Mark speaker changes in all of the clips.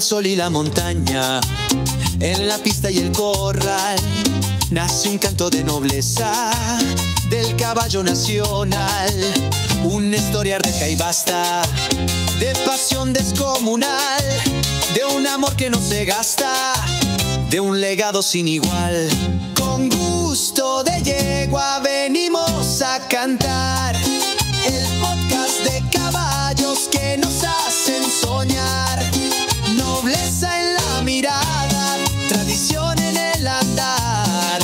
Speaker 1: el sol y la montaña, en la pista y el corral, nace un canto de nobleza del caballo nacional. Una historia rica y vasta, de pasión descomunal, de un amor que no se gasta, de un legado sin igual. Con gusto de yegua venimos a cantar el podcast de caballos que nos hacen soñar. Nobleza en la mirada, tradición en el andar.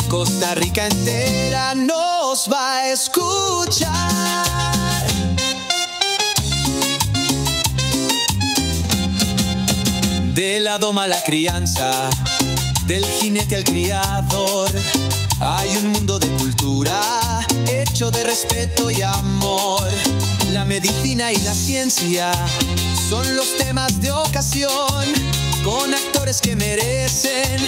Speaker 1: Costa Rica entera nos va a escuchar. De la doma a la crianza, del jinete al criador, hay un mundo de cultura hecho de respeto y amor. La medicina y la ciencia son los temas de ocasión, con actores que merecen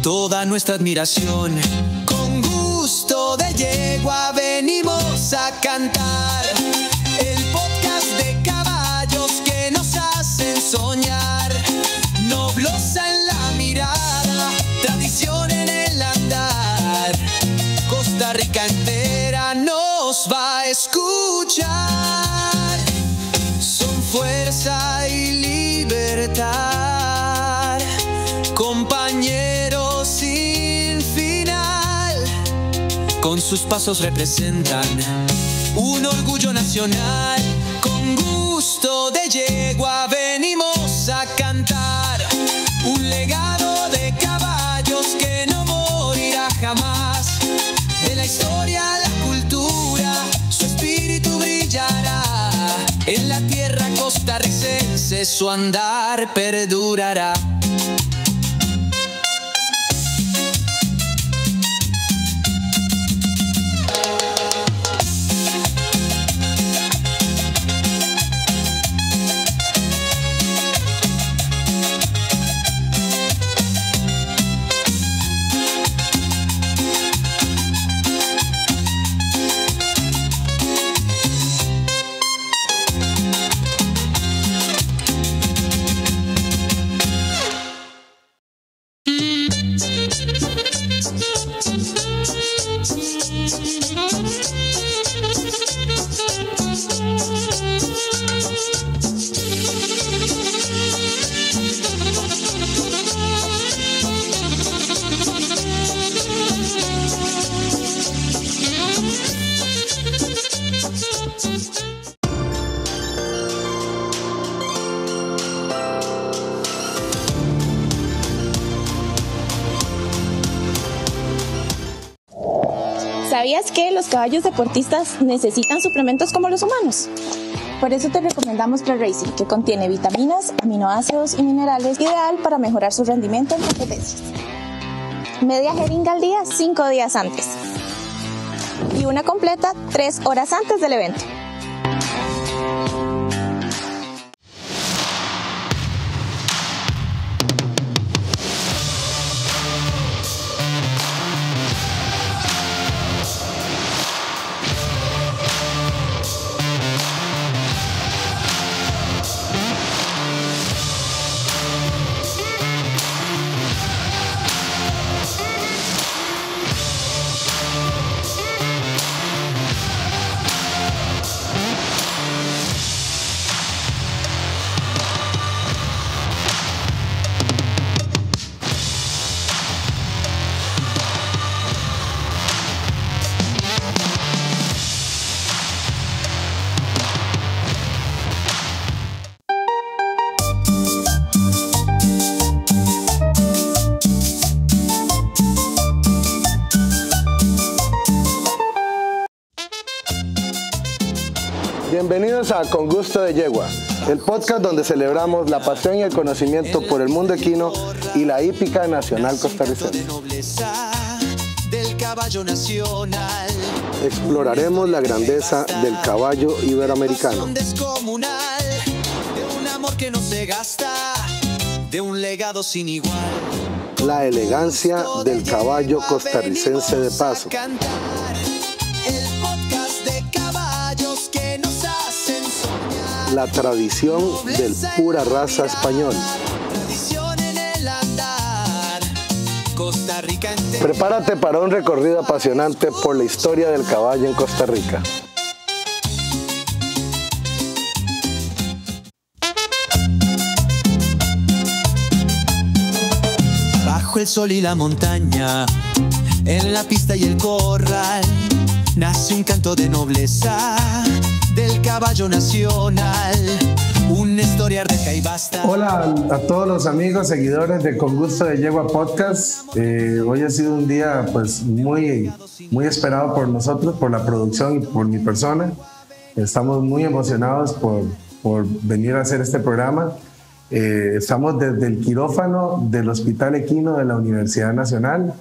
Speaker 1: toda nuestra admiración. Con gusto de yegua venimos a cantar el podcast de caballos que nos hacen soñar. Nobleza en la mirada, tradición en el andar. Costa Rica entera nos va a escuchar. Son fuerza y libertad, compañeros sin final. Con sus pasos representan un orgullo nacional. Con gusto de yegua venimos a cantar un legado de caballos que no morirá jamás. De la historia a la cultura, su espíritu brillará. En la tierra costarricense su andar perdurará.
Speaker 2: ¿Sabías que los caballos deportistas necesitan suplementos como los humanos? Por eso te recomendamos Pre-Racing, que contiene vitaminas, aminoácidos y minerales, ideal para mejorar su rendimiento en competencias. Media jeringa al día 5 días antes y una completa 3 horas antes del evento.
Speaker 3: Bienvenidos a Con Gusto de Yegua, el podcast donde celebramos la pasión y el conocimiento por el mundo equino y la hípica nacional costarricense. Exploraremos la grandeza del caballo iberoamericano, la elegancia del caballo costarricense de paso, la tradición del pura raza español,
Speaker 1: Costa Rica entera.
Speaker 3: Prepárate para un recorrido apasionante por la historia del caballo en Costa Rica.
Speaker 1: Bajo el sol y la montaña, en la pista y el corral, nace un canto de nobleza del caballo nacional. Una historia rica y vasta.
Speaker 3: Hola a todos los amigos, seguidores de Con Gusto de Yegua Podcast. Hoy ha sido un día pues muy esperado por nosotros, por la producción y por mi persona. Estamos muy emocionados por venir a hacer este programa. Estamos desde el quirófano del Hospital Equino de la Universidad Nacional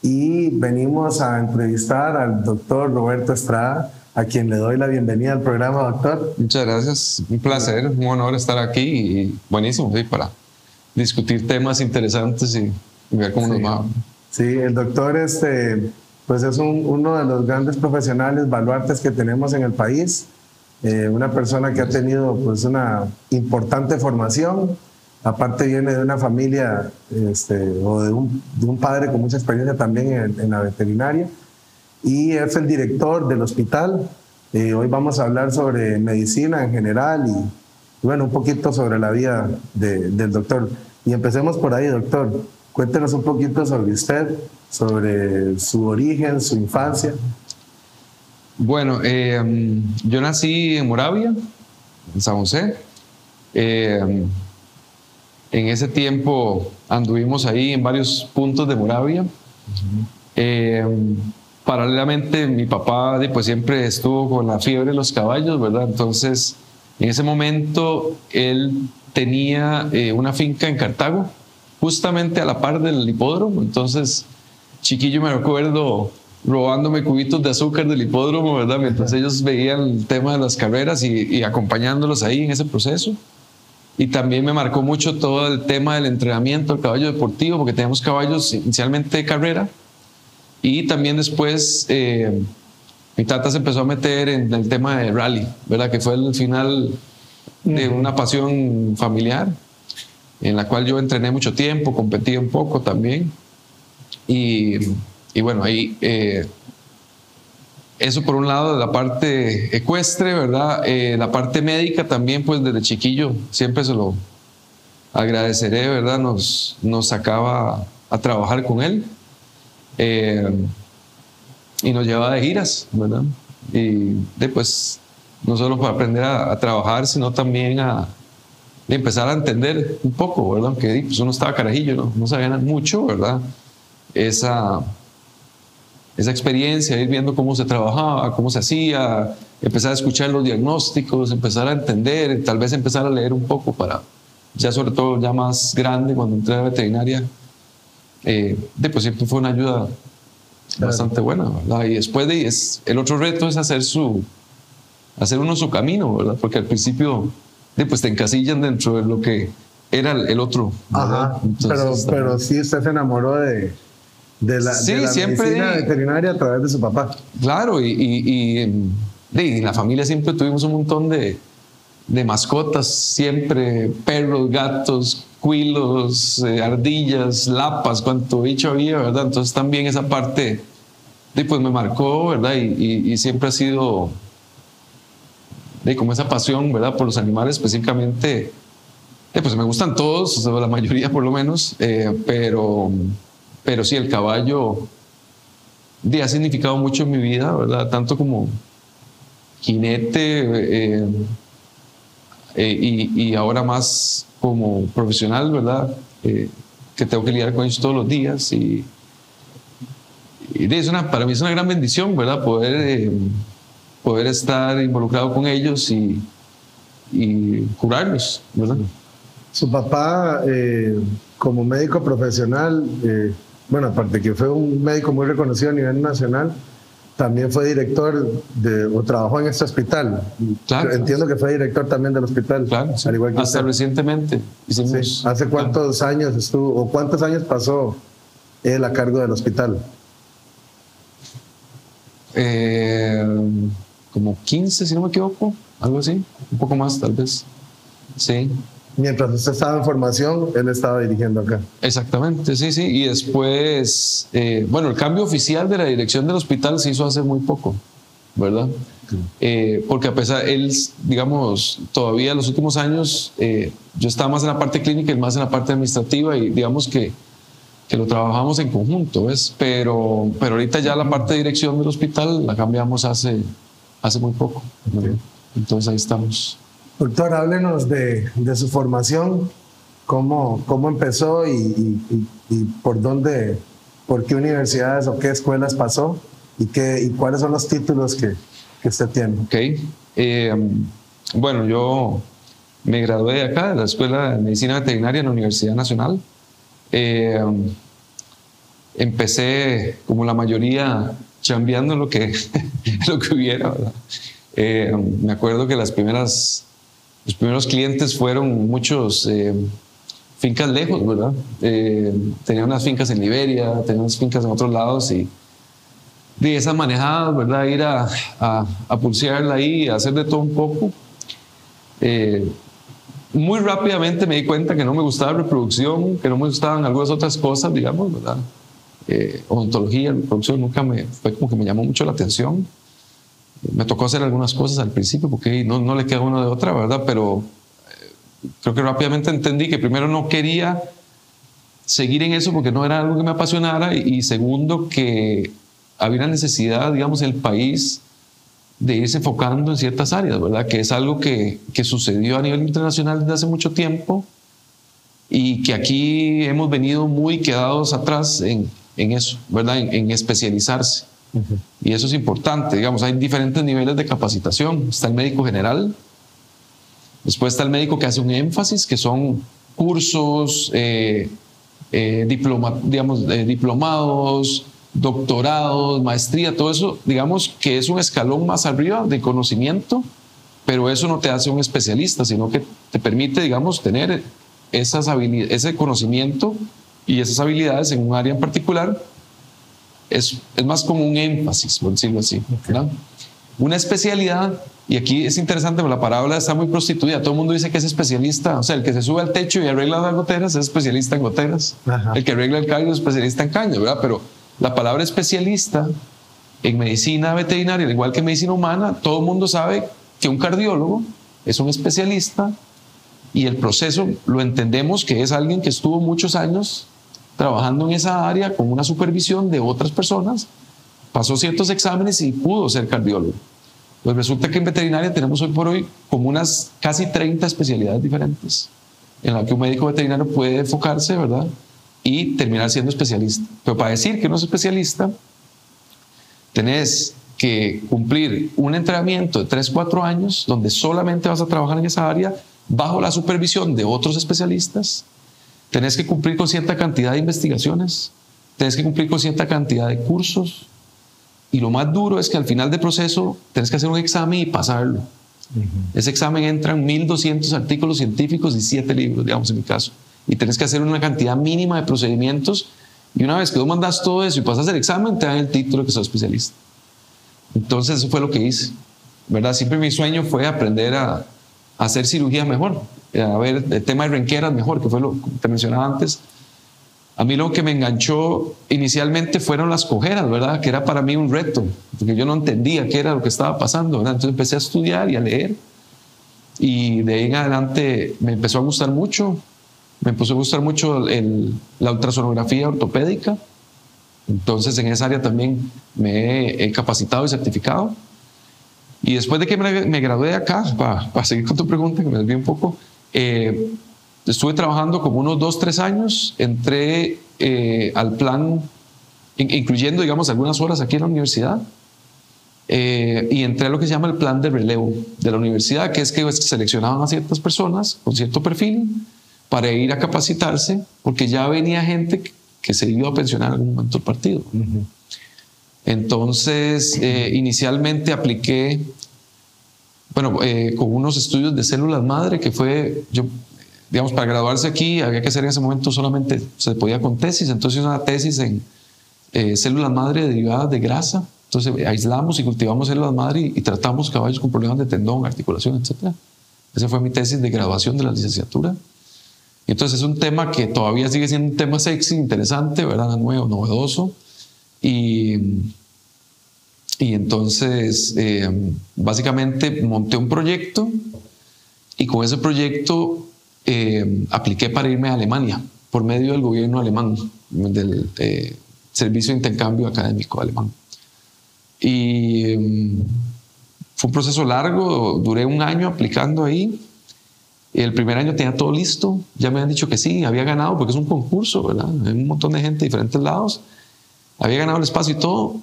Speaker 3: y venimos a entrevistar al doctor Roberto Estrada, a quien le doy la bienvenida al programa, doctor.
Speaker 4: Muchas gracias, un placer, un honor estar aquí y buenísimo, sí, para discutir temas interesantes y ver cómo nos va.
Speaker 3: Sí, el doctor pues es uno de los grandes profesionales baluartes que tenemos en el país. Una persona que ha tenido pues una importante formación, aparte viene de una familia o de un padre con mucha experiencia también en la veterinaria y es el director del hospital. Hoy vamos a hablar sobre medicina en general y bueno, un poquito sobre la vida del doctor. Y empecemos por ahí, doctor. Cuéntenos un poquito sobre usted, sobre su origen, su infancia.
Speaker 4: Bueno, yo nací en Moravia, en San José. En ese tiempo anduvimos ahí en varios puntos de Moravia. Paralelamente, mi papá pues, siempre estuvo con la fiebre de los caballos, ¿verdad? Entonces, en ese momento, él tenía una finca en Cartago, justamente a la par del hipódromo. Entonces, chiquillo me recuerdo robándome cubitos de azúcar del hipódromo, ¿verdad? Mientras ellos veían el tema de las carreras y acompañándolos ahí en ese proceso. Y también me marcó mucho todo el tema del entrenamiento, el caballo deportivo, porque teníamos caballos inicialmente de carrera y también después mi tata se empezó a meter en el tema de rally, ¿verdad? Que fue el final de una pasión familiar en la cual yo entrené mucho tiempo, competí un poco también y bueno, ahí eso por un lado de la parte ecuestre, ¿verdad? La parte médica también, pues desde chiquillo siempre se lo agradeceré, ¿verdad? Nos sacaba a trabajar con él y nos llevaba de giras, ¿verdad? Y después no solo para aprender a trabajar, sino también a empezar a entender un poco, ¿verdad? Que pues uno estaba carajillo, no sabía mucho, ¿verdad? Esa experiencia, ir viendo cómo se trabajaba, cómo se hacía, empezar a escuchar los diagnósticos, empezar a entender, tal vez empezar a leer un poco para, ya sobre todo ya más grande, cuando entré a la veterinaria, pues siempre fue una ayuda bastante buena, ¿verdad? Y después el otro reto es hacer uno su camino, ¿verdad? Porque al principio pues te encasillan dentro de lo que era el otro, ¿verdad?
Speaker 3: Ajá,
Speaker 4: Entonces,
Speaker 3: pero sí usted se enamoró de la
Speaker 4: siempre,
Speaker 3: medicina veterinaria a través de su papá.
Speaker 4: Claro, y en la familia siempre tuvimos un montón de mascotas, siempre perros, gatos, cuilos, ardillas, lapas, cuanto bicho había, ¿verdad? Entonces también esa parte pues me marcó, ¿verdad? Y siempre ha sido como esa pasión, ¿verdad? Por los animales específicamente, pues me gustan todos, o sea, la mayoría por lo menos, pero sí, el caballo ha significado mucho en mi vida, ¿verdad? Tanto como jinete y ahora más como profesional, ¿verdad? Que tengo que lidiar con ellos todos los días y para mí es una gran bendición, ¿verdad? Poder estar involucrado con ellos y curarlos, ¿verdad?
Speaker 3: Su papá, como médico profesional, bueno, aparte que fue un médico muy reconocido a nivel nacional, también fue director o trabajó en este hospital.
Speaker 4: Claro.
Speaker 3: Entiendo que fue director también del hospital.
Speaker 4: Claro, sí.
Speaker 3: Al igual que
Speaker 4: hasta
Speaker 3: usted.
Speaker 4: recientemente.
Speaker 3: Sí. ¿Hace cuántos años estuvo o cuántos años pasó él a cargo del hospital?
Speaker 4: Como 15, si no me equivoco, algo así, un poco más tal vez. Sí.
Speaker 3: Mientras usted estaba en formación, él estaba dirigiendo acá.
Speaker 4: Exactamente, sí, sí. Y después, bueno, el cambio oficial de la dirección del hospital se hizo hace muy poco, ¿verdad? Porque a pesar, él, digamos, todavía en los últimos años, yo estaba más en la parte clínica y más en la parte administrativa y digamos que lo trabajamos en conjunto, ¿ves? Pero ahorita ya la parte de dirección del hospital la cambiamos hace muy poco, ¿verdad? Entonces ahí estamos.
Speaker 3: Doctor, háblenos de su formación, cómo empezó y por dónde, por qué universidades o qué escuelas pasó y cuáles son los títulos que usted tiene.
Speaker 4: Ok. Bueno, yo me gradué de acá, de la Escuela de Medicina Veterinaria en la Universidad Nacional. Empecé, como la mayoría, chambeando en lo que hubiera, ¿verdad? Me acuerdo que los primeros clientes fueron muchos fincas lejos, ¿verdad? Tenía unas fincas en Liberia, tenía unas fincas en otros lados y de esas manejadas, ¿verdad? Ir a pulsearla ahí, a hacer de todo un poco. Muy rápidamente me di cuenta que no me gustaba la reproducción, que no me gustaban algunas otras cosas, digamos, ¿verdad? Odontología, reproducción nunca fue como que me llamó mucho la atención. Me tocó hacer algunas cosas al principio porque no le queda una de otra, ¿verdad? Pero creo que rápidamente entendí que primero no quería seguir en eso porque no era algo que me apasionara y segundo que había una necesidad, digamos, en el país de irse enfocando en ciertas áreas, ¿verdad? Que es algo que sucedió a nivel internacional desde hace mucho tiempo y que aquí hemos venido muy quedados atrás en eso, ¿verdad? En especializarse. Y eso es importante, digamos, hay diferentes niveles de capacitación. Está el médico general, después está el médico que hace un énfasis, que son cursos, diplomados, doctorados, maestría, todo eso, digamos que es un escalón más arriba de conocimiento, pero eso no te hace un especialista, sino que te permite, digamos, tener ese conocimiento y esas habilidades en un área en particular. Es más como un énfasis, por decirlo así, ¿verdad? Una especialidad, y aquí es interesante, la palabra está muy prostituida, todo el mundo dice que es especialista, o sea, el que se sube al techo y arregla las goteras es especialista en goteras. Ajá. El que arregla el caño es especialista en caño, ¿verdad? Pero la palabra especialista en medicina veterinaria, al igual que en medicina humana, todo el mundo sabe que un cardiólogo es un especialista y el proceso lo entendemos que es alguien que estuvo muchos años trabajando en esa área con una supervisión de otras personas, pasó ciertos exámenes y pudo ser cardiólogo. Pues resulta que en veterinaria tenemos hoy por hoy como unas casi 30 especialidades diferentes en las que un médico veterinario puede enfocarse, ¿verdad? Y terminar siendo especialista. Pero para decir que uno es especialista, tenés que cumplir un entrenamiento de 3-4 años donde solamente vas a trabajar en esa área bajo la supervisión de otros especialistas. Tenés que cumplir con cierta cantidad de investigaciones, tenés que cumplir con cierta cantidad de cursos y lo más duro es que al final del proceso tenés que hacer un examen y pasarlo. Ese examen entran 1200 artículos científicos y 7 libros, digamos en mi caso, y tenés que hacer una cantidad mínima de procedimientos y una vez que tú mandas todo eso y pasas el examen te dan el título de que sos especialista. Entonces eso fue lo que hice, ¿verdad? Siempre mi sueño fue aprender a hacer cirugía mejor, a ver el tema de renqueras mejor, que fue lo que te mencionaba antes. A mí lo que me enganchó inicialmente fueron las cojeras, ¿verdad? Que era para mí un reto, porque yo no entendía qué era lo que estaba pasando, ¿verdad? Entonces empecé a estudiar y a leer y de ahí en adelante me empezó a gustar mucho la ultrasonografía ortopédica. Entonces en esa área también me he capacitado y certificado. Y después de que me gradué de acá, para seguir con tu pregunta, que me desvié un poco, estuve trabajando como unos 2-3 años, entré al plan, incluyendo, digamos, algunas horas aquí en la universidad, y entré a lo que se llama el plan de relevo de la universidad, que es que seleccionaban a ciertas personas con cierto perfil para ir a capacitarse, porque ya venía gente que se iba a pensionar en algún momento del partido. Entonces, inicialmente apliqué, con unos estudios de células madre, que fue, digamos, para graduarse aquí había que hacer en ese momento solamente, se podía con tesis, entonces una tesis en células madre derivadas de grasa. Entonces aislamos y cultivamos células madre y tratamos caballos con problemas de tendón, articulación, etc. Esa fue mi tesis de graduación de la licenciatura. Y entonces es un tema que todavía sigue siendo un tema sexy, interesante, ¿verdad? Nuevo, novedoso. Y entonces, básicamente monté un proyecto y con ese proyecto apliqué para irme a Alemania por medio del gobierno alemán, del Servicio de Intercambio Académico alemán. Y fue un proceso largo, duré un año aplicando ahí. El primer año tenía todo listo, ya me han dicho que sí, había ganado, porque es un concurso, ¿verdad? Hay un montón de gente de diferentes lados. Había ganado el espacio y todo,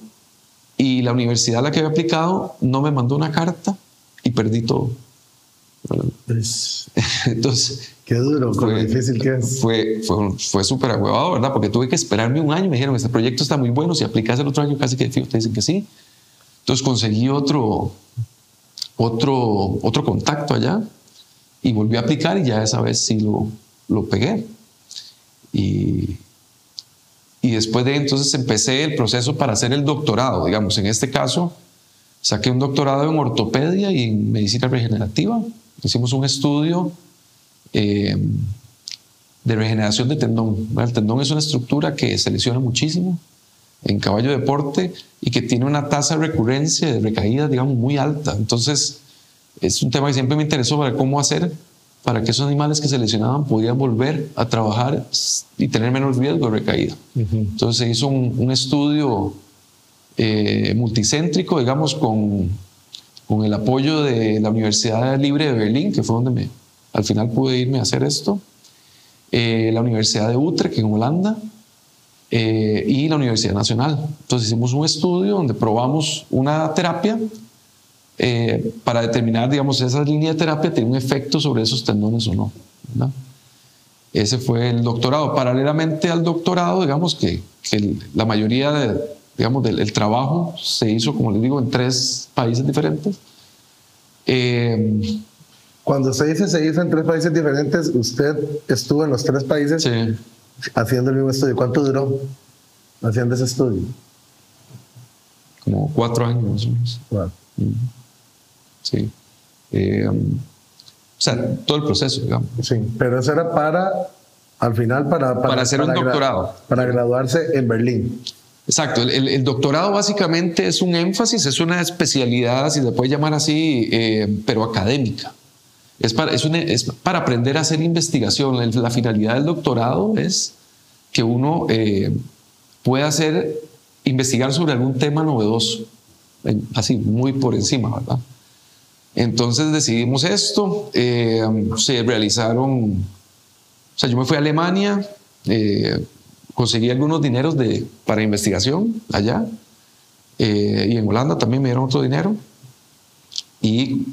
Speaker 4: y la universidad a la que había aplicado no me mandó una carta y perdí todo. Entonces,
Speaker 3: qué duro, con lo difícil que es.
Speaker 4: Fue súper agüevado, ¿verdad? Porque tuve que esperarme un año. Me dijeron, este proyecto está muy bueno, si aplicas el otro año casi que te dicen que sí. Entonces conseguí otro contacto allá y volví a aplicar, y ya esa vez sí lo pegué. Y después de entonces empecé el proceso para hacer el doctorado. Digamos, en este caso saqué un doctorado en ortopedia y en medicina regenerativa. Hicimos un estudio de regeneración de tendón. El tendón es una estructura que se lesiona muchísimo en caballo de deporte y que tiene una tasa de recurrencia, de recaída, digamos, muy alta. Entonces, es un tema que siempre me interesó, para cómo hacer para que esos animales que se lesionaban pudieran volver a trabajar y tener menos riesgo de recaída. Entonces se hizo un estudio multicéntrico, digamos, con el apoyo de la Universidad Libre de Berlín, que fue donde al final pude irme a hacer esto, la Universidad de Utrecht en Holanda, y la Universidad Nacional. Entonces hicimos un estudio donde probamos una terapia para determinar, digamos, si esa línea de terapia tiene un efecto sobre esos tendones o no, ¿verdad? Ese fue el doctorado. Paralelamente al doctorado, digamos que la mayoría del trabajo se hizo, como les digo, en 3 países diferentes.
Speaker 3: Cuando usted dice se hizo en 3 países diferentes, ¿usted estuvo en los 3 países haciendo el mismo estudio? ¿Cuánto duró haciendo ese estudio?
Speaker 4: Como 4 años más o menos.
Speaker 3: Wow.
Speaker 4: Sí. O sea, todo el proceso, digamos.
Speaker 3: Sí, pero eso era al final, para
Speaker 4: hacer un doctorado.
Speaker 3: Para graduarse en Berlín.
Speaker 4: Exacto. El doctorado básicamente es un énfasis, es una especialidad, si se puede llamar así, pero académica. Es para aprender a hacer investigación. La finalidad del doctorado es que uno pueda investigar sobre algún tema novedoso, así muy por encima, ¿verdad? Entonces decidimos esto, se realizaron, o sea, yo me fui a Alemania, conseguí algunos dineros para investigación allá, y en Holanda también me dieron otro dinero, y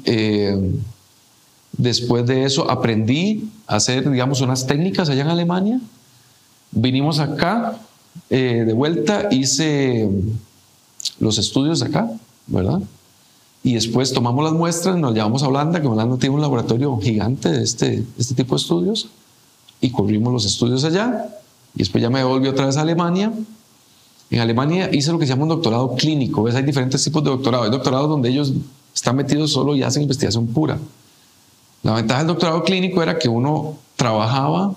Speaker 4: después de eso aprendí a hacer, digamos, unas técnicas allá en Alemania. Vinimos acá, de vuelta, hice los estudios acá, ¿verdad? Y después tomamos las muestras, nos llevamos a Holanda, que Holanda tiene un laboratorio gigante de este tipo de estudios, y corrimos los estudios allá. Y después ya me devolví otra vez a Alemania. En Alemania hice lo que se llama un doctorado clínico. ¿Ves? Hay diferentes tipos de doctorado. Hay doctorados donde ellos están metidos solo y hacen investigación pura. La ventaja del doctorado clínico era que uno trabajaba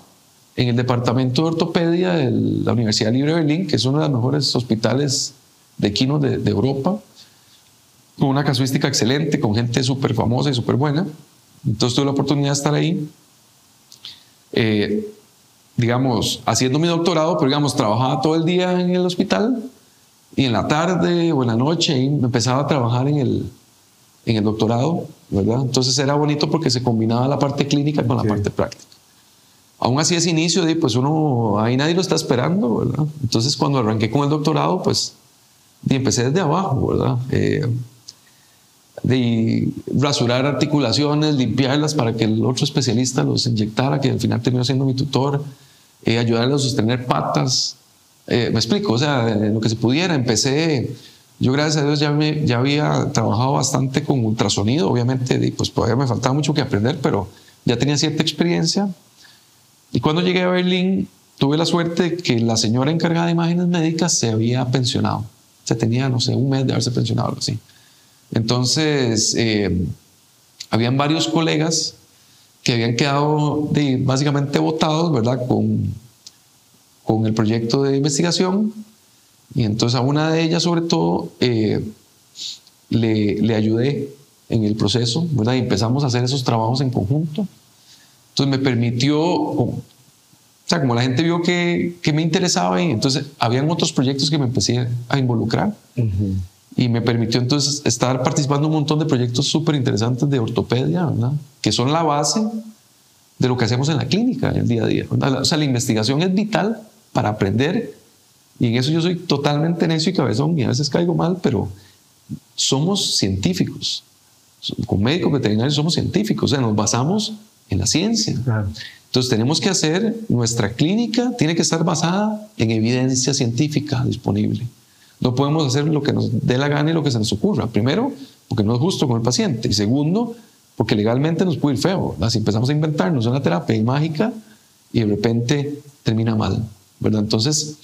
Speaker 4: en el departamento de ortopedia de la Universidad Libre de Berlín, que es uno de los mejores hospitales de equinos de Europa, con una casuística excelente, con gente súper famosa y súper buena. Entonces tuve la oportunidad de estar ahí, digamos, haciendo mi doctorado, pero digamos, trabajaba todo el día en el hospital, y en la tarde o en la noche empezaba a trabajar en el doctorado, ¿verdad? Entonces era bonito porque se combinaba la parte clínica con la parte práctica. Aún así, ese inicio, pues ahí nadie lo está esperando, ¿verdad? Entonces cuando arranqué con el doctorado, pues empecé desde abajo, ¿verdad? De rasurar articulaciones, limpiarlas para que el otro especialista los inyectara, que al final terminó siendo mi tutor, ayudarle a sostener patas. Me explico, o sea, en lo que se pudiera. Empecé, yo gracias a Dios ya había trabajado bastante con ultrasonido, obviamente, pues todavía me faltaba mucho que aprender, pero ya tenía cierta experiencia. Y cuando llegué a Berlín, tuve la suerte de que la señora encargada de imágenes médicas se había pensionado. Se tenía, no sé, un mes de haberse pensionado, algo así. Entonces, habían varios colegas que habían quedado básicamente votados, ¿verdad? Con el proyecto de investigación. Y entonces a una de ellas, sobre todo, le ayudé en el proceso, ¿verdad? Y empezamos a hacer esos trabajos en conjunto. Entonces me permitió, o sea, como la gente vio que me interesaba, y entonces habían otros proyectos que me empecé a involucrar. Y me permitió entonces estar participando en un montón de proyectos súper interesantes de ortopedia, ¿verdad? Que son la base de lo que hacemos en la clínica, en el día a día, ¿verdad? O sea, la investigación es vital para aprender, y en eso yo soy totalmente necio y cabezón, y a veces caigo mal, pero somos científicos. Con médicos veterinarios somos científicos, o sea, nos basamos en la ciencia. Claro. Entonces tenemos que hacer, nuestra clínica tiene que estar basada en evidencia científica disponible. No podemos hacer lo que nos dé la gana y lo que se nos ocurra. Primero, porque no es justo con el paciente. Y segundo, porque legalmente nos puede ir feo, ¿verdad? Si empezamos a inventarnos una terapia mágica y de repente termina mal, ¿verdad? Entonces,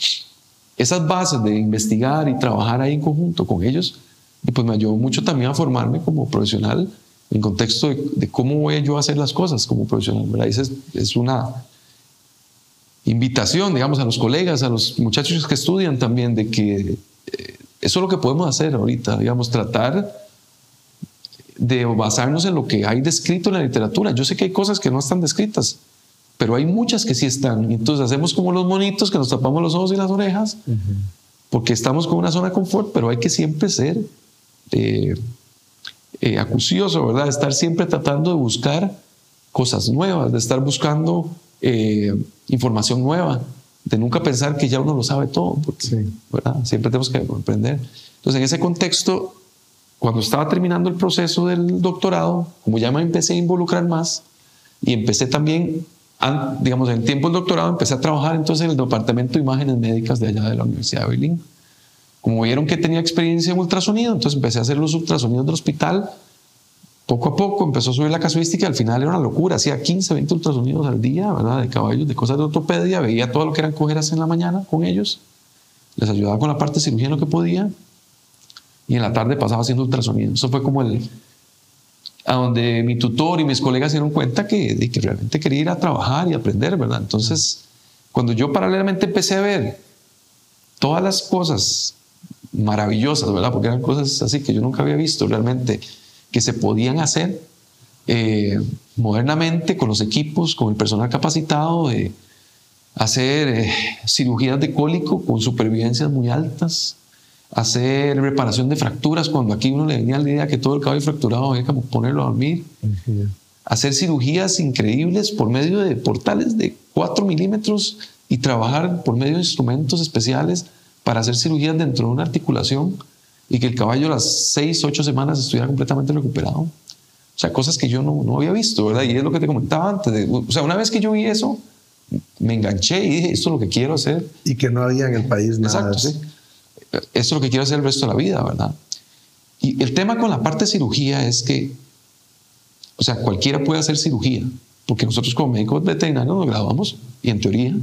Speaker 4: esas bases de investigar y trabajar ahí en conjunto con ellos, pues me ayudó mucho también a formarme como profesional en contexto de cómo voy yo a hacer las cosas como profesional, ¿verdad? Esa es una invitación, digamos, a los colegas, a los muchachos que estudian también, de que eso es lo que podemos hacer ahorita, digamos, tratar de basarnos en lo que hay descrito en la literatura. Yo sé que hay cosas que no están descritas, pero hay muchas que sí están. Entonces hacemos como los monitos que nos tapamos los ojos y las orejas, porque estamos con una zona de confort, pero hay que siempre ser acucioso, ¿verdad? Estar siempre tratando de buscar cosas nuevas, de estar buscando información nueva, de nunca pensar que ya uno lo sabe todo, porque ¿verdad? Siempre tenemos que aprender. Entonces, en ese contexto, cuando estaba terminando el proceso del doctorado, como ya me empecé a involucrar más, y empecé también, digamos, en el tiempo del doctorado, empecé a trabajar entonces en el departamento de imágenes médicas de allá de la Universidad de Berlín. Como vieron que tenía experiencia en ultrasonido, entonces empecé a hacer los ultrasonidos del hospital. Poco a poco empezó a subir la casuística, al final era una locura, hacía 15, 20 ultrasonidos al día, ¿verdad? De caballos, de cosas de ortopedia, veía todo lo que eran cojeras en la mañana con ellos, les ayudaba con la parte de cirugía en lo que podía, y en la tarde pasaba haciendo ultrasonidos. Eso fue como a donde mi tutor y mis colegas se dieron cuenta que realmente quería ir a trabajar y aprender, ¿verdad? Entonces, cuando yo paralelamente empecé a ver todas las cosas maravillosas, ¿verdad? Porque eran cosas así que yo nunca había visto realmente, que se podían hacer modernamente con los equipos, con el personal capacitado, de hacer cirugías de cólico con supervivencias muy altas, hacer reparación de fracturas cuando aquí uno le venía la idea que todo el caballo fracturado había que ponerlo a dormir, hacer cirugías increíbles por medio de portales de 4 milímetros y trabajar por medio de instrumentos especiales para hacer cirugías dentro de una articulación y que el caballo a las 6, 8 semanas estuviera completamente recuperado. O sea, cosas que yo no había visto, ¿verdad? Y es lo que te comentaba antes. O sea, una vez que yo vi eso, me enganché y dije, esto es lo que quiero hacer.
Speaker 3: Y que no había en el país nada.
Speaker 4: Exacto, sí. Esto es lo que quiero hacer el resto de la vida, ¿verdad? Y el tema con la parte de cirugía es que, o sea, cualquiera puede hacer cirugía, porque nosotros como médicos veterinarios nos graduamos y en teoría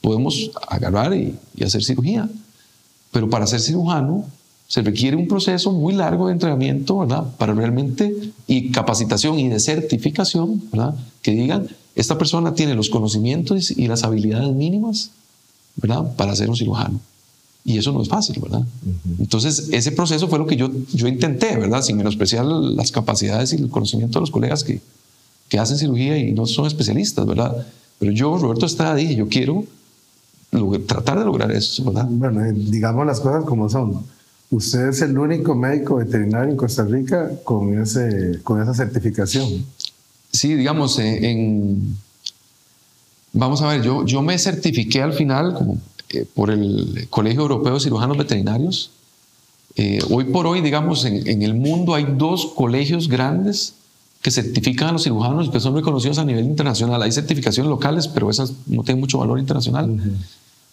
Speaker 4: podemos agarrar y hacer cirugía. Pero para ser cirujano se requiere un proceso muy largo de entrenamiento, ¿verdad? Para realmente, y capacitación y de certificación, ¿verdad? Que digan, esta persona tiene los conocimientos y las habilidades mínimas, ¿verdad? Para ser un cirujano. Y eso no es fácil, ¿verdad? Entonces, ese proceso fue lo que yo intenté, ¿verdad? Sin menospreciar las capacidades y el conocimiento de los colegas que hacen cirugía y no son especialistas, ¿verdad? Pero yo, Roberto Estrada, dije, yo quiero tratar de lograr eso, ¿verdad?
Speaker 3: Bueno, digamos las cosas como son. Usted es el único médico veterinario en Costa Rica con esa certificación.
Speaker 4: Sí, digamos, vamos a ver, yo me certifiqué al final por el Colegio Europeo de Cirujanos Veterinarios. Hoy por hoy, digamos, en el mundo hay 2 colegios grandes que certifican a los cirujanos y que son reconocidos a nivel internacional. Hay certificaciones locales, pero esas no tienen mucho valor internacional.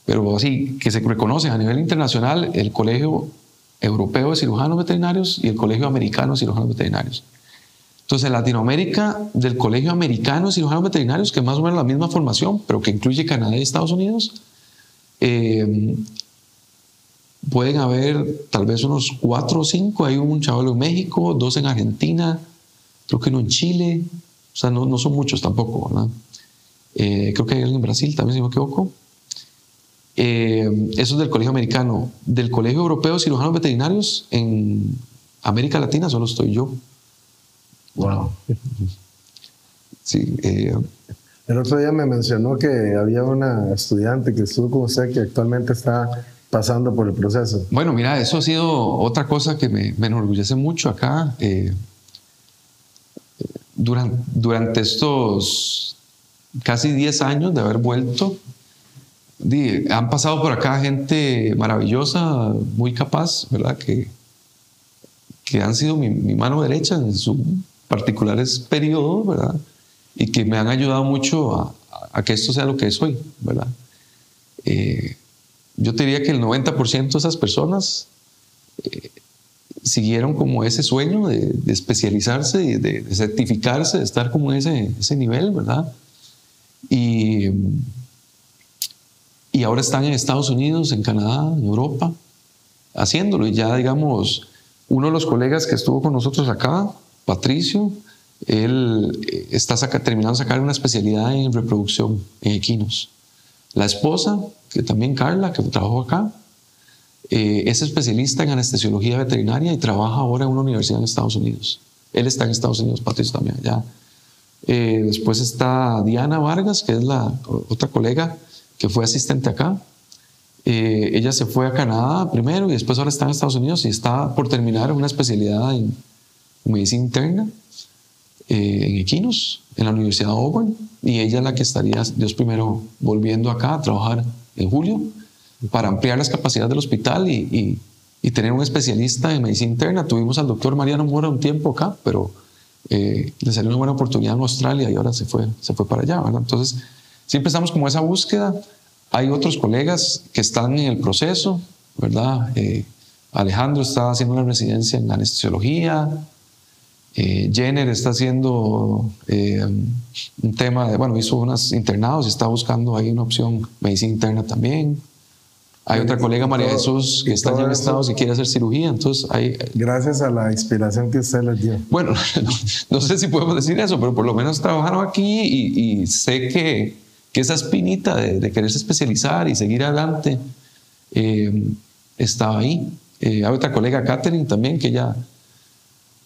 Speaker 4: Pero sí, que se reconocen a nivel internacional el Colegio Europeo de Cirujanos Veterinarios y el Colegio Americano de Cirujanos Veterinarios. Entonces, en Latinoamérica, del Colegio Americano de Cirujanos Veterinarios, que es más o menos la misma formación, pero que incluye Canadá y Estados Unidos, pueden haber tal vez unos 4 o 5. Hay un chaval en México, 2 en Argentina, creo que uno en Chile, O sea, no son muchos tampoco, ¿verdad? Creo que hay alguien en Brasil también, si no me equivoco. Eso es del Colegio Americano. Del Colegio Europeo de Cirujanos Veterinarios en América Latina solo estoy yo.
Speaker 3: Wow.
Speaker 4: Sí.
Speaker 3: El otro día me mencionó que había una estudiante que estuvo con usted que actualmente está pasando por el proceso.
Speaker 4: Bueno, mira, eso ha sido otra cosa que me enorgullece mucho acá. Durante estos casi 10 años de haber vuelto, han pasado por acá gente maravillosa, muy capaz, ¿verdad? Que han sido mi mano derecha en sus particulares periodos, ¿verdad? Y que me han ayudado mucho a que esto sea lo que es hoy, ¿verdad? Yo te diría que el 90% de esas personas siguieron como ese sueño de especializarse, de certificarse, de estar como en ese nivel, ¿verdad? Y ahora están en Estados Unidos, en Canadá, en Europa, haciéndolo. Y ya, digamos, uno de los colegas que estuvo con nosotros acá, Patricio, él está terminando de sacar una especialidad en reproducción, en equinos. La esposa, que también Carla, que trabajó acá, es especialista en anestesiología veterinaria y trabaja ahora en una universidad en Estados Unidos. Él está en Estados Unidos, Patricio también allá. Después está Diana Vargas, que es la otra colega que fue asistente acá. Ella se fue a Canadá primero y después ahora está en Estados Unidos y está por terminar una especialidad en medicina interna en equinos en la Universidad de Auburn, y ella es la que estaría, Dios primero, volviendo acá a trabajar en julio para ampliar las capacidades del hospital y tener un especialista en medicina interna. Tuvimos al doctor Mariano Mora un tiempo acá, pero le salió una buena oportunidad en Australia y ahora se fue para allá, ¿verdad? Entonces, siempre estamos como esa búsqueda. Hay otros colegas que están en el proceso, ¿verdad? Alejandro está haciendo una residencia en anestesiología. Jenner está haciendo un tema de, bueno, hizo unos internados y está buscando ahí una opción medicina interna también. Hay otra colega, María Jesús, que está ya en Estados y quiere hacer cirugía. Entonces,
Speaker 3: gracias a la inspiración que usted les dio.
Speaker 4: Bueno, no sé si podemos decir eso, pero por lo menos trabajaron aquí y sé que esa espinita de quererse especializar y seguir adelante estaba ahí. Hay otra colega, Catherine, también, que ya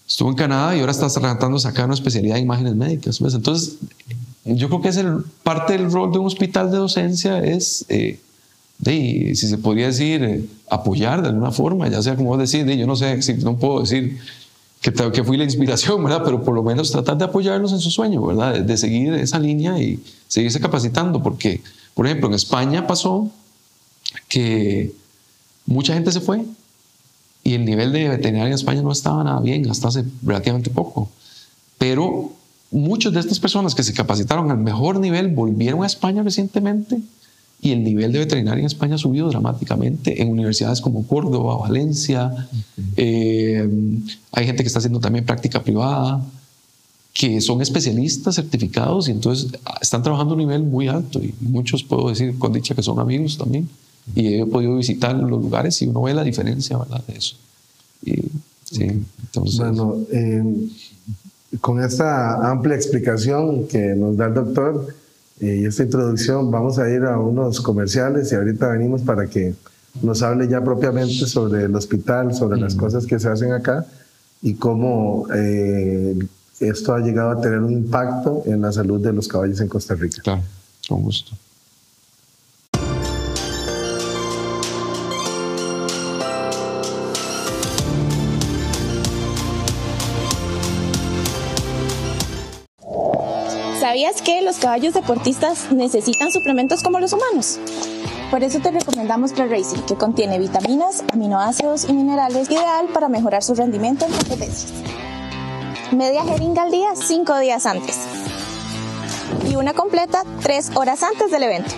Speaker 4: estuvo en Canadá y ahora está tratando de sacar una especialidad en imágenes médicas, ¿ves? Entonces, yo creo que parte del rol de un hospital de docencia es, si se podría decir, apoyar de alguna forma, ya sea como vos decís, yo no sé, si no puedo decir que fui la inspiración, ¿verdad? Pero por lo menos tratar de apoyarlos en su sueño, ¿verdad? De seguir esa línea y seguirse capacitando, porque, por ejemplo, en España pasó que mucha gente se fue y el nivel de veterinaria en España no estaba nada bien hasta hace relativamente poco. Pero muchas de estas personas que se capacitaron al mejor nivel volvieron a España recientemente y el nivel de veterinaria en España ha subido dramáticamente en universidades como Córdoba, Valencia. Hay gente que está haciendo también práctica privada, que son especialistas certificados y entonces están trabajando a un nivel muy alto y muchos, puedo decir con dicha, que son amigos también. Y he podido visitar los lugares y uno ve la diferencia, ¿verdad? De eso. Sí, entonces,
Speaker 3: bueno, con esta amplia explicación que nos da el doctor y esta introducción, vamos a ir a unos comerciales y ahorita venimos para que nos hable ya propiamente sobre el hospital, sobre las cosas que se hacen acá y cómo esto ha llegado a tener un impacto en la salud de los caballos en Costa Rica.
Speaker 4: Claro, con gusto.
Speaker 2: ¿Sabías que los caballos deportistas necesitan suplementos como los humanos? Por eso te recomendamos ProRacing, que contiene vitaminas, aminoácidos y minerales, ideal para mejorar su rendimiento en competencias. Media jeringa al día 5 días antes y una completa 3 horas antes del evento.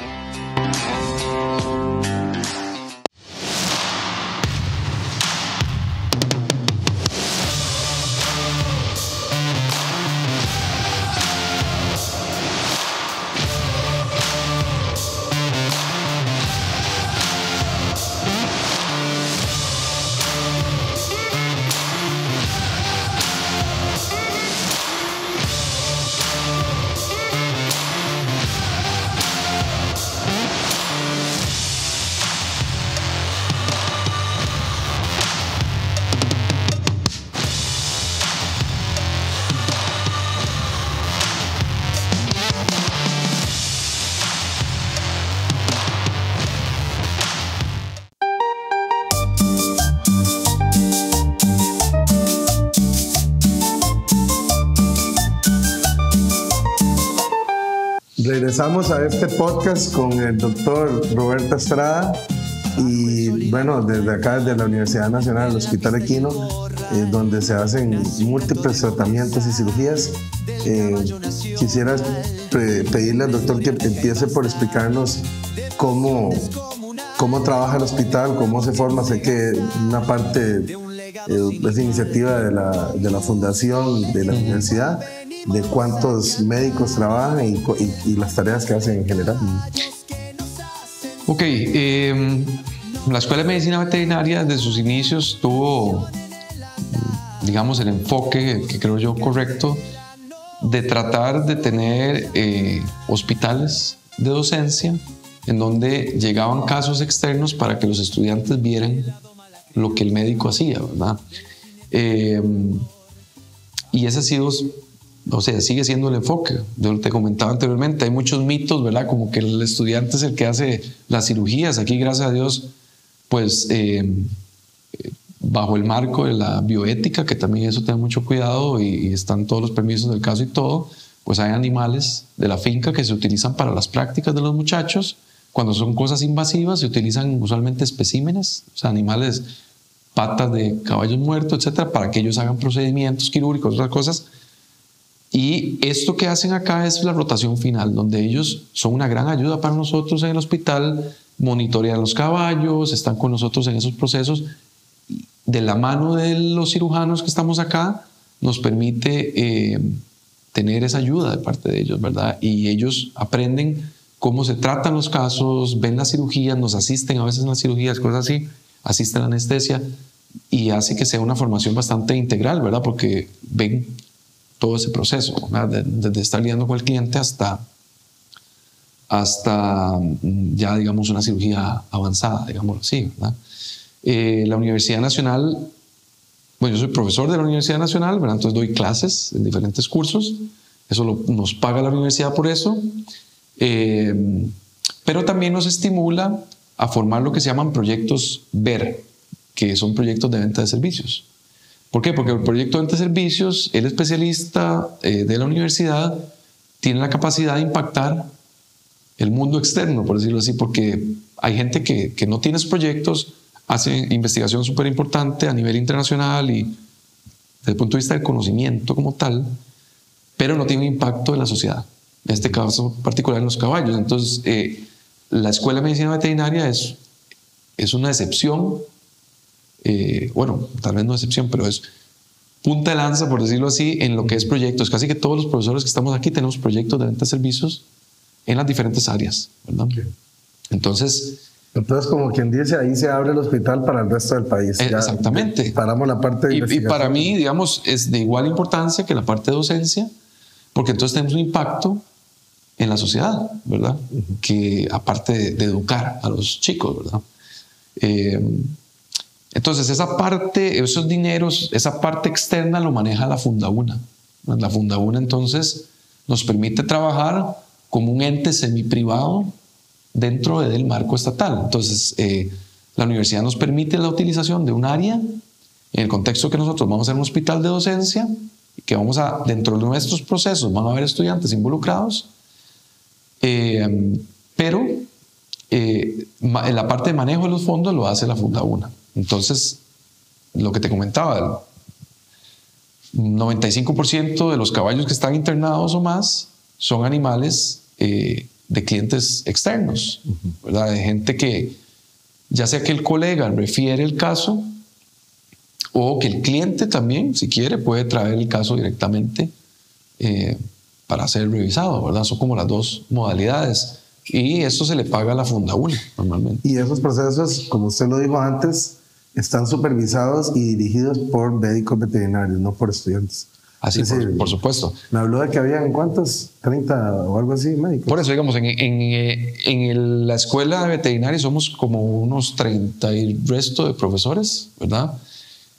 Speaker 3: Regresamos a este podcast con el doctor Roberto Estrada y bueno, desde acá, desde la Universidad Nacional, el Hospital Equino, donde se hacen múltiples tratamientos y cirugías. Quisiera pedirle al doctor que empiece por explicarnos cómo trabaja el hospital, cómo se forma. Sé que una parte es iniciativa de la fundación de la universidad, de cuántos médicos trabajan y las tareas que hacen en general.
Speaker 4: Ok, la Escuela de Medicina Veterinaria desde sus inicios tuvo, digamos, el enfoque que creo yo correcto de tratar de tener hospitales de docencia en donde llegaban casos externos para que los estudiantes vieran lo que el médico hacía, ¿verdad? Y ese ha sido, o sea, sigue siendo el enfoque. Yo te comentaba anteriormente, hay muchos mitos, ¿verdad? Como que el estudiante es el que hace las cirugías. Aquí, gracias a Dios, pues bajo el marco de la bioética, que también eso tiene mucho cuidado y están todos los permisos del caso y todo, pues hay animales de la finca que se utilizan para las prácticas de los muchachos. Cuando son cosas invasivas se utilizan usualmente especímenes, o sea, animales, patas de caballos muertos, etcétera, para que ellos hagan procedimientos quirúrgicos, otras cosas. Y esto que hacen acá es la rotación final, donde ellos son una gran ayuda para nosotros en el hospital, monitorean los caballos, están con nosotros en esos procesos. De la mano de los cirujanos que estamos acá, nos permite tener esa ayuda de parte de ellos, ¿verdad? Y ellos aprenden cómo se tratan los casos, ven las cirugías, nos asisten a veces en las cirugías, cosas así, asisten a la anestesia y hace que sea una formación bastante integral, ¿verdad? Porque ven todo ese proceso, ¿verdad? Desde estar lidiando con el cliente hasta ya, digamos, una cirugía avanzada, digamos así, ¿verdad? La Universidad Nacional, bueno, yo soy profesor de la Universidad Nacional, ¿verdad? Entonces doy clases en diferentes cursos, eso nos paga la universidad por eso, pero también nos estimula a formar lo que se llaman proyectos VER, que son proyectos de venta de servicios. ¿Por qué? Porque el proyecto de venta de servicios, el especialista de la universidad tiene la capacidad de impactar el mundo externo, por decirlo así, porque hay gente que no tiene esos proyectos, hace investigación súper importante a nivel internacional y desde el punto de vista del conocimiento como tal, pero no tiene un impacto en la sociedad. En este caso particular en los caballos. Entonces, la Escuela de Medicina Veterinaria es una excepción, bueno, tal vez no excepción, pero es punta de lanza, por decirlo así, en lo que es proyectos. Casi que todos los profesores que estamos aquí tenemos proyectos de venta de servicios en las diferentes áreas, ¿verdad? Okay. Entonces,
Speaker 3: como quien dice, ahí se abre el hospital para el resto del país.
Speaker 4: Exactamente.
Speaker 3: Paramos la parte de
Speaker 4: y para mí, digamos, es de igual importancia que la parte de docencia, porque entonces tenemos un impacto en la sociedad, ¿verdad? Que aparte de educar a los chicos, ¿verdad? Entonces esa parte, esos dineros, esa parte externa lo maneja la Fundauna. La Fundauna entonces nos permite trabajar como un ente semiprivado dentro del marco estatal. Entonces la universidad nos permite la utilización de un área en el contexto que nosotros vamos a hacer un hospital de docencia, que vamos a, dentro de nuestros procesos van a haber estudiantes involucrados, pero la parte de manejo de los fondos lo hace la Fundauna. Entonces, lo que te comentaba, el 95% de los caballos que están internados o más son animales de clientes externos, ¿verdad? De gente que, ya sea que el colega refiere el caso o que el cliente también, si quiere, puede traer el caso directamente para ser revisado, ¿verdad? Son como las dos modalidades. Y esto se le paga a la Fundauna normalmente.
Speaker 3: Y esos procesos, como usted lo dijo antes, están supervisados y dirigidos por médicos veterinarios, no por estudiantes.
Speaker 4: Así, por supuesto.
Speaker 3: Me habló de que habían, ¿cuántos? 30 o algo así, médicos.
Speaker 4: Por eso, digamos, en la escuela de veterinaria somos como unos 30 y resto de profesores, ¿verdad?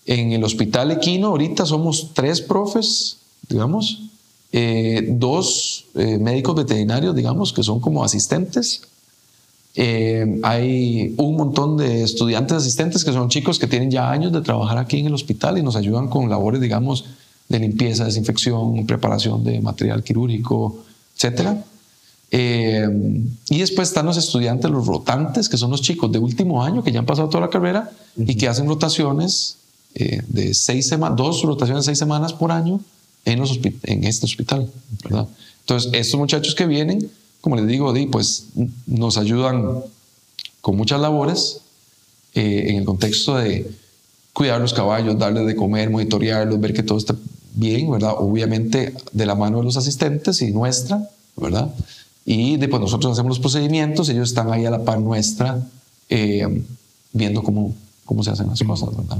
Speaker 4: En el Hospital Equino ahorita somos 3 profes, digamos, 2 médicos veterinarios, digamos, que son como asistentes. Hay un montón de estudiantes asistentes que son chicos que tienen ya años de trabajar aquí en el hospital y nos ayudan con labores, digamos, de limpieza, desinfección, preparación de material quirúrgico, etc. Y después están los estudiantes, los rotantes, que son los chicos de último año que ya han pasado toda la carrera y que hacen rotaciones de 6 semanas, 2 rotaciones de 6 semanas por año en este hospital, ¿verdad? Entonces, estos muchachos que vienen, como les digo, pues nos ayudan con muchas labores en el contexto de cuidar los caballos, darles de comer, monitorearlos, ver que todo está bien, ¿verdad? Obviamente de la mano de los asistentes y nuestra, ¿verdad? Y después nosotros hacemos los procedimientos, ellos están ahí a la par nuestra, viendo cómo se hacen las cosas, ¿verdad?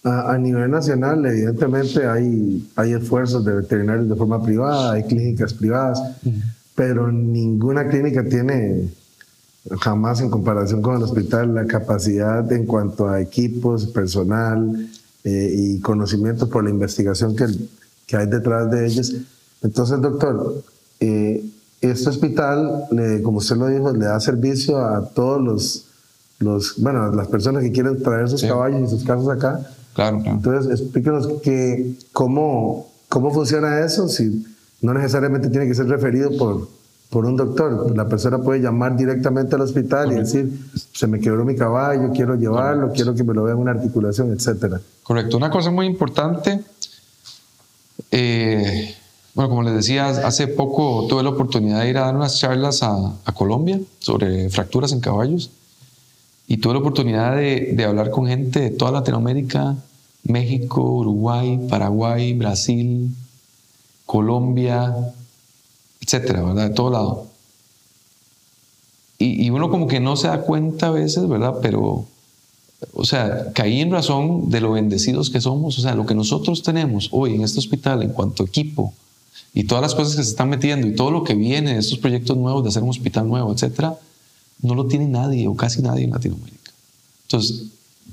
Speaker 3: A nivel nacional, evidentemente, hay esfuerzos de veterinarios de forma privada, hay clínicas privadas, pero ninguna clínica tiene, jamás en comparación con el hospital, la capacidad en cuanto a equipos, personal y conocimiento por la investigación que hay detrás de ellos. Entonces, doctor, este hospital, como usted lo dijo, le da servicio a todos las personas que quieren traer sus caballos y sus casas acá.
Speaker 4: Claro.
Speaker 3: Entonces, explíquenos cómo funciona eso, si no necesariamente tiene que ser referido por un doctor. La persona puede llamar directamente al hospital y decir, se me quebró mi caballo, quiero llevarlo, quiero que me lo vean una articulación, etc.
Speaker 4: Correcto. Una cosa muy importante, bueno, como les decía, hace poco tuve la oportunidad de ir a dar unas charlas a Colombia sobre fracturas en caballos. Y tuve la oportunidad de hablar con gente de toda Latinoamérica, México, Uruguay, Paraguay, Brasil, Colombia, etcétera, ¿verdad? De todo lado. Y uno como que no se da cuenta a veces, ¿verdad? Pero, o sea, caí en razón de lo bendecidos que somos. O sea, lo que nosotros tenemos hoy en este hospital en cuanto a equipo y todas las cosas que se están metiendo y todo lo que viene de estos proyectos nuevos de hacer un hospital nuevo, etcétera, no lo tiene nadie o casi nadie en Latinoamérica. Entonces,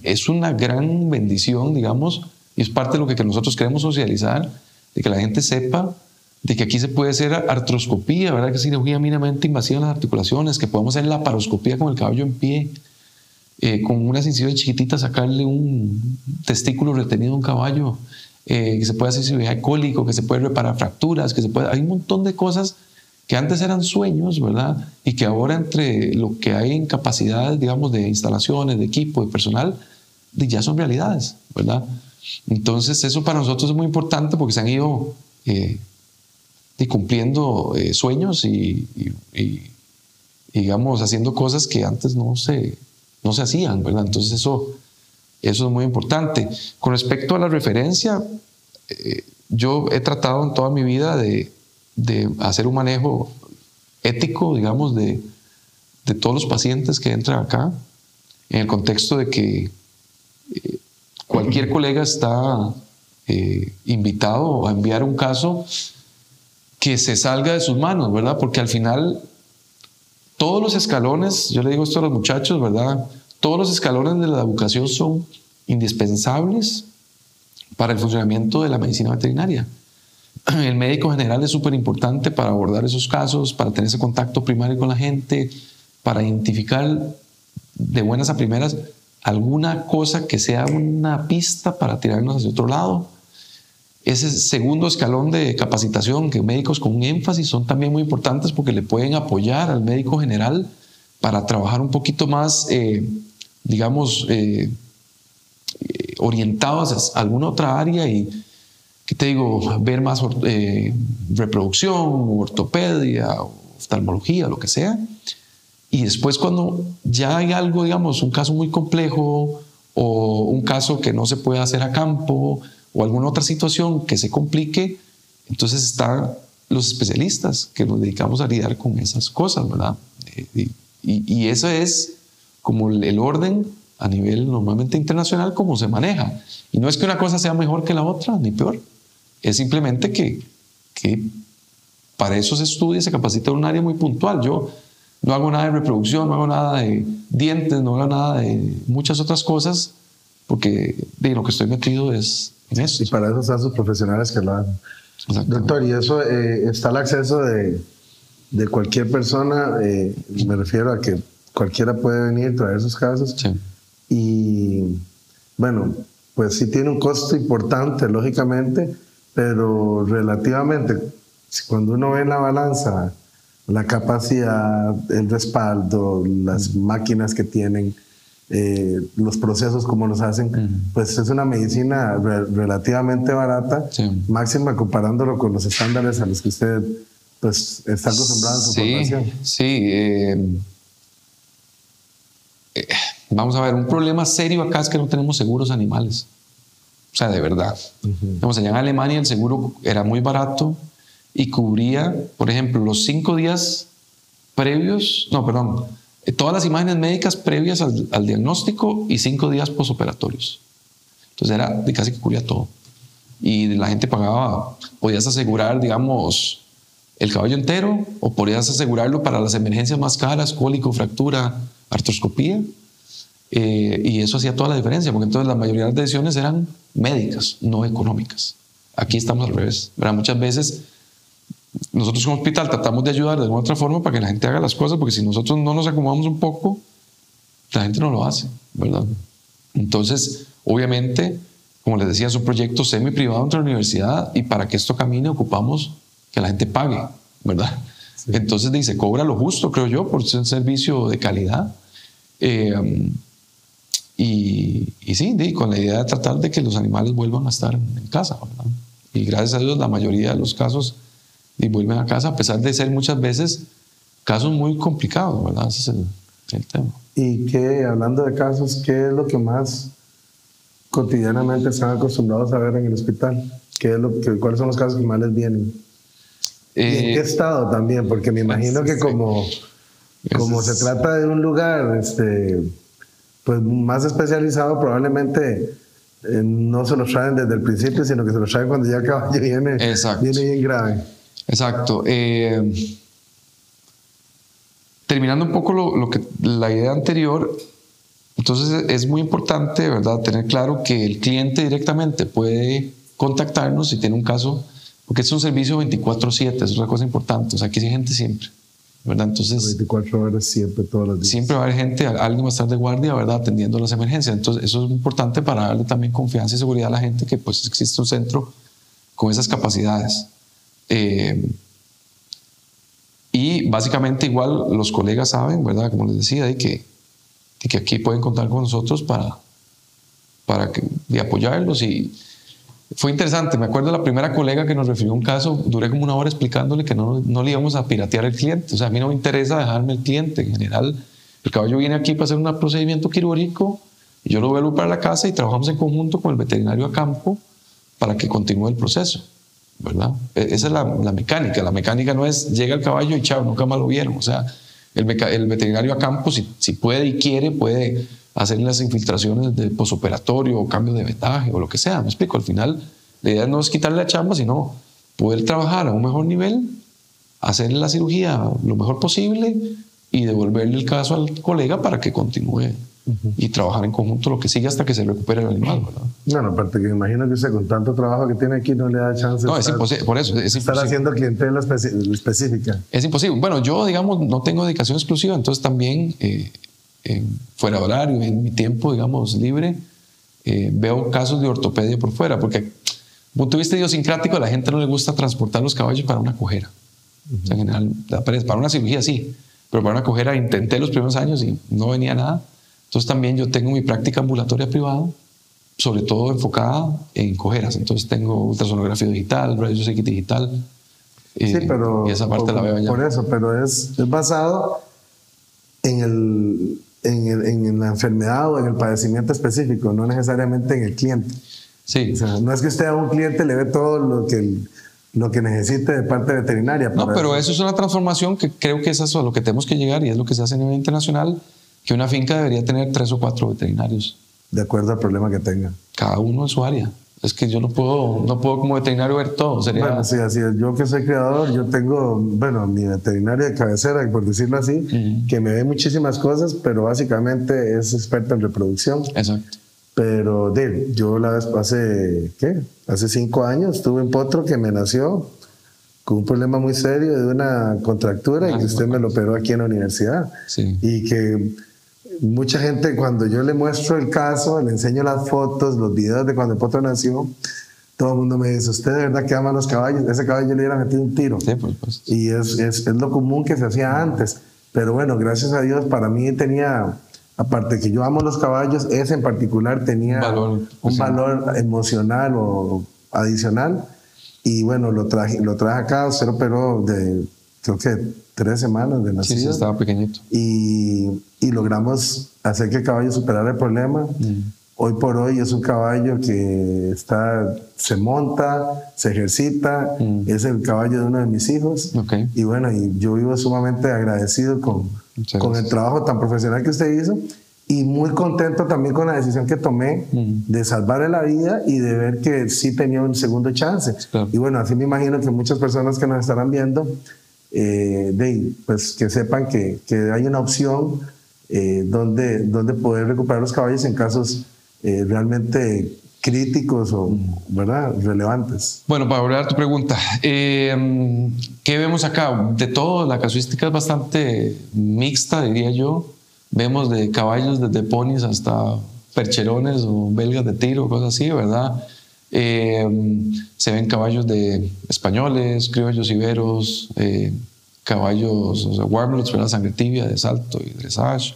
Speaker 4: es una gran bendición, digamos, y es parte de lo que nosotros queremos socializar, de que la gente sepa de que aquí se puede hacer artroscopía, ¿verdad? Que es cirugía mínimamente invasiva en las articulaciones, que podemos hacer laparoscopía con el caballo en pie, con unas incisiones chiquititas sacarle un testículo retenido a un caballo, que se puede hacer cirugía cólico, que se puede reparar fracturas, hay un montón de cosas que antes eran sueños, ¿verdad? Y que ahora entre lo que hay en capacidades, digamos, de instalaciones, de equipo, de personal, ya son realidades, ¿verdad? Entonces eso para nosotros es muy importante porque se han ido cumpliendo sueños y, digamos, haciendo cosas que antes no se hacían, ¿verdad? Entonces eso es muy importante. Con respecto a la referencia, yo he tratado en toda mi vida de hacer un manejo ético, digamos, de todos los pacientes que entran acá, en el contexto de que cualquier colega está invitado a enviar un caso que se salga de sus manos, ¿verdad? Porque al final todos los escalones, yo le digo esto a los muchachos, ¿verdad? Todos los escalones de la educación son indispensables para el funcionamiento de la medicina veterinaria. El médico general es súper importante para abordar esos casos, para tener ese contacto primario con la gente, para identificar de buenas a primeras alguna cosa que sea una pista para tirarnos hacia otro lado. Ese segundo escalón de capacitación, que médicos con un énfasis son también muy importantes porque le pueden apoyar al médico general para trabajar un poquito más, digamos, orientados a alguna otra área y, ¿qué te digo?, ver más reproducción, ortopedia, oftalmología, lo que sea. Y después cuando ya hay algo, digamos, un caso muy complejo o un caso que no se puede hacer a campo o alguna otra situación que se complique, entonces están los especialistas que nos dedicamos a lidiar con esas cosas, ¿verdad? Y eso es como el orden a nivel normalmente internacional como se maneja. Y no es que una cosa sea mejor que la otra, ni peor. Es simplemente que para eso se estudia y se capacita en un área muy puntual. Yo no hago nada de reproducción, no hago nada de dientes, no hago nada de muchas otras cosas, porque de lo que estoy metido es en eso.
Speaker 3: Y para eso están sus profesionales que lo hacen. Doctor, y eso está al acceso de cualquier persona, me refiero a que cualquiera puede venir, traer sus casos.
Speaker 4: Sí.
Speaker 3: Y bueno, pues sí tiene un costo importante, lógicamente, pero relativamente, cuando uno ve en la balanza la capacidad, el respaldo, las máquinas que tienen, los procesos como los hacen, pues es una medicina relativamente barata, máxima comparándolo con los estándares a los que usted pues está acostumbrado en su formación.
Speaker 4: Sí, vamos a ver, un problema serio acá es que no tenemos seguros animales. O sea, de verdad. Vamos allá en Alemania el seguro era muy barato y cubría, por ejemplo, los 5 días previos, todas las imágenes médicas previas al diagnóstico y 5 días posoperatorios. Entonces era casi que cubría todo. Y la gente pagaba, podías asegurar, digamos, el caballo entero o podías asegurarlo para las emergencias más caras, cólico, fractura, artroscopía. Y eso hacía toda la diferencia, porque entonces la mayoría de las decisiones eran médicas, no económicas. Aquí estamos al revés, ¿verdad? Muchas veces nosotros como hospital tratamos de ayudar de alguna otra forma para que la gente haga las cosas, porque si nosotros no nos acomodamos un poco, la gente no lo hace, ¿verdad? Entonces, obviamente, como les decía, es un proyecto semi-privado entre la universidad y para que esto camine ocupamos que la gente pague, ¿verdad? Sí. Entonces, se cobra lo justo, creo yo, por ser un servicio de calidad. Y sí, con la idea de tratar de que los animales vuelvan a estar en casa, ¿verdad? Y gracias a Dios la mayoría de los casos vuelven a casa, a pesar de ser muchas veces casos muy complicados, ¿verdad? Ese es el tema.
Speaker 3: Y que, hablando de casos, ¿qué es lo que más cotidianamente están acostumbrados a ver en el hospital? ¿Cuáles son los casos que más les vienen? ¿Y en qué estado también? Porque me imagino que como se trata de un lugar pues más especializado, probablemente no se lo traen desde el principio, sino que se lo traen cuando ya el caballo viene bien grave.
Speaker 4: Exacto. Terminando un poco la idea anterior, entonces es muy importante, ¿verdad?, tener claro que el cliente directamente puede contactarnos si tiene un caso, porque es un servicio 24/7, es una cosa importante. O sea, aquí hay gente siempre, ¿verdad? Entonces,
Speaker 3: 24 horas siempre, todos los días.
Speaker 4: Siempre va a haber gente, alguien va a estar de guardia, ¿verdad?, atendiendo las emergencias. Entonces, eso es importante para darle también confianza y seguridad a la gente que pues existe un centro con esas capacidades. Y básicamente igual los colegas saben, ¿verdad?, como les decía, de que aquí pueden contar con nosotros para apoyarlos. Y fue interesante, me acuerdo de la primera colega que nos refirió un caso, duré como 1 hora explicándole que no le íbamos a piratear el cliente. O sea, a mí no me interesa dejarme el cliente. En general, el caballo viene aquí para hacer un procedimiento quirúrgico y yo lo vuelvo para la casa y trabajamos en conjunto con el veterinario a campo para que continúe el proceso, ¿verdad? Esa es la mecánica. La mecánica no es llega el caballo y chao, nunca más lo vieron. O sea, el veterinario a campo, si puede y quiere, puede hacer las infiltraciones de posoperatorio o cambio de vetaje o lo que sea. Me explico, al final la idea no es quitarle la chamba, sino poder trabajar a un mejor nivel, hacer la cirugía lo mejor posible y devolverle el caso al colega para que continúe y trabajar en conjunto lo que sigue hasta que se recupere el animal, ¿verdad?
Speaker 3: Bueno, aparte que me imagino que usted con tanto trabajo que tiene aquí no le da chance
Speaker 4: de es imposible, por eso es
Speaker 3: estar haciendo clientela específica.
Speaker 4: Es imposible. Bueno, yo, digamos, no tengo dedicación exclusiva, entonces también fuera de horario, en mi tiempo, digamos, libre, veo casos de ortopedia por fuera, porque desde un punto de vista idiosincrático a la gente no le gusta transportar los caballos para una cojera. O sea, en general, para una cirugía sí, pero para una cojera intenté los primeros años y no venía nada. Entonces también yo tengo mi práctica ambulatoria privada, sobre todo enfocada en cojeras. Entonces tengo ultrasonografía digital, rayos X digital.
Speaker 3: Sí, pero
Speaker 4: y esa parte la veo allá.
Speaker 3: Por eso, pero es basado en la enfermedad o en el padecimiento específico, no necesariamente en el cliente.
Speaker 4: Sí.
Speaker 3: O sea, no es que usted a un cliente le ve todo lo que necesite de parte veterinaria.
Speaker 4: No, pero eso es una transformación que creo que es eso a lo que tenemos que llegar y es lo que se hace a nivel internacional, que una finca debería tener 3 o 4 veterinarios.
Speaker 3: De acuerdo al problema que tenga.
Speaker 4: Cada uno en su área. Es que yo no puedo como veterinario ver todo.
Speaker 3: Bueno, sí, así es. Yo que soy criador, yo tengo, mi veterinario de cabecera, por decirlo así, que me ve muchísimas cosas, pero básicamente es experto en reproducción.
Speaker 4: Exacto.
Speaker 3: Pero yo la vez hace 5 años tuve un potro que me nació con un problema muy serio de una contractura y que usted me lo operó aquí en la universidad.
Speaker 4: Sí.
Speaker 3: Y que mucha gente, cuando yo le muestro el caso, le enseño las fotos, los videos de cuando el potro nació, todo el mundo me dice, ¿usted de verdad que ama los caballos? Ese caballo yo le hubiera metido un tiro.
Speaker 4: Sí, por supuesto.
Speaker 3: Y es lo común que se hacía antes. Pero bueno, gracias a Dios, para mí tenía, aparte de que yo amo los caballos, ese en particular tenía un valor emocional o adicional. Y bueno, lo traje acá, usted operó de, creo que 3 semanas de nacido.
Speaker 4: Sí, estaba pequeñito.
Speaker 3: Y logramos hacer que el caballo superara el problema. Hoy por hoy es un caballo que se monta, se ejercita, es el caballo de uno de mis hijos.
Speaker 4: Okay.
Speaker 3: Y bueno, y yo vivo sumamente agradecido con el trabajo tan profesional que usted hizo y muy contento también con la decisión que tomé de salvarle la vida y de ver que sí tenía un segundo chance. Claro. Y bueno, así me imagino que muchas personas que nos estarán viendo, pues que sepan que hay una opción donde poder recuperar los caballos en casos realmente críticos o ¿verdad? Relevantes.
Speaker 4: Bueno, para volver a tu pregunta, ¿qué vemos acá? De todo, la casuística es bastante mixta, diría yo. Vemos de caballos desde ponis hasta percherones o belgas de tiro, cosas así, ¿verdad? Se ven caballos de españoles, criollos iberos, caballos, o sea, warmlets, ¿verdad? Sangre tibia, de salto y dressage.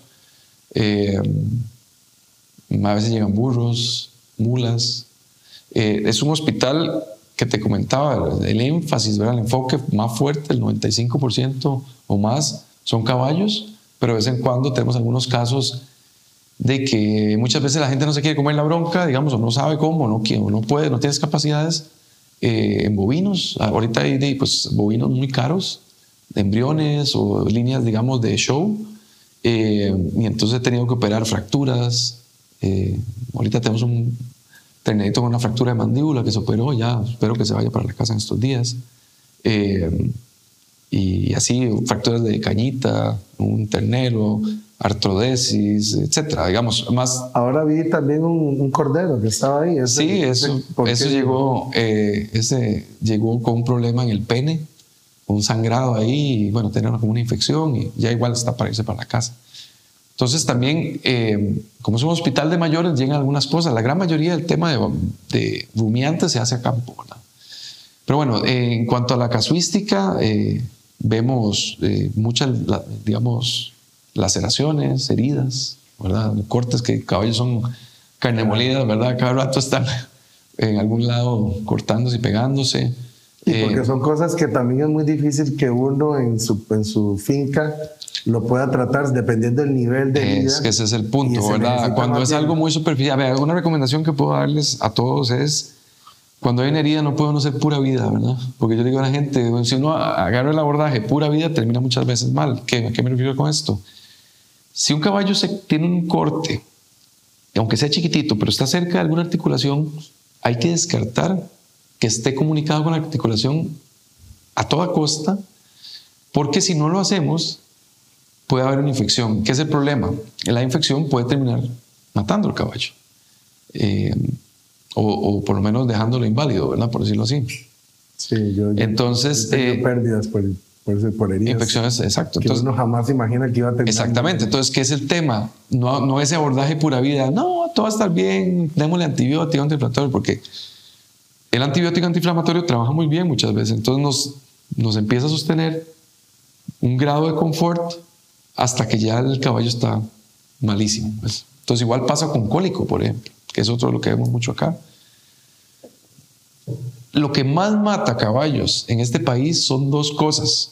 Speaker 4: A veces llegan burros, mulas. Es un hospital que te comentaba, el énfasis, ¿verdad? El enfoque más fuerte, el 95% o más, son caballos, pero de vez en cuando tenemos algunos casos de que muchas veces la gente no se quiere comer la bronca, digamos, o no sabe cómo, o no puede, no tienes capacidades. En bovinos, ahorita hay pues, bovinos muy caros, de embriones o líneas, digamos, de show, y entonces he tenido que operar fracturas. Ahorita tenemos un ternedito con una fractura de mandíbula que se operó, ya espero que se vaya para la casa en estos días. Y así, fracturas de cañita, un ternero, artrodesis, etcétera, digamos, más.
Speaker 3: Ahora vi también un cordero que estaba ahí.
Speaker 4: Sí, eso llegó, ese llegó con un problema en el pene, un sangrado ahí, y bueno, tenía como una infección y ya igual está para irse para la casa. Entonces también, como es un hospital de mayores, llegan algunas cosas. La gran mayoría del tema de rumiantes se hace a campo, ¿verdad? Pero bueno, en cuanto a la casuística, vemos muchas, digamos, laceraciones, heridas, ¿verdad? Cortes que caballos son carne molida, ¿verdad? Cada rato están en algún lado cortándose y pegándose.
Speaker 3: Y porque son cosas que también es muy difícil que uno en su finca lo pueda tratar dependiendo del nivel de vida.
Speaker 4: Es que ese es el punto, ¿verdad? Cuando es algo muy superficial. A ver, una recomendación que puedo darles a todos es, cuando hay una herida no puede uno ser pura vida, ¿verdad? Porque yo digo a la gente, si uno agarra el abordaje pura vida, termina muchas veces mal. ¿A qué me refiero con esto? Si un caballo tiene un corte, aunque sea chiquitito, pero está cerca de alguna articulación, hay que descartar que esté comunicado con la articulación a toda costa, porque si no lo hacemos, puede haber una infección. ¿Qué es el problema? La infección puede terminar matando al caballo. O por lo menos dejándolo inválido, ¿verdad? Por decirlo así.
Speaker 3: Sí,
Speaker 4: entonces,
Speaker 3: yo tengo pérdidas por heridas.
Speaker 4: Infecciones, exacto.
Speaker 3: Que entonces, uno jamás imagina que iba a tener.
Speaker 4: Exactamente. Entonces, ¿qué es el tema? No ese abordaje pura vida. No, todo va a estar bien, démosle antibiótico, antiinflamatorio, porque el antibiótico antiinflamatorio trabaja muy bien muchas veces. Entonces, nos empieza a sostener un grado de confort hasta que ya el caballo está malísimo. Pues. Entonces, igual pasa con cólico, por ejemplo, que es otro de lo que vemos mucho acá. Lo que más mata caballos en este país son 2 cosas,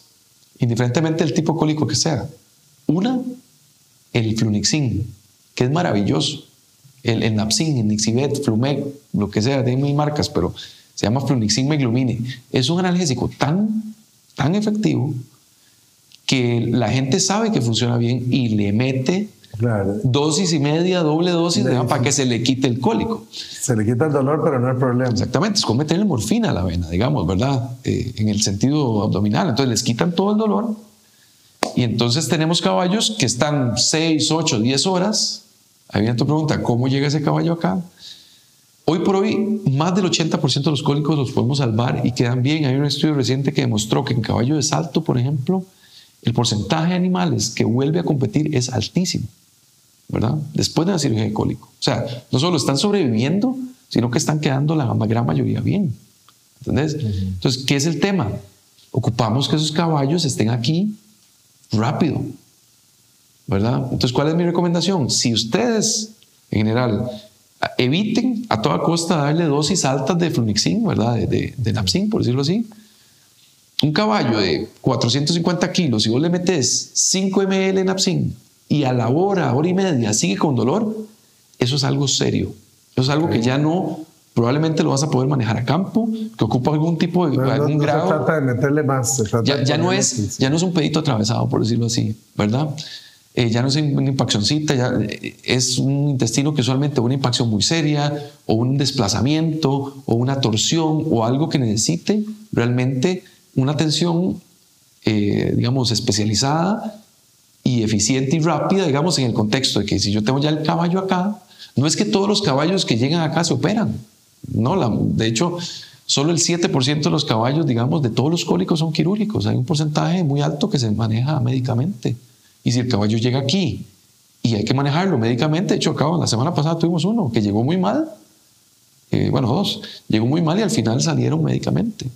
Speaker 4: indiferentemente del tipo cólico que sea. Una, el flunixin, que es maravilloso. El napsin, el Nixibet, Flumec, lo que sea, tiene 1000 marcas, pero se llama flunixin meglumine. Es un analgésico tan efectivo que la gente sabe que funciona bien y le mete dosis y media, doble dosis, para que se le quite el cólico.
Speaker 3: Se le quita el dolor, pero no el problema.
Speaker 4: Exactamente, es como meterle morfina a la vena, digamos, ¿verdad? En el sentido abdominal. Entonces les quitan todo el dolor y entonces tenemos caballos que están 6, 8, 10 horas. Ahí viene tu pregunta, ¿cómo llega ese caballo acá? Hoy por hoy, más del 80% de los cólicos los podemos salvar y quedan bien. Hay un estudio reciente que demostró que en caballo de salto, por ejemplo, el porcentaje de animales que vuelve a competir es altísimo, ¿verdad? Después de la cirugía de cólico. O sea, no solo están sobreviviendo, sino que están quedando la gran mayoría bien. ¿Entendés? Entonces, ¿qué es el tema? Ocupamos que esos caballos estén aquí rápido, ¿verdad? Entonces, ¿cuál es mi recomendación? Si ustedes, en general, eviten a toda costa darle dosis altas de flunixin, ¿verdad? De napsin, por decirlo así. Un caballo de 450 kilos, si vos le metes 5 ml de napsin y a la hora y media sigue con dolor, eso es algo serio. Eso es algo que ya no, probablemente lo vas a poder manejar a campo, que ocupa algún tipo de, algún grado.
Speaker 3: Se trata de meterle más.
Speaker 4: Ya no es un pedito atravesado, por decirlo así, ¿verdad? Ya no es una impaccioncita, ya es un intestino que usualmente una impacción muy seria, o un desplazamiento, o una torsión, o algo que necesite realmente una atención, digamos, especializada y eficiente y rápida, digamos, en el contexto de que si yo tengo ya el caballo acá, no es que todos los caballos que llegan acá se operan. No, de hecho, solo el 7% de los caballos, digamos, de todos los cólicos son quirúrgicos. Hay un porcentaje muy alto que se maneja médicamente. Y si el caballo llega aquí y hay que manejarlo médicamente, de hecho, la semana pasada tuvimos uno que llegó muy mal, bueno, dos, llegó muy mal y al final salieron médicamente,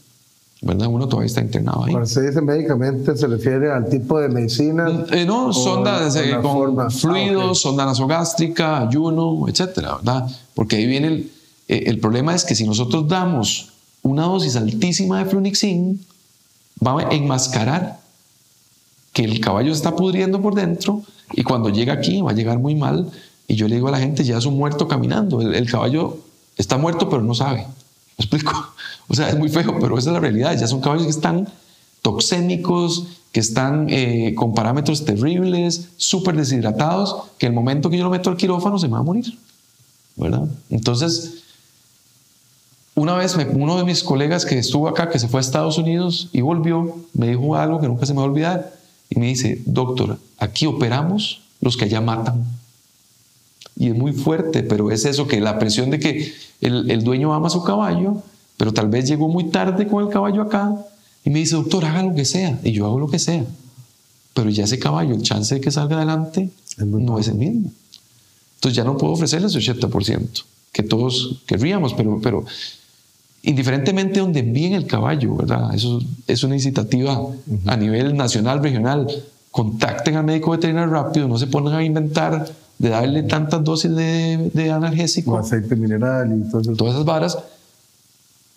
Speaker 4: ¿verdad? Uno todavía está internado ahí.
Speaker 3: Cuando se dice médicamente, ¿se refiere al tipo de medicina?
Speaker 4: No, sonda con fluidos, sonda nasogástrica, ayuno, etcétera, ¿verdad? Porque ahí viene el problema es que si nosotros damos una dosis altísima de flunixin, va a enmascarar que el caballo se está pudriendo por dentro y cuando llega aquí va a llegar muy mal. Y yo le digo a la gente, ya es un muerto caminando. El caballo está muerto pero no sabe. ¿Me explico? O sea, es muy feo, pero esa es la realidad. Ya son caballos que están toxémicos, que están con parámetros terribles, súper deshidratados, que el momento que yo lo meto al quirófano se me va a morir, ¿verdad? Entonces, una vez uno de mis colegas que estuvo acá, que se fue a Estados Unidos y volvió, me dijo algo que nunca se me va a olvidar. Y me dice, doctor, aquí operamos los que allá matan. Y es muy fuerte, pero es eso, que la presión de que el dueño ama a su caballo, pero tal vez llegó muy tarde con el caballo acá. Y me dice, doctor, haga lo que sea. Y yo hago lo que sea. Pero ya ese caballo, el chance de que salga adelante no es el mismo. Entonces ya no puedo ofrecerle ese 80%, que todos querríamos, pero indiferentemente donde envíen el caballo, ¿verdad? Eso es una incitativa a nivel nacional, regional. Contacten al médico veterinario rápido, no se pongan a inventar de darle tantas dosis de analgésico.
Speaker 3: O aceite mineral y
Speaker 4: todas esas varas.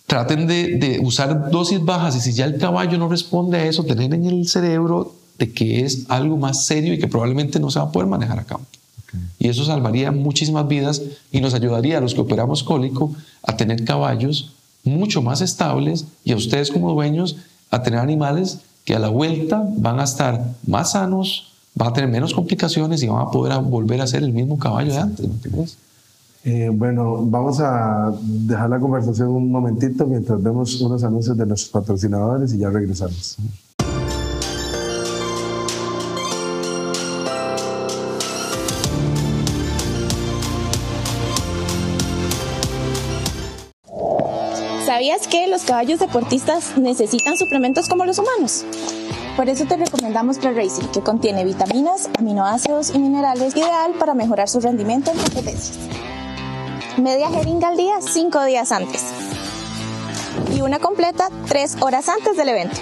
Speaker 4: Traten de usar dosis bajas y si ya el caballo no responde a eso, tener en el cerebro de que es algo más serio y que probablemente no se va a poder manejar a campo. Y eso salvaría muchísimas vidas y nos ayudaría a los que operamos cólico a tener caballos mucho más estables y a ustedes como dueños a tener animales que a la vuelta van a estar más sanos, van a tener menos complicaciones y van a poder volver a ser el mismo caballo de antes, ¿no entiendes?
Speaker 3: Bueno, vamos a dejar la conversación un momentito mientras vemos unos anuncios de nuestros patrocinadores y ya regresamos.
Speaker 2: ¿Sabías que los caballos deportistas necesitan suplementos como los humanos? Por eso te recomendamos ProRacing, que contiene vitaminas, aminoácidos y minerales, ideal para mejorar su rendimiento en competencias. Media jeringa al día 5 días antes y una completa 3 horas antes del evento.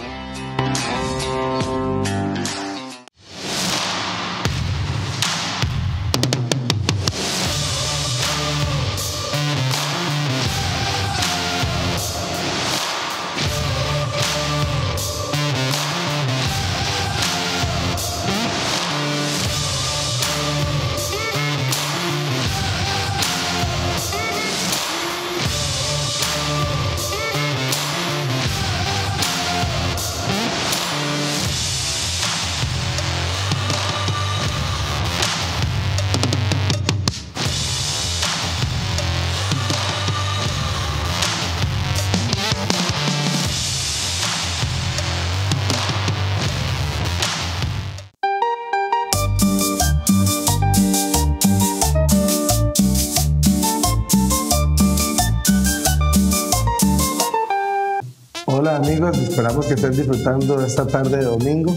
Speaker 3: Hola amigos, esperamos que estén disfrutando de esta tarde de domingo.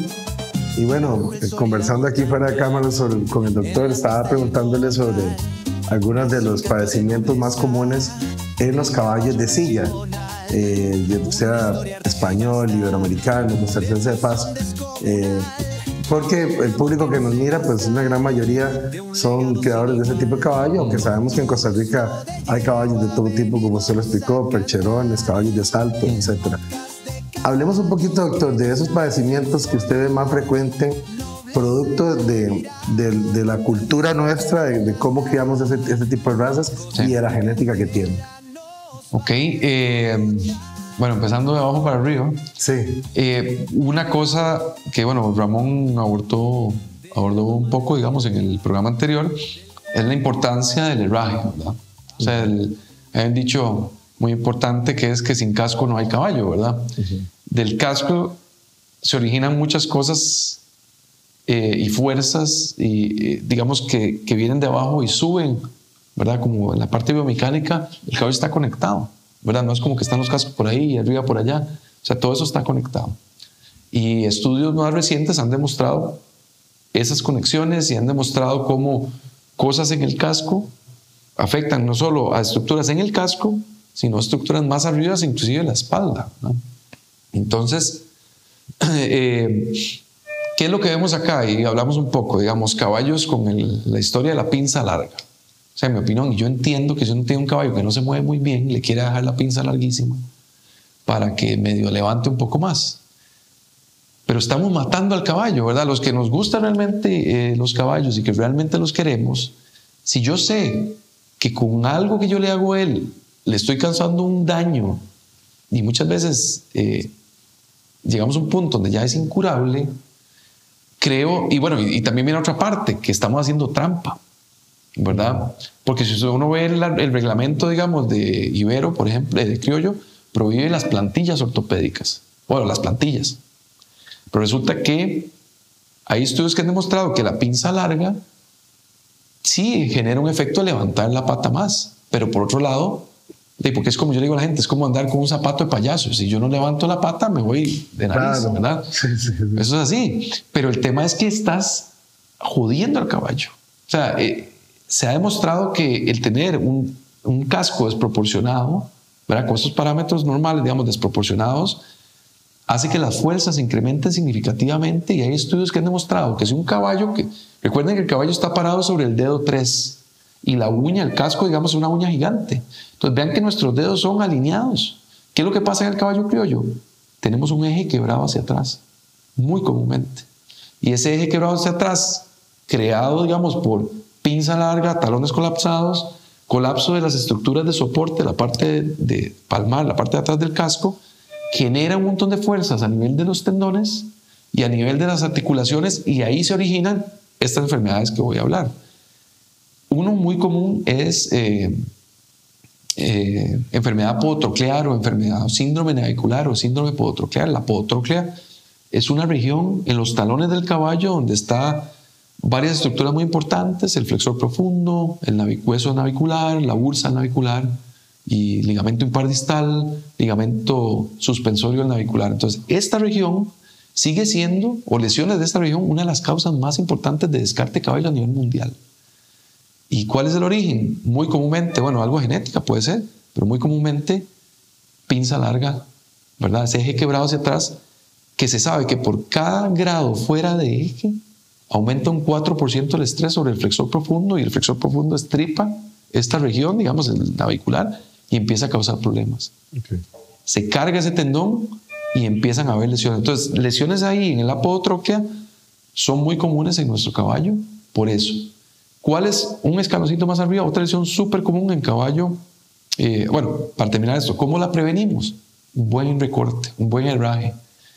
Speaker 3: Y bueno, conversando aquí fuera de cámara con el doctor, estaba preguntándole sobre algunos de los padecimientos más comunes en los caballos de silla, sea español, iberoamericano, costarricense de paso, porque el público que nos mira, pues una gran mayoría son criadores de ese tipo de caballo, aunque sabemos que en Costa Rica hay caballos de todo tipo, como usted lo explicó, percherones, caballos de salto, etc. Hablemos un poquito, doctor, de esos padecimientos que usted ve más frecuente, producto de la cultura nuestra, de cómo criamos ese tipo de razas, sí, y de la genética que tienen.
Speaker 4: Ok, bueno, empezando de abajo para arriba.
Speaker 3: Sí.
Speaker 4: Una cosa que, bueno, Ramón abordó un poco, digamos, en el programa anterior, es la importancia del herraje, ¿verdad? O sea, hay un dicho muy importante que es que sin casco no hay caballo, ¿verdad? Uh-huh. Del casco se originan muchas cosas y fuerzas, y digamos que vienen de abajo y suben, ¿verdad? Como en la parte biomecánica, el caballo está conectado, ¿verdad? No es como que están los cascos por ahí y arriba por allá. O sea, todo eso está conectado. Y estudios más recientes han demostrado esas conexiones y han demostrado cómo cosas en el casco afectan no solo a estructuras en el casco, sino a estructuras más arriba, inclusive la espalda, ¿no? Entonces, ¿qué es lo que vemos acá? Y hablamos un poco, digamos, caballos con la historia de la pinza larga. O sea, en mi opinión, yo entiendo que si uno tiene un caballo que no se mueve muy bien, le quiere dejar la pinza larguísima para que medio levante un poco más. Pero estamos matando al caballo, ¿verdad? Los que nos gustan realmente los caballos y que realmente los queremos, si yo sé que con algo que yo le hago a él, le estoy causando un daño, y muchas veces llegamos a un punto donde ya es incurable, creo, y bueno, y también viene otra parte, que estamos haciendo trampa, ¿verdad? Porque si uno ve el reglamento, digamos, de Ibero, por ejemplo, de criollo, prohíbe las plantillas ortopédicas, bueno, las plantillas. Pero resulta que hay estudios que han demostrado que la pinza larga sí genera un efecto de levantar la pata más, pero por otro lado, porque es como yo le digo a la gente, es como andar con un zapato de payaso. Si yo no levanto la pata, me voy de nariz, claro, ¿verdad? Sí. Eso es así. Pero el tema es que estás jodiendo al caballo. O sea, se ha demostrado que el tener un casco desproporcionado, ¿verdad? Con estos parámetros normales, digamos, desproporcionados, hace que las fuerzas se incrementen significativamente, y hay estudios que han demostrado que si un caballo, recuerden que el caballo está parado sobre el dedo 3 y la uña, el casco, digamos, es una uña gigante. Entonces vean que nuestros dedos son alineados. ¿Qué es lo que pasa en el caballo criollo? Tenemos un eje quebrado hacia atrás, muy comúnmente. Y ese eje quebrado hacia atrás, creado, digamos, por pinza larga, talones colapsados, colapso de las estructuras de soporte, la parte de palmar, la parte de atrás del casco, genera un montón de fuerzas a nivel de los tendones y a nivel de las articulaciones, y ahí se originan estas enfermedades que voy a hablar. Uno muy común es enfermedad podotroclear o síndrome navicular o síndrome podotroclear. La podotróclea es una región en los talones del caballo donde está varias estructuras muy importantes: el flexor profundo, el hueso navicular, la bursa navicular y ligamento impar distal, ligamento suspensorio navicular. Entonces, esta región sigue siendo, o lesiones de esta región, una de las causas más importantes de descarte de caballo a nivel mundial. ¿Y cuál es el origen? Muy comúnmente, bueno, algo genética puede ser, pero muy comúnmente pinza larga, ¿verdad? Ese eje quebrado hacia atrás, que se sabe que por cada grado fuera de eje aumenta un 4% el estrés sobre el flexor profundo, y el flexor profundo estripa esta región, digamos, el navicular, y empieza a causar problemas. Okay. Se carga ese tendón y empiezan a haber lesiones. Entonces, lesiones ahí en la podotróclea son muy comunes en nuestro caballo por eso. ¿Cuál es un escaloncito más arriba? Otra lesión súper común en caballo. Bueno, para terminar esto, ¿cómo la prevenimos? Un buen recorte, un buen herraje.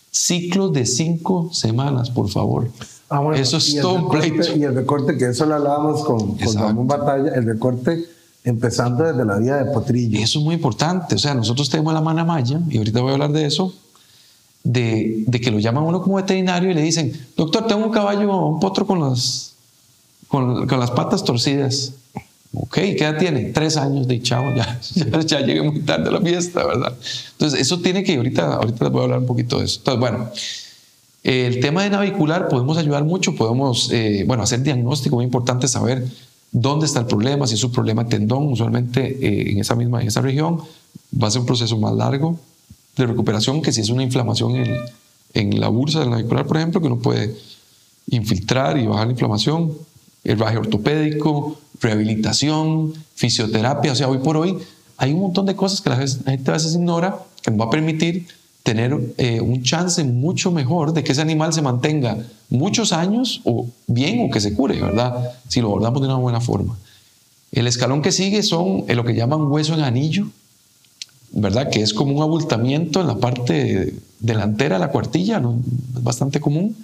Speaker 4: Ciclos de 5 semanas, por favor. Bueno, eso es todo un pleito.
Speaker 3: Y el recorte, que eso lo hablábamos con Ramón Batalla, el recorte empezando desde la vía de potrillo.
Speaker 4: Eso es muy importante. O sea, nosotros tenemos la manamaya, y ahorita voy a hablar de eso, de que lo llaman uno como veterinario y le dicen: doctor, tengo un caballo, un potro con las patas torcidas. Ok, ¿qué edad tiene? 3 años de chavo, ya llegué muy tarde a la fiesta, ¿verdad? Entonces, eso tiene que, ahorita les voy a hablar un poquito de eso. Entonces, bueno, el tema de navicular podemos ayudar mucho, podemos, hacer diagnóstico, muy importante saber dónde está el problema, si es un problema de tendón, usualmente en esa región va a ser un proceso más largo de recuperación que si es una inflamación en la bursa del navicular, por ejemplo, que uno puede infiltrar y bajar la inflamación, herraje ortopédico, rehabilitación, fisioterapia. O sea, hoy por hoy hay un montón de cosas que la gente a veces ignora que nos va a permitir tener un chance mucho mejor de que ese animal se mantenga muchos años o bien o que se cure, ¿verdad? Si lo abordamos de una buena forma. El escalón que sigue son lo que llaman hueso en anillo, ¿verdad? Que es como un abultamiento en la parte delantera de la cuartilla, ¿no? Es bastante común.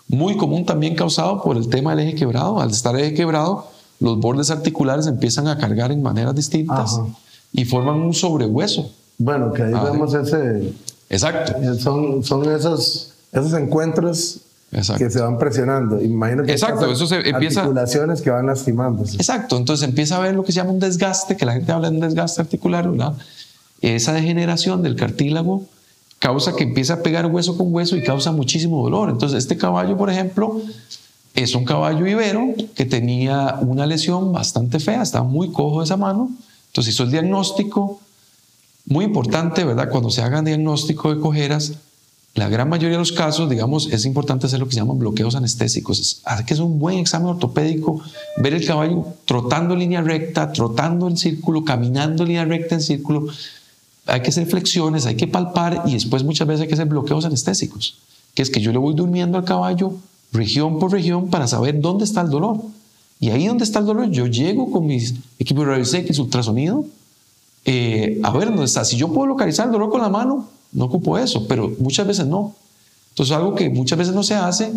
Speaker 4: Muy común también causado por el tema del eje quebrado. Al estar el eje quebrado, los bordes articulares empiezan a cargar en maneras distintas. Ajá. Y forman un sobrehueso.
Speaker 3: Bueno, que ahí vemos ese...
Speaker 4: Exacto.
Speaker 3: Son esos encuentros. Exacto. Que se van presionando. Imagino que
Speaker 4: exacto, eso se empieza,
Speaker 3: articulaciones que van lastimándose.
Speaker 4: Exacto, entonces empieza a haber lo que se llama un desgaste, que la gente habla de un desgaste articular, ¿verdad? Esa degeneración del cartílago causa que empieza a pegar hueso con hueso y causa muchísimo dolor. Entonces este caballo, por ejemplo, es un caballo ibero que tenía una lesión bastante fea, estaba muy cojo de esa mano. Entonces hizo el diagnóstico, muy importante, ¿verdad? Cuando se hagan diagnóstico de cojeras, la gran mayoría de los casos, digamos, es importante hacer lo que se llaman bloqueos anestésicos. Hacer que es un buen examen ortopédico, ver el caballo trotando en línea recta, trotando en círculo, caminando en línea recta en círculo. Hay que hacer flexiones, hay que palpar y después muchas veces hay que hacer bloqueos anestésicos, que es que yo le voy durmiendo al caballo región por región para saber dónde está el dolor. Y ahí donde está el dolor, yo llego con mis equipos de rayos X, ultrasonido, a ver dónde está. Si yo puedo localizar el dolor con la mano, no ocupo eso, pero muchas veces no. Entonces, algo que muchas veces no se hace,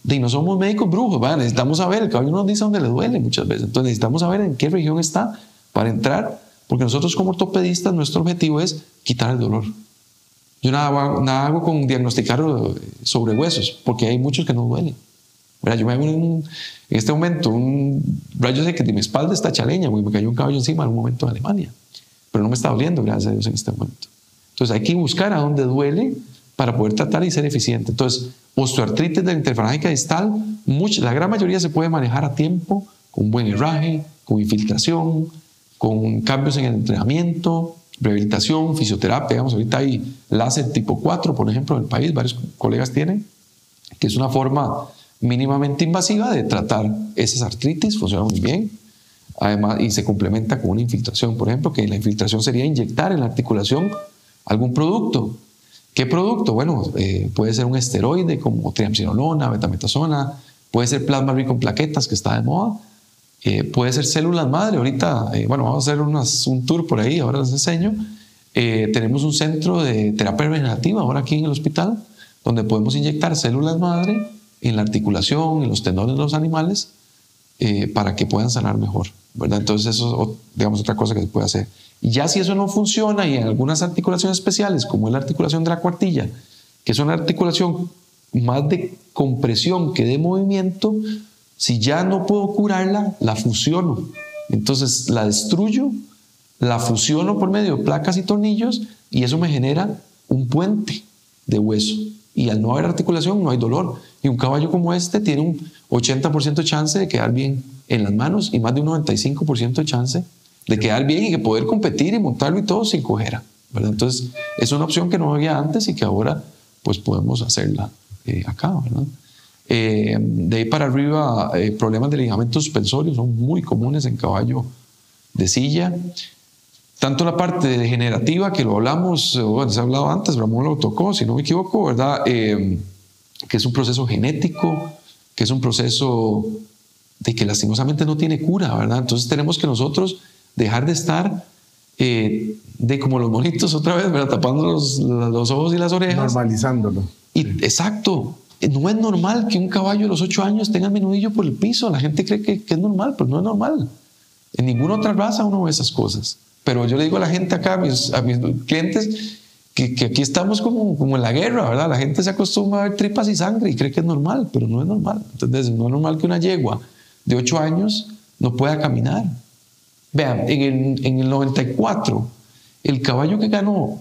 Speaker 4: y no somos médicos brujos, ¿verdad? Necesitamos saber, el caballo nos dice dónde le duele muchas veces. Entonces, necesitamos saber en qué región está para entrar, porque nosotros como ortopedistas, nuestro objetivo es quitar el dolor. Yo nada hago con diagnosticar sobre huesos, porque hay muchos que no duelen. ¿Verdad? Yo me hago en este momento un rayo X de mi espalda, está chaleña, porque me cayó un caballo encima en un momento en Alemania, pero no me está doliendo, gracias a Dios, en este momento. Entonces hay que buscar a dónde duele para poder tratar y ser eficiente. Entonces, osteoartritis de la interfalágica distal, la gran mayoría se puede manejar a tiempo, con buen herraje, con infiltración, con cambios en el entrenamiento, rehabilitación, fisioterapia. Digamos, ahorita hay láser tipo 4, por ejemplo, en el país, varios colegas tienen, que es una forma mínimamente invasiva de tratar esas artritis, funciona muy bien. Además, y se complementa con una infiltración, por ejemplo, que la infiltración sería inyectar en la articulación algún producto. ¿Qué producto? Bueno, puede ser un esteroide como triamcinolona, betametasona, puede ser plasma rico en plaquetas, que está de moda, puede ser células madre. Ahorita, bueno, vamos a hacer un tour por ahí, ahora les enseño. Tenemos un centro de terapia regenerativa ahora aquí en el hospital, donde podemos inyectar células madre en la articulación, en los tendones de los animales, para que puedan sanar mejor, ¿verdad? Entonces eso es, digamos, otra cosa que se puede hacer. Y ya si eso no funciona, y en algunas articulaciones especiales, como es la articulación de la cuartilla, que es una articulación más de compresión que de movimiento, si ya no puedo curarla, la fusiono. Entonces la destruyo, la fusiono por medio de placas y tornillos, y eso me genera un puente de hueso. Y al no haber articulación, no hay dolor. Y un caballo como este tiene un 80% de chance de quedar bien en las manos y más de un 95% de chance de quedar bien y que poder competir y montarlo y todo sin cojera, ¿verdad? Entonces, es una opción que no había antes y que ahora pues podemos hacerla acá, ¿verdad? De ahí para arriba, problemas de ligamentos suspensorios son muy comunes en caballo de silla. Tanto la parte degenerativa, que lo hablamos, bueno, se ha hablado antes, Ramón lo tocó, si no me equivoco, ¿verdad? Que es un proceso genético, que es un proceso de que lastimosamente no tiene cura, ¿verdad? Entonces tenemos que nosotros dejar de estar de como los monitos otra vez, ¿verdad? Tapando los ojos y las orejas.
Speaker 3: Normalizándolo.
Speaker 4: Y, exacto. No es normal que un caballo de los 8 años tenga el menudillo por el piso. La gente cree que es normal, pero no es normal. En ninguna otra raza uno ve esas cosas. Pero yo le digo a la gente acá, a mis clientes, que aquí estamos como en la guerra, ¿verdad? La gente se acostumbra a ver tripas y sangre y cree que es normal, pero no es normal. Entonces, no es normal que una yegua de 8 años no pueda caminar. Vean, en el 94, el caballo que ganó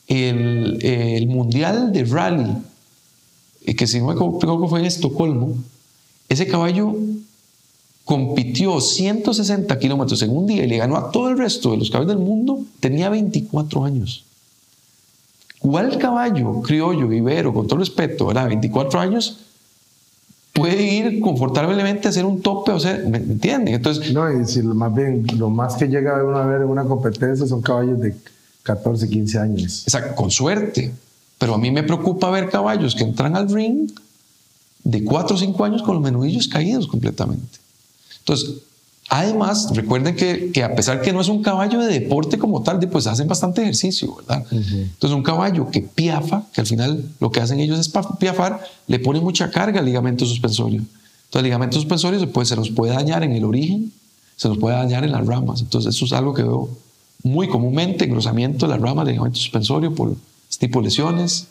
Speaker 4: el Mundial de Rally, que si no me equivoco fue en Estocolmo, ese caballo compitió 160 kilómetros en un día y le ganó a todo el resto de los caballos del mundo, tenía 24 años. ¿Cuál caballo criollo, ibero, con todo respeto, ¿verdad? 24 años, puede ir confortablemente a hacer un tope? O sea, ¿me entienden? Entonces,
Speaker 3: no, y si más bien, lo más que llega uno a ver en una competencia son caballos de 14, 15 años.
Speaker 4: Exacto, con suerte. Pero a mí me preocupa ver caballos que entran al ring de 4 o 5 años con los menudillos caídos completamente. Entonces, además, recuerden que a pesar que no es un caballo de deporte como tal, pues hacen bastante ejercicio, ¿verdad? Entonces, un caballo que piafa, que al final lo que hacen ellos es piafar, le pone mucha carga al ligamento suspensorio. Entonces, el ligamento suspensorio se nos puede dañar en el origen, se nos puede dañar en las ramas. Entonces, eso es algo que veo muy comúnmente, engrosamiento de las ramas del ligamento suspensorio por este tipo de lesiones.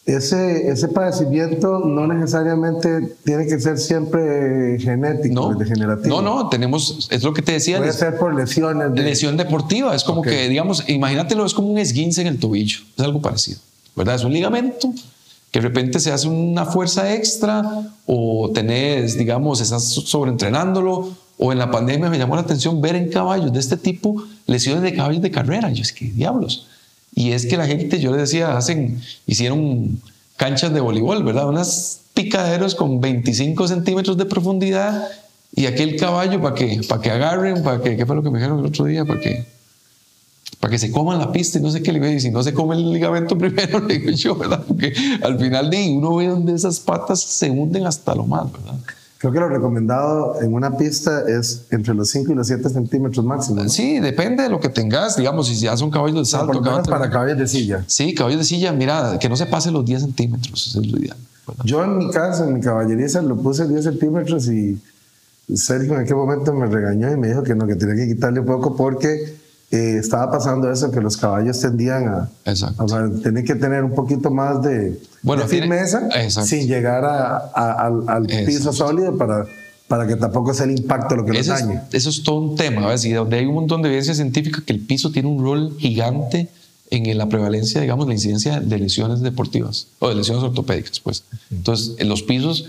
Speaker 3: Ese padecimiento no necesariamente tiene que ser siempre genético, degenerativo.
Speaker 4: No, tenemos, es lo que te decía.
Speaker 3: Puede ser por lesiones.
Speaker 4: Lesión deportiva, es como que, digamos, imagínatelo, es como un esguince en el tobillo, es algo parecido, ¿verdad? Es un ligamento que de repente se hace una fuerza extra o tenés, digamos, estás sobreentrenándolo, o en la pandemia me llamó la atención ver en caballos de este tipo lesiones de caballos de carrera. Yo, es que diablos. Y es que la gente, yo les decía, hicieron canchas de voleibol, ¿verdad? Unas picaderos con 25 centímetros de profundidad y aquel caballo para que agarren, ¿qué fue lo que me dijeron el otro día? Para que se coman la pista y no sé qué le digo. Y si no se come el ligamento primero, le digo yo, ¿verdad? Porque al final uno ve donde esas patas se hunden hasta lo más, ¿verdad?
Speaker 3: Creo que lo recomendado en una pista es entre los 5 y los 7 centímetros máximo, ¿no?
Speaker 4: Sí, depende de lo que tengas. Digamos, si ya son caballos de salto.
Speaker 3: Por lo menos para caballos de silla.
Speaker 4: Sí, caballos de silla, mira, que no se pase los 10 centímetros, eso es lo ideal, ¿verdad?
Speaker 3: Yo en mi caso, en mi caballeriza, lo puse 10 centímetros y Sergio en aquel momento me regañó y me dijo que no, que tenía que quitarle un poco porque estaba pasando eso, que los caballos tendían a tener que tener un poquito más de firmeza sin llegar al piso sólido para que tampoco sea el impacto lo que los dañe.
Speaker 4: Eso es todo un tema, ¿ves? Y donde hay un montón de evidencia científica que el piso tiene un rol gigante en la prevalencia, digamos, la incidencia de lesiones deportivas o de lesiones ortopédicas, pues. Entonces, en los pisos,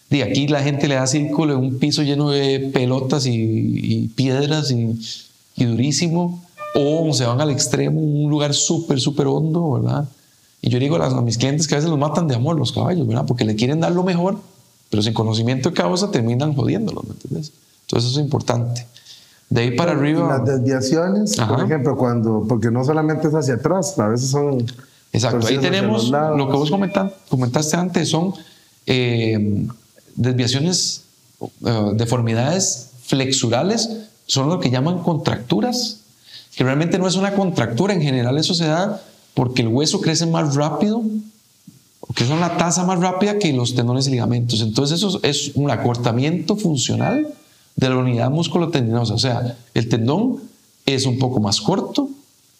Speaker 4: de aquí la gente le da círculo en un piso lleno de pelotas y piedras y durísimo, o se van al extremo, un lugar súper hondo, ¿verdad? Y yo digo a mis clientes que a veces los matan de amor los caballos, ¿verdad? Porque le quieren dar lo mejor, pero sin conocimiento de causa terminan jodiéndolos, ¿me entiendes? Entonces eso es importante. De ahí para arriba...
Speaker 3: Y las desviaciones, por ejemplo, porque no solamente es hacia atrás, a veces son...
Speaker 4: Exacto, ahí tenemos lo que vos comentaste antes, son desviaciones, deformidades flexurales, son lo que llaman contracturas, que realmente no es una contractura. En general eso se da porque el hueso crece más rápido, que es una tasa más rápida que los tendones y ligamentos. Entonces eso es un acortamiento funcional de la unidad musculotendinosa. O sea, el tendón es un poco más corto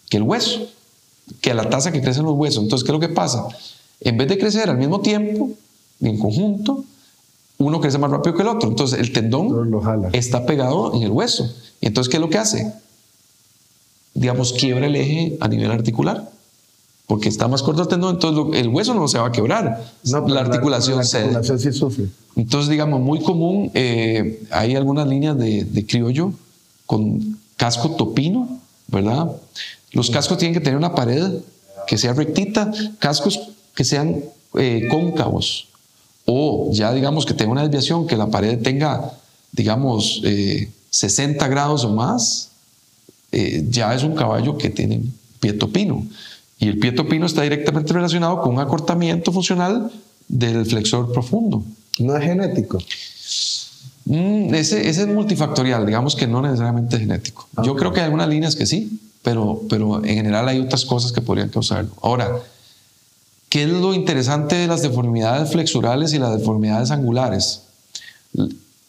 Speaker 4: que el hueso, que a la tasa que crecen los huesos. Entonces, ¿qué es lo que pasa? En vez de crecer al mismo tiempo, en conjunto, uno crece más rápido que el otro. Entonces, el tendón está pegado en el hueso. Y entonces, ¿qué es lo que hace? Digamos, quiebra el eje a nivel articular. Porque está más corto el tendón, entonces el hueso no se va a quebrar. No, la articulación
Speaker 3: sí sufre.
Speaker 4: Entonces, digamos, muy común, hay algunas líneas de criollo con casco topino, ¿verdad? Los cascos tienen que tener una pared que sea rectita, cascos que sean cóncavos, o ya digamos que tenga una desviación, que la pared tenga, digamos, 60 grados o más, ya es un caballo que tiene pie topino. Y el pie topino está directamente relacionado con un acortamiento funcional del flexor profundo.
Speaker 3: ¿No es genético?
Speaker 4: Ese es multifactorial, digamos que no necesariamente es genético. Okay. Yo creo que hay algunas líneas que sí, pero en general hay otras cosas que podrían causarlo. Ahora, ¿qué es lo interesante de las deformidades flexurales y las deformidades angulares?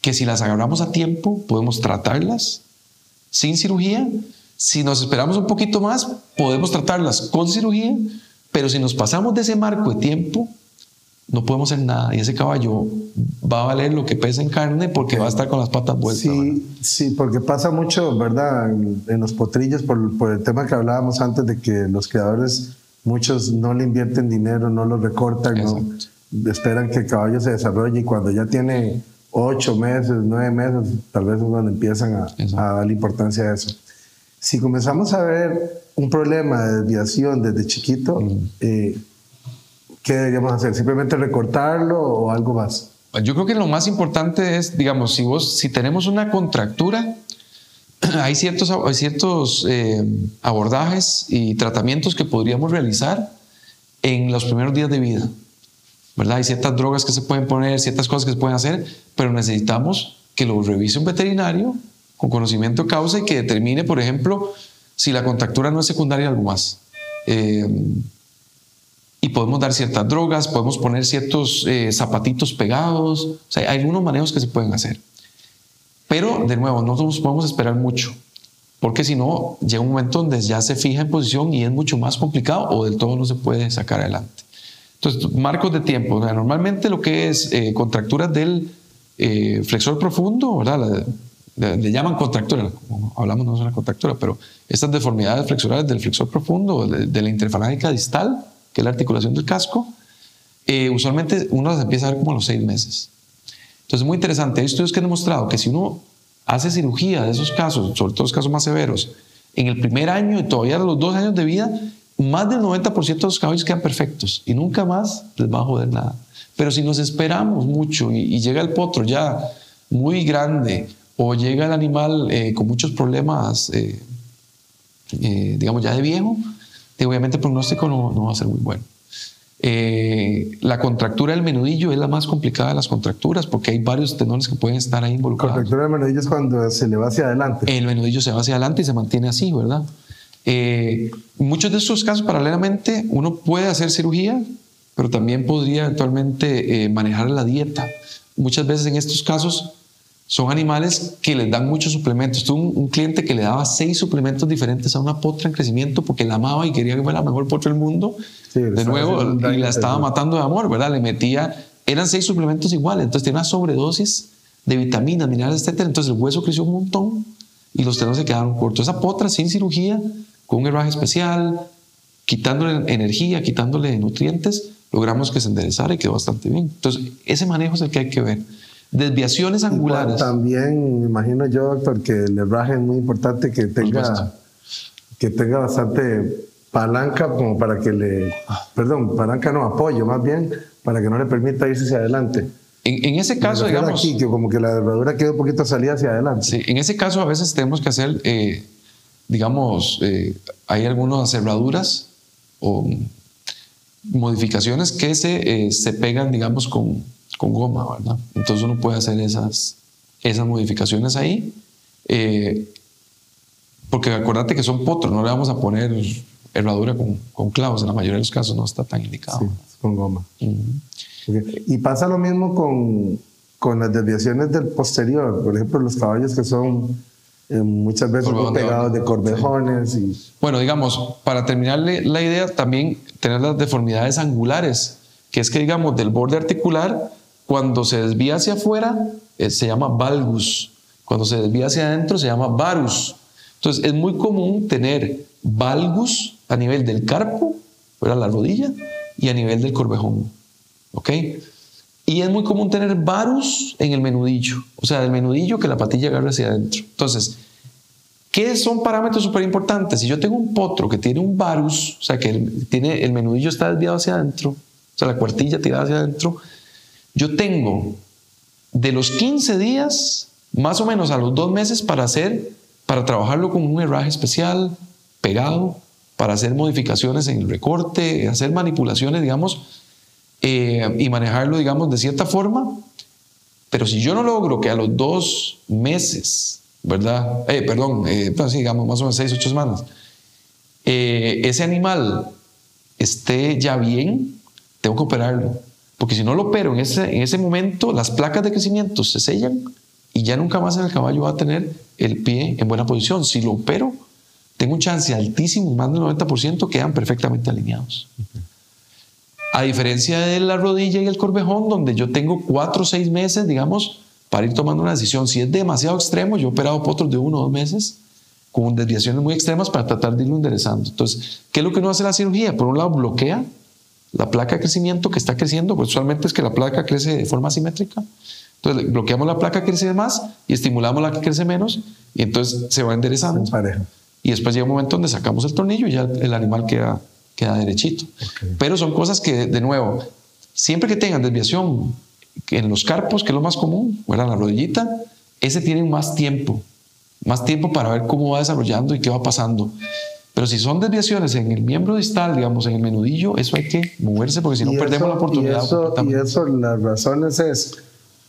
Speaker 4: Que si las agarramos a tiempo, podemos tratarlas sin cirugía. Si nos esperamos un poquito más, podemos tratarlas con cirugía, pero si nos pasamos de ese marco de tiempo, no podemos hacer nada. Y ese caballo va a valer lo que pesa en carne porque va a estar con las patas vueltas.
Speaker 3: Sí, porque pasa mucho, ¿verdad? En los potrillos, por el tema que hablábamos antes de que los criadores, muchos no le invierten dinero, no lo recortan, no esperan que el caballo se desarrolle y cuando ya tiene 8 meses, 9 meses, tal vez es donde empiezan a dar importancia a eso. Si comenzamos a ver un problema de desviación desde chiquito, ¿qué deberíamos hacer? ¿Simplemente recortarlo o algo más?
Speaker 4: Yo creo que lo más importante es, digamos, si tenemos una contractura, hay ciertos abordajes y tratamientos que podríamos realizar en los primeros días de vida, ¿verdad? Hay ciertas drogas que se pueden poner, ciertas cosas que se pueden hacer, pero necesitamos que lo revise un veterinario con conocimiento de causa y que determine, por ejemplo, si la contractura no es secundaria a algo más. Y podemos dar ciertas drogas, podemos poner ciertos zapatitos pegados, o sea, hay algunos manejos que se pueden hacer. Pero, de nuevo, no nos podemos esperar mucho, porque si no, llega un momento donde ya se fija en posición y es mucho más complicado o del todo no se puede sacar adelante. Entonces, marcos de tiempo. O sea, normalmente lo que es contracturas del flexor profundo, ¿verdad? Le llaman contractura, como hablamos no es una contractura, pero estas deformidades flexorales del flexor profundo, de la interfalángica distal, que es la articulación del casco, usualmente uno las empieza a ver como a los 6 meses. Entonces es muy interesante. Hay estudios que han demostrado que si uno hace cirugía de esos casos, sobre todo los casos más severos, en el primer año y todavía a los 2 años de vida, más del 90% de los caballos quedan perfectos y nunca más les va a joder nada. Pero si nos esperamos mucho y llega el potro ya muy grande o llega el animal con muchos problemas, digamos ya de viejo, obviamente el pronóstico no va a ser muy bueno. La contractura del menudillo es la más complicada de las contracturas porque hay varios tenones que pueden estar ahí involucrados.
Speaker 3: La contractura del menudillo es cuando se le va hacia adelante.
Speaker 4: El menudillo se va hacia adelante y se mantiene así, ¿verdad? Muchos de estos casos, paralelamente, uno puede hacer cirugía, pero también podría eventualmente manejar la dieta. Muchas veces en estos casos son animales que les dan muchos suplementos. Tuve un cliente que le daba 6 suplementos diferentes a una potra en crecimiento porque la amaba y quería que fuera la mejor potra del mundo. Sí, de nuevo, y la estaba matando de amor, ¿verdad? Le metía, eran 6 suplementos iguales, entonces tenía una sobredosis de vitaminas, minerales, etcétera. Entonces el hueso creció un montón y los tenones se quedaron cortos. Esa potra sin cirugía, con un herraje especial, quitándole energía, quitándole nutrientes, logramos que se enderezara y quedó bastante bien. Entonces ese manejo es el que hay que ver. Desviaciones angulares.
Speaker 3: También imagino yo, doctor, que el herraje es muy importante que tenga bastante palanca como para que palanca no, apoyo más bien, para que no le permita irse hacia adelante.
Speaker 4: En ese caso, digamos...
Speaker 3: Aquí, que como que la herradura quede un poquito salida hacia adelante.
Speaker 4: Sí, en ese caso a veces tenemos que hacer, hay algunas cerraduras o modificaciones que se pegan, digamos, con goma, ¿verdad? Entonces uno puede hacer esas modificaciones ahí, porque acordate que son potros, no le vamos a poner herradura con clavos, en la mayoría de los casos no está tan indicado.
Speaker 3: Sí, con goma. Okay. Y pasa lo mismo con las desviaciones del posterior, por ejemplo, los caballos que son muchas veces pegados de corvejones. Sí.
Speaker 4: Bueno, digamos, para terminar la idea, también tener las deformidades angulares, que es que, digamos, del borde articular, cuando se desvía hacia afuera, se llama valgus. Cuando se desvía hacia adentro, se llama varus. Entonces, es muy común tener valgus a nivel del carpo, ¿verdad? La rodilla, y a nivel del corvejón. ¿Ok? Y es muy común tener varus en el menudillo. O sea, del menudillo que la patilla agarra hacia adentro. Entonces, ¿qué son parámetros súper importantes? Si yo tengo un potro que tiene un varus, o sea, que el menudillo está desviado hacia adentro, o sea, la cuartilla tirada hacia adentro, yo tengo de los 15 días, más o menos a los 2 meses para trabajarlo con un herraje especial, pegado, para hacer modificaciones en el recorte, hacer manipulaciones, digamos, y manejarlo, digamos, de cierta forma. Pero si yo no logro que a los 2 meses, ¿verdad? Pues, digamos, más o menos 6, 8 semanas, ese animal esté ya bien, tengo que operarlo. Porque si no lo opero en ese momento, las placas de crecimiento se sellan y ya nunca más el caballo va a tener el pie en buena posición. Si lo opero, tengo un chance altísimo, más del 90%, quedan perfectamente alineados. A diferencia de la rodilla y el corvejón, donde yo tengo 4 o 6 meses, digamos, para ir tomando una decisión. Si es demasiado extremo, yo he operado potros de 1 o 2 meses con desviaciones muy extremas para tratar de irlo enderezando. Entonces, ¿qué es lo que no hace la cirugía? Por un lado, bloquea la placa de crecimiento que está creciendo, pues usualmente es que la placa crece de forma asimétrica. Entonces bloqueamos la placa que crece más y estimulamos la que crece menos y entonces se va enderezando. Y después llega un momento donde sacamos el tornillo y ya el animal queda derechito. Okay. Pero son cosas que, de nuevo, siempre que tengan desviación en los carpos, que es lo más común, o en la rodillita, ese tienen más tiempo para ver cómo va desarrollando y qué va pasando. Pero si son desviaciones en el miembro distal, digamos, en el menudillo, eso hay que moverse porque si no perdemos la oportunidad.
Speaker 3: Y eso, las razones es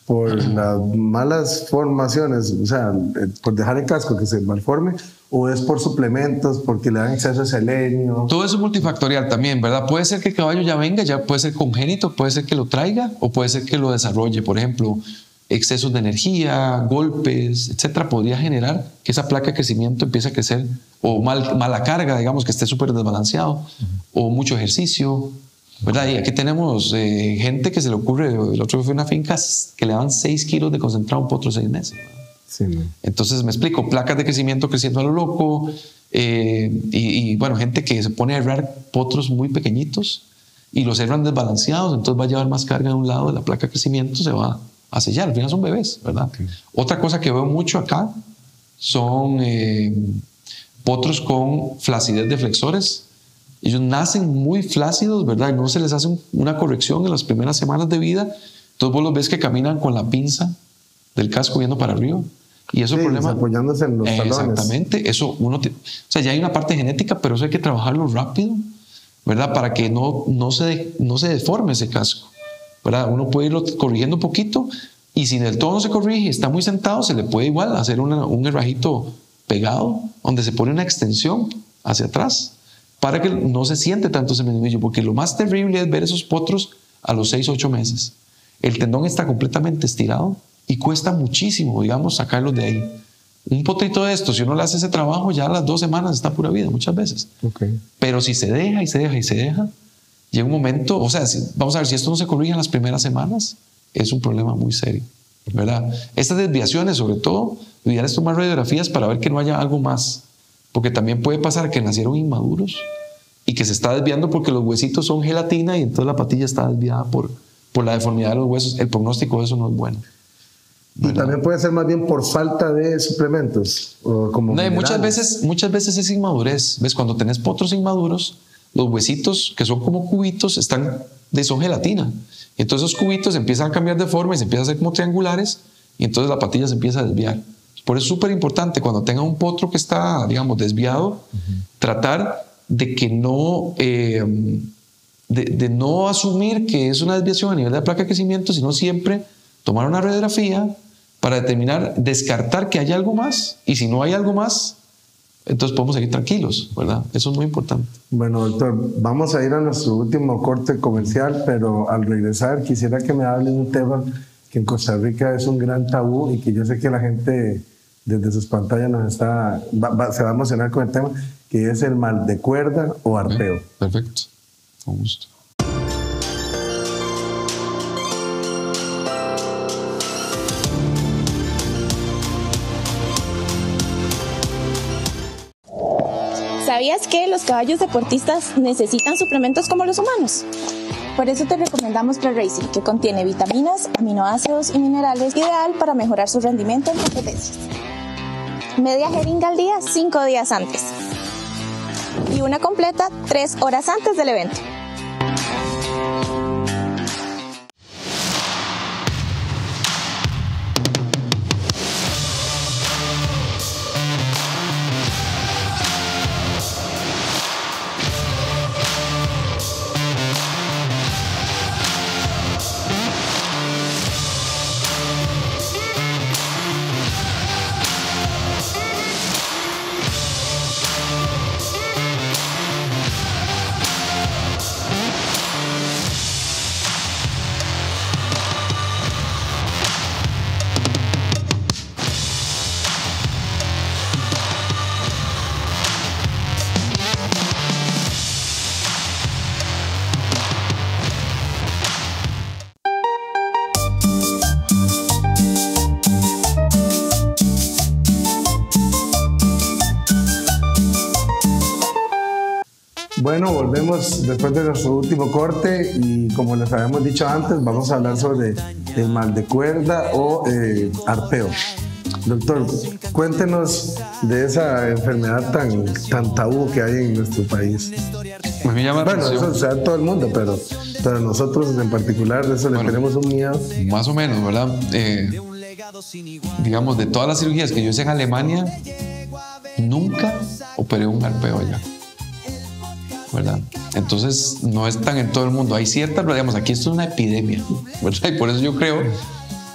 Speaker 3: por las malas formaciones, o sea, por dejar el casco que se malforme, o es por suplementos, porque le dan exceso de selenio.
Speaker 4: Todo eso es multifactorial también, ¿verdad? Puede ser que el caballo ya venga, ya puede ser congénito, puede ser que lo traiga, o puede ser que lo desarrolle. Por ejemplo, excesos de energía, golpes, etcétera, podría generar que esa placa de crecimiento empiece a crecer, o mala carga, digamos, que esté súper desbalanceado, o mucho ejercicio, ¿verdad? Y aquí tenemos gente que se le ocurre, el otro día fue una finca que le daban 6 kilos de concentrado a un potro 6 meses.
Speaker 3: Sí,
Speaker 4: entonces me explico, placas de crecimiento creciendo a lo loco, y bueno, gente que se pone a herrar potros muy pequeñitos y los herran desbalanceados, entonces va a llevar más carga de un lado de la placa de crecimiento, se va a sellar, al final son bebés, ¿verdad? Okay. Otra cosa que veo mucho acá son potros con flacidez de flexores. Ellos nacen muy flácidos, ¿verdad? No se les hace una corrección en las primeras semanas de vida, entonces vos los ves que caminan con la pinza del casco viendo para arriba. Y eso es el problema.
Speaker 3: Apoyándose en los talones.
Speaker 4: Exactamente. Eso o sea, ya hay una parte genética, pero eso hay que trabajarlo rápido, ¿verdad? Para que no se deforme ese casco, ¿verdad? Uno puede irlo corrigiendo un poquito y si del todo no se corrige y está muy sentado, se le puede igual hacer un herrajito pegado donde se pone una extensión hacia atrás para que no se siente tanto ese menudillo, porque lo más terrible es ver esos potros a los 6 o 8 meses. El tendón está completamente estirado y cuesta muchísimo, digamos, sacarlos de ahí. Un potrito de estos, si uno le hace ese trabajo, ya a las 2 semanas está pura vida, muchas veces.
Speaker 3: Okay.
Speaker 4: Pero si se deja y se deja y se deja, llega un momento, o sea, vamos a ver, si esto no se corrige en las primeras semanas, es un problema muy serio, ¿verdad? Estas desviaciones, sobre todo, lo ideal es tomar radiografías para ver que no haya algo más, porque también puede pasar que nacieron inmaduros y que se está desviando porque los huesitos son gelatina y entonces la patilla está desviada por la deformidad de los huesos. El pronóstico de eso no es bueno,
Speaker 3: ¿verdad? Y también puede ser más bien por falta de suplementos. O como
Speaker 4: no, muchas veces es inmadurez. ¿Ves? Cuando tenés potros inmaduros, los huesitos, que son como cubitos, son gelatina. Entonces esos cubitos empiezan a cambiar de forma y se empiezan a hacer como triangulares y entonces la patilla se empieza a desviar. Por eso es súper importante cuando tenga un potro que está, digamos, desviado, tratar de que no, de no asumir que es una desviación a nivel de la placa de crecimiento, sino siempre tomar una radiografía para descartar que haya algo más, y si no hay algo más, entonces podemos seguir tranquilos, ¿verdad? Eso es muy importante.
Speaker 3: Bueno, doctor, vamos a ir a nuestro último corte comercial, pero al regresar quisiera que me hable de un tema que en Costa Rica es un gran tabú y que yo sé que la gente desde sus pantallas se va a emocionar con el tema, que es el mal de cuerda o arpeo.
Speaker 4: Perfecto, con gusto.
Speaker 2: ¿Sabías que los caballos deportistas necesitan suplementos como los humanos? Por eso te recomendamos Pre-Racing, que contiene vitaminas, aminoácidos y minerales, ideal para mejorar su rendimiento en competencias. Media jeringa al día 5 días antes y una completa 3 horas antes del evento.
Speaker 3: Bueno, volvemos después de nuestro último corte y como les habíamos dicho antes, vamos a hablar sobre mal de cuerda o arpeo. Doctor, cuéntenos de esa enfermedad tan tabú que hay en nuestro país.
Speaker 4: Pues me llama la
Speaker 3: Bueno,
Speaker 4: atención.
Speaker 3: eso se da en todo el mundo, pero nosotros en particular de eso le tenemos un miedo.
Speaker 4: Más o menos, ¿verdad? Digamos, de todas las cirugías que yo hice en Alemania, nunca operé un arpeo allá, ¿verdad? Entonces, no es tan en todo el mundo. Hay ciertas, pero digamos, aquí esto es una epidemia, ¿verdad? Y por eso yo creo,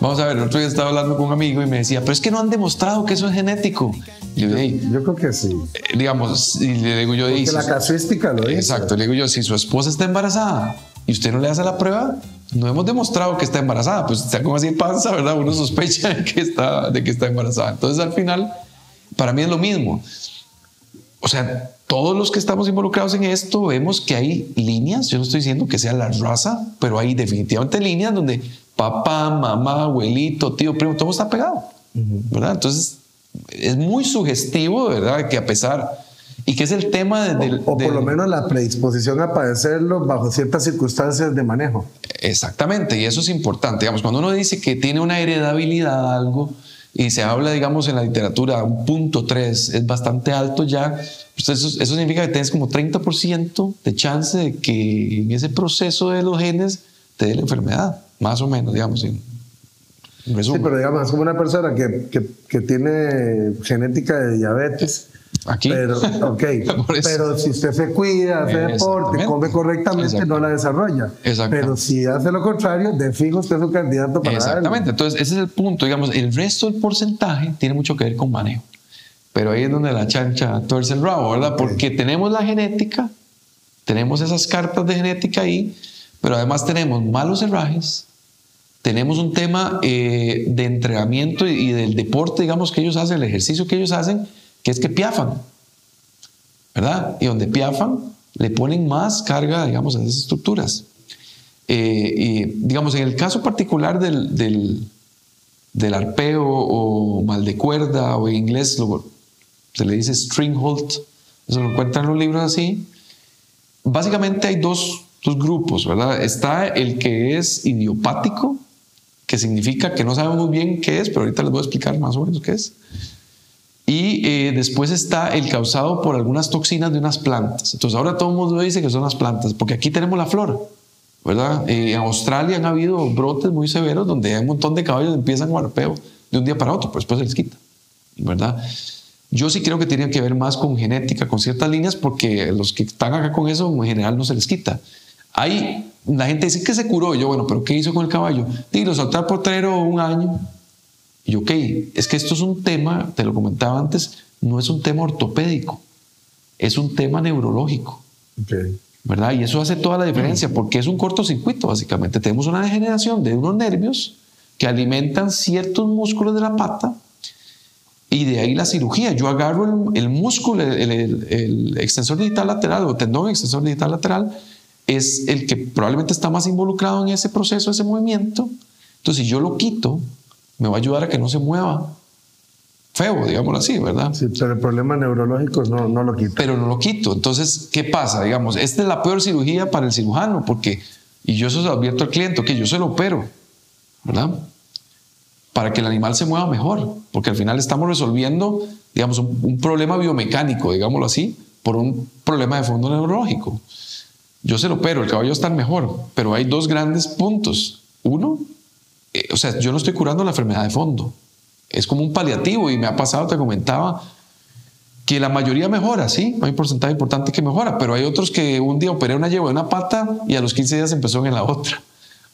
Speaker 4: vamos a ver, el otro día estaba hablando con un amigo y me decía, pero es que no han demostrado que eso es genético. Y le digo, "Ey,
Speaker 3: Yo creo que sí.
Speaker 4: digamos, y le digo yo,
Speaker 3: Porque la casuística lo dice.
Speaker 4: exacto, le digo yo, si su esposa está embarazada y usted no le hace la prueba, no hemos demostrado que está embarazada, pues está como así panza, ¿verdad? Uno sospecha de que está embarazada. Entonces, al final, para mí es lo mismo. O sea, todos los que estamos involucrados en esto vemos que hay líneas, yo no estoy diciendo que sea la raza, pero hay definitivamente líneas donde papá, mamá, abuelito, tío, primo, todo está pegado, ¿verdad? Entonces, es muy sugestivo, ¿verdad? Que a pesar, y que es el tema
Speaker 3: O por lo menos la predisposición a padecerlo bajo ciertas circunstancias de manejo.
Speaker 4: Exactamente, y eso es importante. Digamos, cuando uno dice que tiene una heredabilidad a algo y se habla, digamos, en la literatura, un 0.3 es bastante alto ya, pues eso significa que tienes como 30% de chance de que en ese proceso de los genes te dé la enfermedad, más o menos, digamos, en resumen.
Speaker 3: Sí, pero digamos, es como una persona que tiene genética de diabetes.
Speaker 4: Aquí.
Speaker 3: Pero, pero si usted se cuida, hace deporte, come correctamente, no la desarrolla. Pero si hace lo contrario, de fijo usted es un candidato para
Speaker 4: Exactamente. Entonces, ese es el punto. Digamos, el resto del porcentaje tiene mucho que ver con manejo. Pero ahí es donde la chancha tuerce el rabo, ¿verdad? Porque tenemos la genética, tenemos esas cartas de genética ahí, pero además tenemos malos herrajes, tenemos un tema de entrenamiento y del deporte, digamos, que ellos hacen, el ejercicio que ellos hacen, que es que piafan, ¿verdad? Y donde piafan, le ponen más carga, digamos, a esas estructuras. Y, digamos, en el caso particular del arpeo o mal de cuerda, o en inglés se le dice string halt, eso lo encuentran en los libros así. Básicamente hay dos grupos, ¿verdad? Está el que es idiopático, que significa que no sabemos bien qué es, pero ahorita les voy a explicar más o menos qué es. Y después está el causado por algunas toxinas de unas plantas. Entonces ahora todo el mundo dice que son las plantas, porque aquí tenemos la flora, ¿verdad? En Australia han habido brotes muy severos donde hay un montón de caballos que empiezan con arpeo de un día para otro, pero después se les quita, ¿verdad? Yo sí creo que tiene que ver más con genética, con ciertas líneas, porque los que están acá con eso en general no se les quita. La gente dice que se curó. Yo, bueno, ¿pero qué hizo con el caballo? Y lo soltar por traerlo un año. Y yo, ok, es que esto es un tema, te lo comentaba antes, no es un tema ortopédico, es un tema neurológico, ¿verdad? Y eso hace toda la diferencia, porque es un cortocircuito, básicamente. Tenemos una degeneración de unos nervios que alimentan ciertos músculos de la pata, y de ahí la cirugía. Yo agarro el músculo, el extensor digital lateral o tendón extensor digital lateral, es el que probablemente está más involucrado en ese proceso, ese movimiento. Entonces, si yo lo quito, me va a ayudar a que no se mueva feo, digámoslo así, ¿verdad?
Speaker 3: Sí, pero el problema neurológico no lo quita.
Speaker 4: Pero no lo quito. Entonces, ¿qué pasa? Digamos, esta es la peor cirugía para el cirujano, porque, y yo eso se lo advierto al cliente, que yo se lo opero, ¿verdad? Para que el animal se mueva mejor, porque al final estamos resolviendo, digamos, un problema biomecánico, digámoslo así, por un problema de fondo neurológico. Yo se lo opero, el caballo está mejor, pero hay dos grandes puntos. Uno, o sea, yo no estoy curando la enfermedad de fondo. Es como un paliativo, y me ha pasado, te comentaba, que la mayoría mejora, sí, hay un porcentaje importante que mejora, pero hay otros que un día operé una yegua de una pata y a los 15 días empezó en la otra.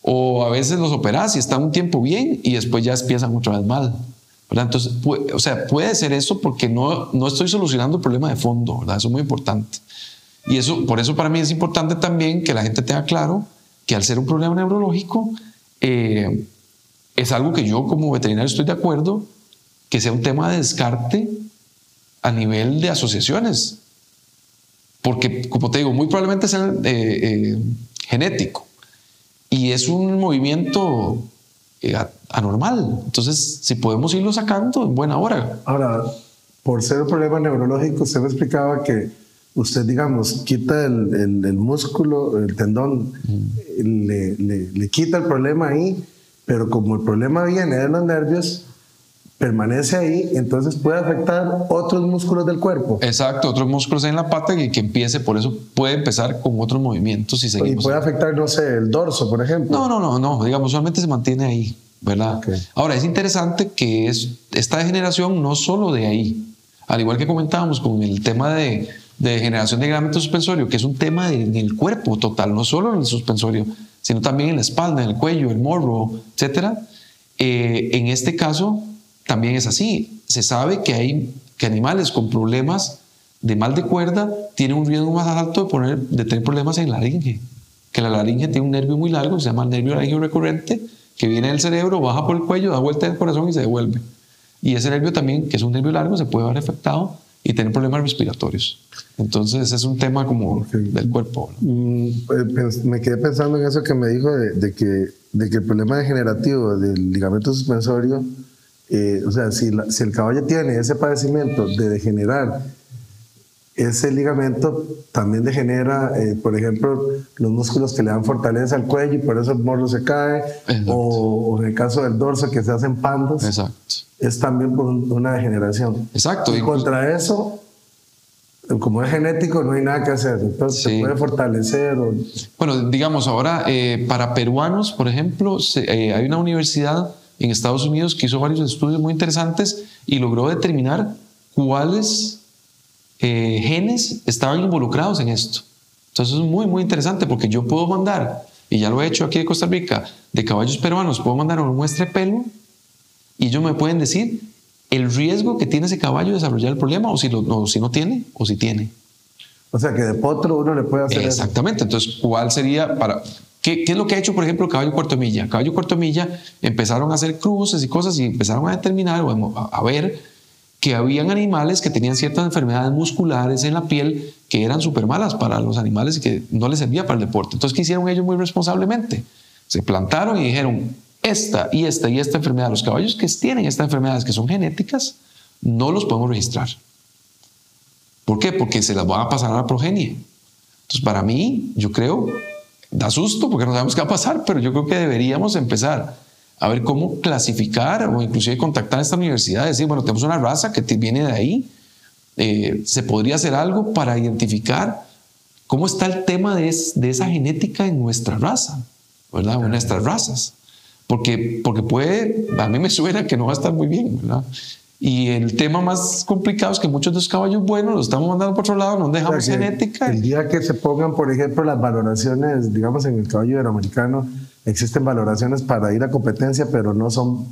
Speaker 4: O a veces los operás y están un tiempo bien y después ya empiezan otra vez mal, ¿verdad? Entonces, puede ser eso, porque no estoy solucionando el problema de fondo, ¿verdad? Eso es muy importante. Y por eso para mí es importante también que la gente tenga claro que al ser un problema neurológico, es algo que yo como veterinario estoy de acuerdo que sea un tema de descarte a nivel de asociaciones, porque, como te digo, muy probablemente sea genético y es un movimiento anormal. Entonces, si podemos irlo sacando en buena hora.
Speaker 3: Ahora, por ser un problema neurológico, usted me explicaba que usted, digamos, quita el músculo, el tendón, le quita el problema ahí, pero como el problema viene de los nervios, permanece ahí, entonces puede afectar otros músculos del cuerpo.
Speaker 4: Exacto, otros músculos en la pata que empiece, por eso puede empezar con otros movimientos y seguimos.
Speaker 3: Y puede afectar, no sé, el dorso, por ejemplo.
Speaker 4: No, digamos, solamente se mantiene ahí, ¿verdad?
Speaker 3: Okay.
Speaker 4: Ahora, es interesante que esta degeneración no solo de ahí, al igual que comentábamos con el tema de degeneración de ligamento suspensorio, que es un tema en el cuerpo total, no solo en el suspensorio, sino también en la espalda, en el cuello, el morro, etc. En este caso, también es así. Se sabe que animales con problemas de mal de cuerda tienen un riesgo más alto de tener problemas en la laringe. Que la laringe tiene un nervio muy largo, se llama el nervio laringeo recurrente, que viene del cerebro, baja por el cuello, da vuelta en el corazón y se devuelve. Y ese nervio también, que es un nervio largo, se puede ver afectado y tener problemas respiratorios. Entonces es un tema como del cuerpo, ¿no?
Speaker 3: Pues me quedé pensando en eso que me dijo de que el problema degenerativo del ligamento suspensorio, o sea, si el caballo tiene ese padecimiento de degenerar ese ligamento, también degenera, por ejemplo, los músculos que le dan fortaleza al cuello y por eso el morro se cae, o en el caso del dorso que se hacen pandos.
Speaker 4: Exacto.
Speaker 3: Es también por una degeneración.
Speaker 4: Exacto.
Speaker 3: Y contra eso, como es genético, no hay nada que hacer. Entonces se puede fortalecer.
Speaker 4: Bueno, digamos ahora, para peruanos, por ejemplo, hay una universidad en Estados Unidos que hizo varios estudios muy interesantes y logró determinar cuáles genes estaban involucrados en esto. Entonces es muy, muy interesante porque yo puedo mandar, y ya lo he hecho aquí de Costa Rica, de caballos peruanos, puedo mandar una muestra de pelo y ellos me pueden decir el riesgo que tiene ese caballo de desarrollar el problema, o si no tiene, o si tiene.
Speaker 3: O sea, que de potro uno le puede hacer
Speaker 4: Exactamente. Eso. Entonces, ¿cuál sería para...? ¿Qué es lo que ha hecho, por ejemplo, el caballo cuarto milla? El caballo cuarto milla empezaron a hacer cruces y cosas y empezaron a determinar, a ver que habían animales que tenían ciertas enfermedades musculares en la piel que eran súper malas para los animales y que no les servía para el deporte. Entonces, ¿qué hicieron ellos muy responsablemente? Se plantaron y dijeron, esta y esta enfermedad, los caballos que tienen estas enfermedades que son genéticas, no los podemos registrar. ¿Por qué? Porque se las van a pasar a la progenie. Entonces, para mí, yo creo, da susto porque no sabemos qué va a pasar, pero yo creo que deberíamos empezar a ver cómo clasificar o inclusive contactar a esta universidad y decir, bueno, tenemos una raza que viene de ahí, se podría hacer algo para identificar cómo está el tema de esa genética en nuestra raza, ¿verdad? O en nuestras razas. Porque puede, a mí me suena que no va a estar muy bien, ¿verdad? Y el tema más complicado es que muchos de los caballos buenos los estamos mandando por otro lado, nos dejamos genética.
Speaker 3: El día que se pongan, por ejemplo, las valoraciones, digamos en el caballo iberoamericano, existen valoraciones para ir a competencia, pero no son,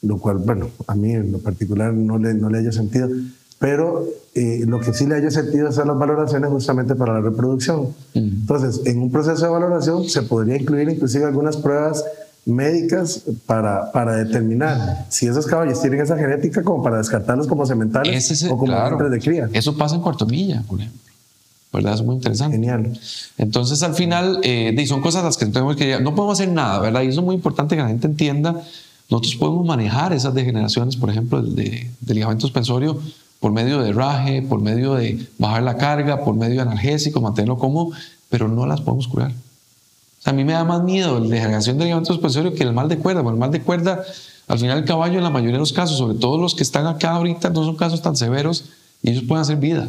Speaker 3: lo cual, bueno, a mí en lo particular no le hallo sentido, pero lo que sí le hallo sentido son las valoraciones justamente para la reproducción. Entonces, en un proceso de valoración se podría incluir inclusive algunas pruebas médicas para determinar si esos caballos tienen esa genética como para descartarlos como sementales o como vientres de cría.
Speaker 4: Eso pasa en cuarto milla, por ejemplo. ¿Verdad? Es muy interesante.
Speaker 3: Genial.
Speaker 4: Entonces, al final, son cosas las que tenemos que... No podemos hacer nada, ¿verdad? Y eso es muy importante que la gente entienda. Nosotros podemos manejar esas degeneraciones, por ejemplo, de ligamento suspensorio por medio de herraje, por medio de bajar la carga, por medio de analgésicos, mantenerlo cómodo, pero no las podemos curar. O sea, a mí me da más miedo la degeneración del ligamento suspensorio que el mal de cuerda. Bueno, el mal de cuerda, al final el caballo en la mayoría de los casos, sobre todo los que están acá ahorita, no son casos tan severos y ellos pueden hacer vida.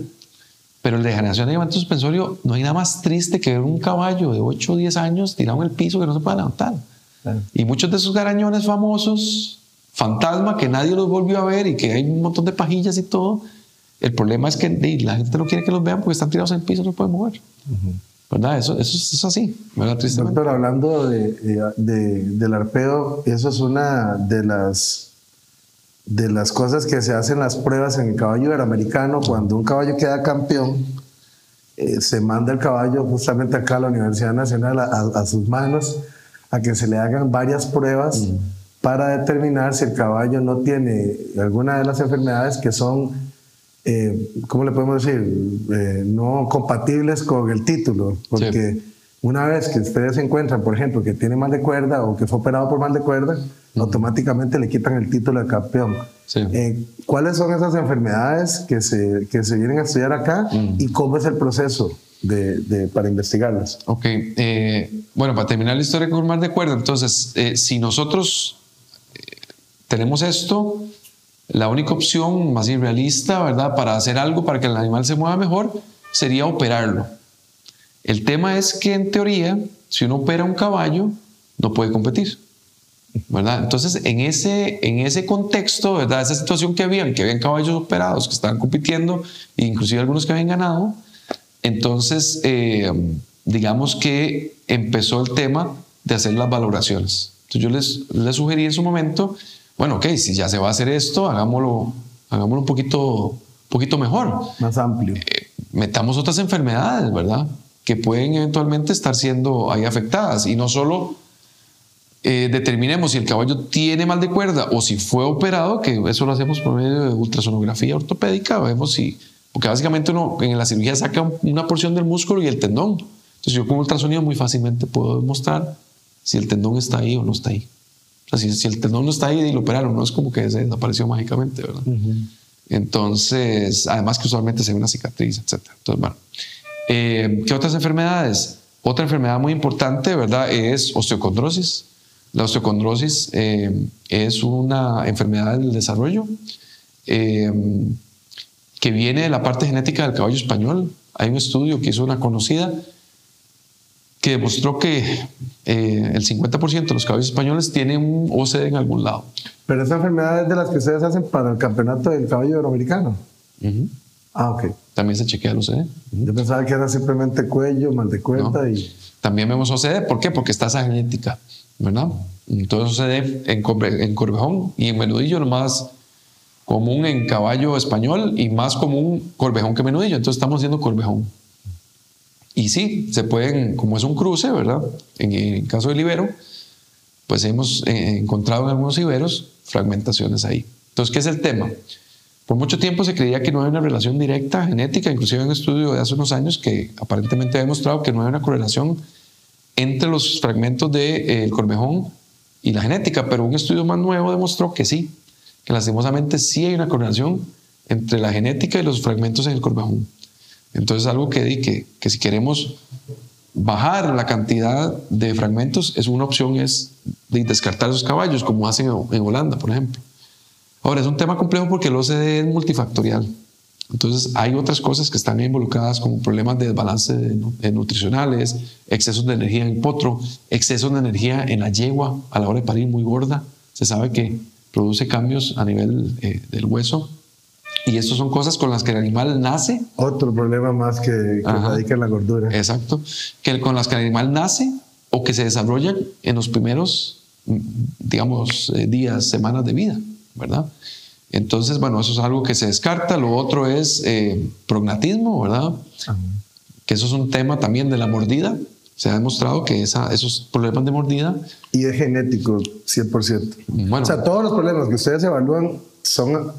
Speaker 4: Pero la degeneración del ligamento suspensorio, no hay nada más triste que ver un caballo de 8 o 10 años tirado en el piso que no se puede levantar. Y muchos de esos garañones famosos, fantasma, que nadie los volvió a ver y que hay un montón de pajillas y todo, el problema es que la gente no quiere que los vean porque están tirados en el piso y no se pueden mover. ¿Verdad? Eso es así, ¿verdad? Tristemente.
Speaker 3: Doctor, hablando del arpeo, eso es una de las cosas que se hacen las pruebas en el caballo iberoamericano. Cuando un caballo queda campeón, se manda el caballo justamente acá a la Universidad Nacional a sus manos a que se le hagan varias pruebas para determinar si el caballo no tiene alguna de las enfermedades que son, ¿cómo le podemos decir? No compatibles con el título, porque una vez que ustedes encuentran, por ejemplo, que tiene mal de cuerda o que fue operado por mal de cuerda, automáticamente le quitan el título de campeón. ¿Cuáles son esas enfermedades que se vienen a estudiar acá y cómo es el proceso para investigarlas.
Speaker 4: Ok, bueno, para terminar la historia con mal de cuerda, entonces, si nosotros tenemos esto, la única opción más irrealista, ¿verdad?, para hacer algo para que el animal se mueva mejor, sería operarlo. El tema es que, en teoría, si uno opera un caballo, no puede competir, ¿verdad? Entonces, en ese contexto, ¿verdad?, esa situación que habían caballos operados que estaban compitiendo, inclusive algunos que habían ganado, entonces, digamos que empezó el tema de hacer las valoraciones. Entonces, yo les sugerí en su momento, bueno, ok, si ya se va a hacer esto, hagámoslo un poquito mejor.
Speaker 3: Más amplio.
Speaker 4: Metamos otras enfermedades, ¿verdad?, que pueden eventualmente estar siendo ahí afectadas. Y no solo determinemos si el caballo tiene mal de cuerda o si fue operado, que eso lo hacemos por medio de ultrasonografía ortopédica, vemos si, porque básicamente uno en la cirugía saca una porción del músculo y el tendón. Entonces yo con ultrasonido muy fácilmente puedo demostrar si el tendón está ahí o no está ahí. O sea, si el tendón no está ahí y lo operaron, no es como que se desapareció mágicamente, ¿verdad? Entonces, además que usualmente se ve una cicatriz, etc. Entonces, bueno. ¿Qué otras enfermedades? Otra enfermedad muy importante, ¿verdad?, es osteocondrosis. La osteocondrosis es una enfermedad del desarrollo que viene de la parte genética del caballo español. Hay un estudio que hizo una conocida que demostró que el 50% de los caballos españoles tienen un OCD en algún lado.
Speaker 3: Pero esa enfermedad es de las que ustedes hacen para el campeonato del caballo iberoamericano. Ah, ok.
Speaker 4: También se chequea el OCD.
Speaker 3: Yo pensaba que era simplemente cuello, mal de cuerda. No. Y...
Speaker 4: También vemos OCD. ¿Por qué? Porque está esa genética, ¿verdad? Entonces OCD en corvejón y en menudillo lo más común en caballo español y más común corvejón que menudillo. Entonces estamos haciendo corvejón. Y sí, se pueden, como es un cruce, ¿verdad? En el caso del ibero, pues hemos encontrado en algunos iberos fragmentaciones ahí. Entonces, ¿qué es el tema? Por mucho tiempo se creía que no había una relación directa genética, inclusive hay un estudio de hace unos años que aparentemente ha demostrado que no hay una correlación entre los fragmentos del corvejón y la genética, pero un estudio más nuevo demostró que sí, que lastimosamente sí hay una correlación entre la genética y los fragmentos en el corvejón. Entonces algo que si queremos bajar la cantidad de fragmentos, una opción es de descartar esos caballos, como hacen en Holanda, por ejemplo. Ahora, es un tema complejo porque el OCD es multifactorial. Entonces, hay otras cosas que están involucradas, como problemas de desbalance nutricionales, excesos de energía en el potro, excesos de energía en la yegua a la hora de parir muy gorda. Se sabe que produce cambios a nivel del hueso. Y estas son cosas con las que el animal nace.
Speaker 3: Otro problema más que radica en la gordura.
Speaker 4: Exacto. Con las que el animal nace o que se desarrollan en los primeros, digamos, días, semanas de vida, ¿verdad? Entonces, bueno, eso es algo que se descarta. Lo otro es prognatismo, ¿verdad? Que eso es un tema también de la mordida. Se ha demostrado que esos problemas de mordida...
Speaker 3: Y es genético, 100%. Bueno, o sea, todos los problemas que ustedes evalúan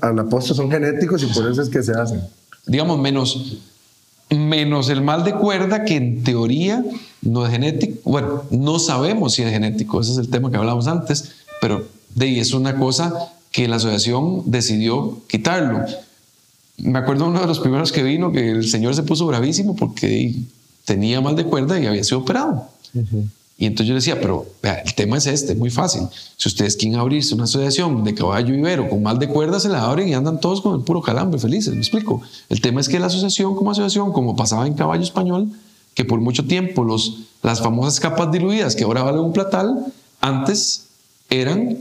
Speaker 3: a la postre son genéticos y por eso es que se hacen.
Speaker 4: Digamos, menos el mal de cuerda, que en teoría no es genético. Bueno, no sabemos si es genético. Ese es el tema que hablamos antes. Pero es una cosa que la asociación decidió quitarlo. Me acuerdo uno de los primeros que vino, que el señor se puso bravísimo porque tenía mal de cuerda y había sido operado. Y entonces yo le decía, pero vea, el tema es muy fácil. Si ustedes quieren abrirse una asociación de caballo ibero con mal de cuerda, se la abren y andan todos con el puro calambre, felices. ¿Me explico? El tema es que la asociación, como pasaba en caballo español, que por mucho tiempo las famosas capas diluidas, que ahora valen un platal, antes eran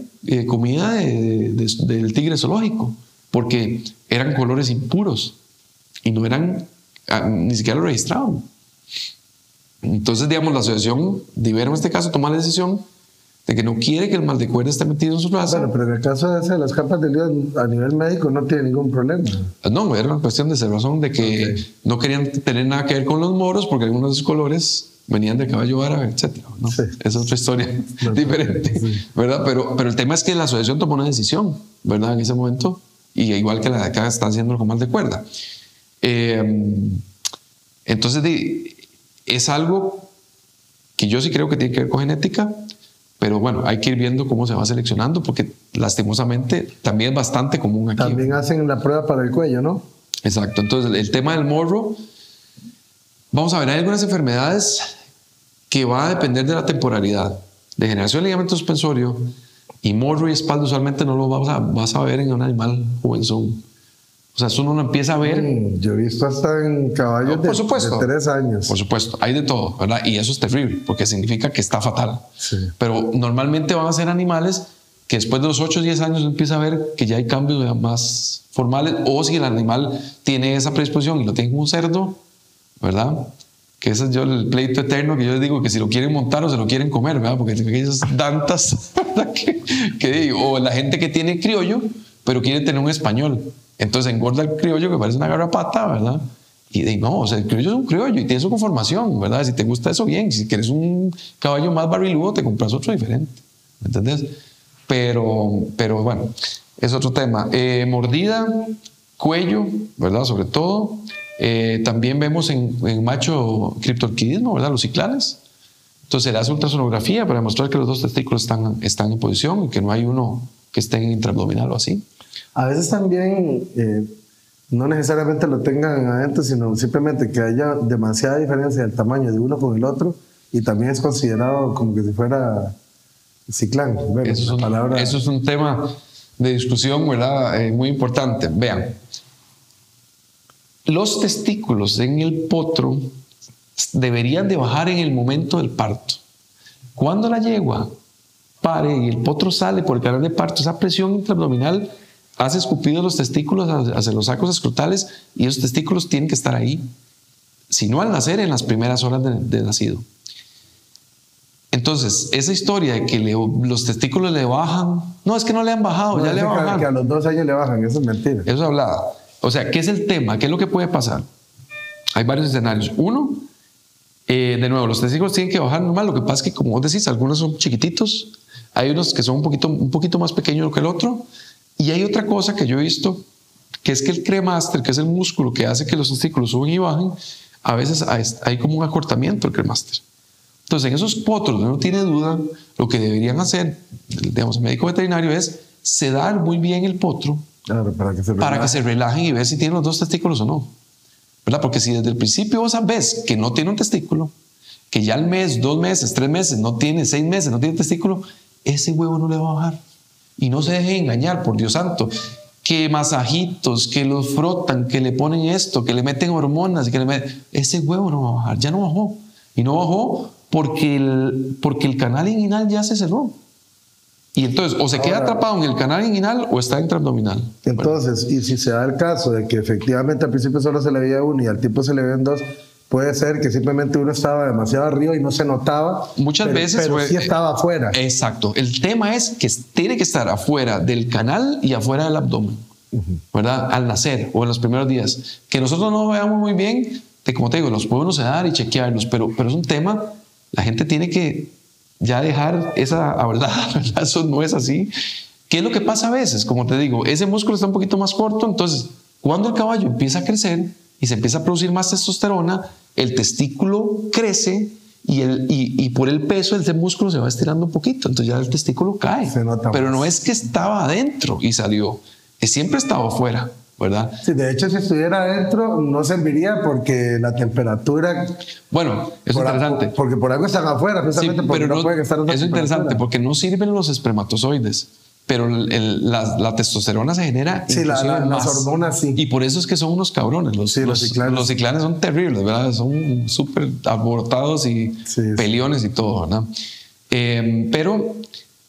Speaker 4: comida del tigre zoológico, porque eran colores impuros y no eran, ni siquiera lo registraban. Entonces, digamos, la asociación de Ibero en este caso toma la decisión de que no quiere que el mal de cuerda esté metido en su raza.
Speaker 3: Bueno, pero en el caso de las capas de lío a nivel médico no tiene ningún problema.
Speaker 4: No, era una cuestión de cerrazón, de que no querían tener nada que ver con los moros porque algunos de esos colores venían del caballo árabe, etc. ¿no? Sí. Es otra historia diferente, ¿verdad? Pero el tema es que la asociación tomó una decisión, ¿verdad? En ese momento, y igual que la de acá está haciendo con mal de cuerda. Entonces, es algo que yo sí creo que tiene que ver con genética, pero bueno, hay que ir viendo cómo se va seleccionando, porque lastimosamente también es bastante común aquí.
Speaker 3: También hacen la prueba para el cuello, ¿no?
Speaker 4: Exacto. Entonces, el tema del morro, Vamos a ver, hay algunas enfermedades que va a depender de la temporalidad. Degeneración del ligamento suspensorio y morro y espalda usualmente no lo vas a ver en un animal jovenzón. O sea, eso uno lo empieza a ver.
Speaker 3: Yo he visto hasta en caballos
Speaker 4: por supuesto,
Speaker 3: de 3 años.
Speaker 4: Por supuesto, hay de todo, ¿verdad? Y eso es terrible, porque significa que está fatal.
Speaker 3: Sí.
Speaker 4: Pero normalmente van a ser animales que después de los 8 o 10 años empieza a ver que ya hay cambios más formales, o si el animal tiene esa predisposición y lo tiene como un cerdo, ¿verdad? Que ese es el pleito eterno que yo les digo, que si lo quieren montar o se lo quieren comer, ¿verdad? Porque hay esas dantas que digo, o la gente que tiene criollo, pero quiere tener un español. Entonces engorda el criollo que parece una garrapata, ¿verdad? Y no, o sea, el criollo es un criollo y tiene su conformación, ¿verdad? Si te gusta eso, bien. Si quieres un caballo más barriludo, te compras otro diferente, ¿me entendés? Pero bueno, es otro tema. Mordida, cuello, ¿verdad? Sobre todo. También vemos en macho criptorquidismo, ¿verdad? Los ciclanes. Entonces se le hace ultrasonografía para demostrar que los dos testículos están en posición y que no hay uno que esté en intraabdominal o así.
Speaker 3: A veces también no necesariamente lo tengan adentro, sino simplemente que haya demasiada diferencia del tamaño de uno con el otro y también es considerado como que si fuera ciclán. Bueno,
Speaker 4: eso es un tema de discusión, ¿verdad? Muy importante. Vean, los testículos en el potro deberían de bajar en el momento del parto. Cuando la yegua pare y el potro sale por el canal de parto, esa presión intraabdominal hace escupidos los testículos hacia los sacos escrotales y esos testículos tienen que estar ahí, si no al nacer, en las primeras horas de nacido. Entonces, esa historia de que los testículos le bajan, no, es que no le han bajado, no, ya le bajan.
Speaker 3: Que a los 2 años le bajan, eso es mentira.
Speaker 4: Eso es hablada. O sea, ¿qué es el tema? ¿Qué es lo que puede pasar? Hay varios escenarios. Uno, de nuevo, los testículos tienen que bajar normal. Lo que pasa es que, como vos decís, algunos son chiquititos, hay unos que son un poquito más pequeños que el otro. Y hay otra cosa que yo he visto, que es que el cremaster, que es el músculo que hace que los testículos suban y bajen, a veces hay como un acortamiento del cremaster. Entonces, en esos potros donde uno tiene duda, lo que deberían hacer, digamos, el médico veterinario es sedar muy bien el potro.
Speaker 3: Claro, para que se
Speaker 4: relajen y ver si tiene los dos testículos o no, ¿verdad? Porque si desde el principio vos sabés que no tiene un testículo, que ya al mes, 2 meses, 3 meses, no tiene 6 meses, no tiene testículo, ese huevo no le va a bajar. Y no se deje engañar, por Dios santo, que masajitos, que los frotan, que le ponen esto, que le meten hormonas, ese huevo no va a bajar, ya no bajó. Y no bajó porque el canal inguinal ya se cerró. Y entonces, o se queda atrapado en el canal inguinal o está intraabdominal.
Speaker 3: Entonces, y si se da el caso de que efectivamente al principio solo se le veía uno y al tiempo se le ven 2, puede ser que simplemente uno estaba demasiado arriba y no se notaba.
Speaker 4: Muchas veces.
Speaker 3: Pero sí estaba afuera.
Speaker 4: Exacto. El tema es que tiene que estar afuera del canal y afuera del abdomen, ¿verdad? Al nacer o en los primeros días. Que nosotros no veamos muy bien, como te digo, los podemos sedar y chequearlos, pero es un tema, la gente tiene que ya dejar esa hablada, ¿verdad? Eso no es así. ¿Qué es lo que pasa a veces? Como te digo, ese músculo está un poquito más corto, entonces cuando el caballo empieza a crecer y se empieza a producir más testosterona, el testículo crece y por el peso ese músculo se va estirando un poquito, entonces ya el testículo cae. Pero no es que estaba adentro y salió, siempre estaba afuera, ¿verdad?
Speaker 3: Sí, de hecho, si estuviera adentro no serviría porque la temperatura...
Speaker 4: Bueno, es interesante.
Speaker 3: Porque por algo están afuera, precisamente,
Speaker 4: sí,
Speaker 3: porque
Speaker 4: pero
Speaker 3: no pueden estar...
Speaker 4: Eso es interesante porque no sirven los espermatozoides, pero la testosterona se genera.
Speaker 3: Sí, las hormonas sí.
Speaker 4: Y por eso es que son unos cabrones. Los ciclanes son terribles, ¿verdad? Son súper alborotados y peliones y todo, ¿verdad? Pero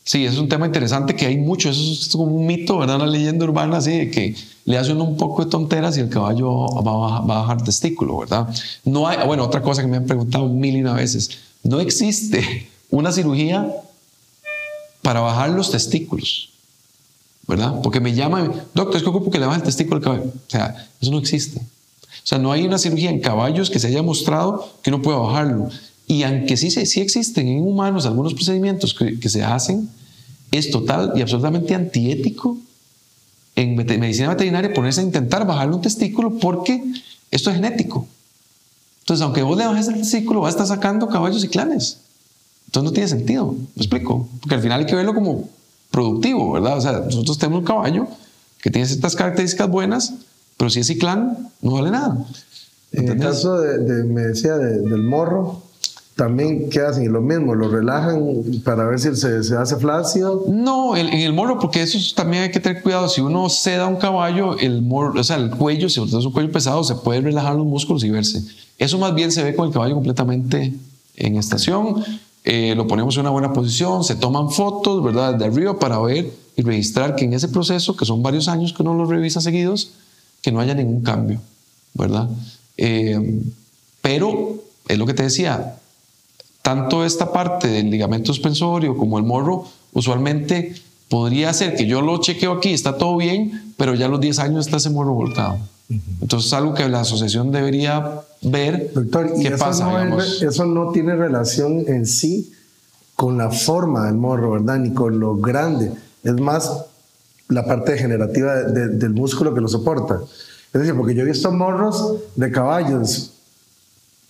Speaker 4: sí, es un tema interesante que hay mucho. Eso es como un mito, ¿verdad? Una leyenda urbana así de que le hace uno un poco de tonteras y el caballo va a bajar testículo, ¿verdad? No hay, bueno, otra cosa que me han preguntado 1000 veces. No existe una cirugía para bajar los testículos, ¿verdad? Porque me llaman, doctor, es que ocupo que le baje el testículo al caballo. O sea, eso no existe. O sea, no hay una cirugía en caballos que se haya mostrado que uno pueda bajarlo. Y aunque sí existen en humanos algunos procedimientos que se hacen, es total y absolutamente antiético en medicina veterinaria ponerse a intentar bajarle un testículo porque esto es genético. Entonces, aunque vos le bajes el testículo, vas a estar sacando caballos y clanes. Entonces no tiene sentido, ¿me explico? Porque al final hay que verlo como productivo, ¿verdad? O sea, nosotros tenemos un caballo que tiene ciertas características buenas, pero si es ciclán, no vale nada.
Speaker 3: En el caso me decía, del morro, también, ¿qué hacen? Lo mismo, lo relajan para ver si se hace flácido.
Speaker 4: No, en el morro, porque eso también hay que tener cuidado. Si uno seda un caballo, el morro, o sea, el cuello, si es un cuello pesado, se puede relajar los músculos y verse. Eso más bien se ve con el caballo completamente en estación. Lo ponemos en una buena posición, se toman fotos, ¿verdad?, de arriba para ver y registrar que en ese proceso, que son varios años que uno lo revisa seguidos, que no haya ningún cambio, ¿verdad? Pero es lo que te decía, tanto esta parte del ligamento suspensorio como el morro, usualmente podría ser que yo lo chequeo aquí, está todo bien, pero ya a los 10 años está ese morro volcado. Entonces es algo que la asociación debería ver.
Speaker 3: Doctor, ¿y
Speaker 4: qué pasa,
Speaker 3: eso no tiene relación en sí con la forma del morro, ¿verdad? Ni con lo grande. Es más la parte degenerativa del músculo que lo soporta. Es decir, porque yo he visto morros de caballos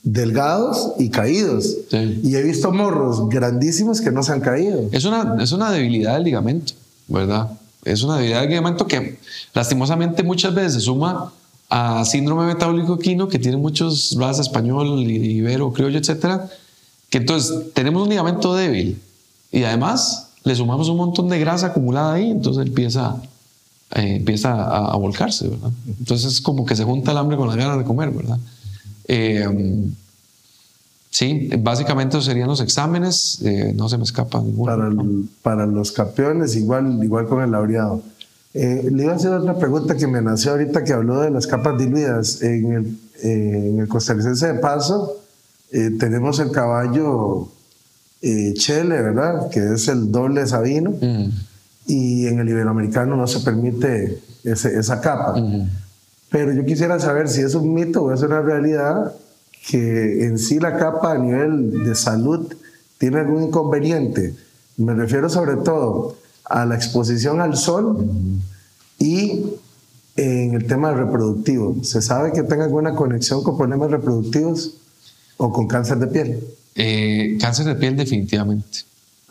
Speaker 3: delgados y caídos. Sí. Y he visto morros grandísimos que no se han caído.
Speaker 4: Es una debilidad del ligamento, ¿verdad? Es una debilidad del ligamento que lastimosamente muchas veces se suma a síndrome metabólico equino, que tiene muchos razas, español, ibero, criollo, etcétera, que entonces tenemos un ligamento débil y además le sumamos un montón de grasa acumulada ahí, entonces empieza a volcarse, ¿verdad? Entonces es como que se junta el hambre con las ganas de comer, ¿verdad? Sí, básicamente serían los exámenes, no se me escapa ninguno.
Speaker 3: Para los campeones, igual con el laureado. Le iba a hacer otra pregunta que me nació ahorita que habló de las capas diluidas. En el costarricense de Paso tenemos el caballo Chele, ¿verdad? Que es el doble Sabino. Y en el iberoamericano no se permite esa capa. Pero yo quisiera saber si es un mito o es una realidad que en sí la capa a nivel de salud tiene algún inconveniente. Me refiero sobre todo a la exposición al sol y en el tema reproductivo. ¿Se sabe que tenga alguna conexión con problemas reproductivos o con cáncer de piel?
Speaker 4: Cáncer de piel definitivamente.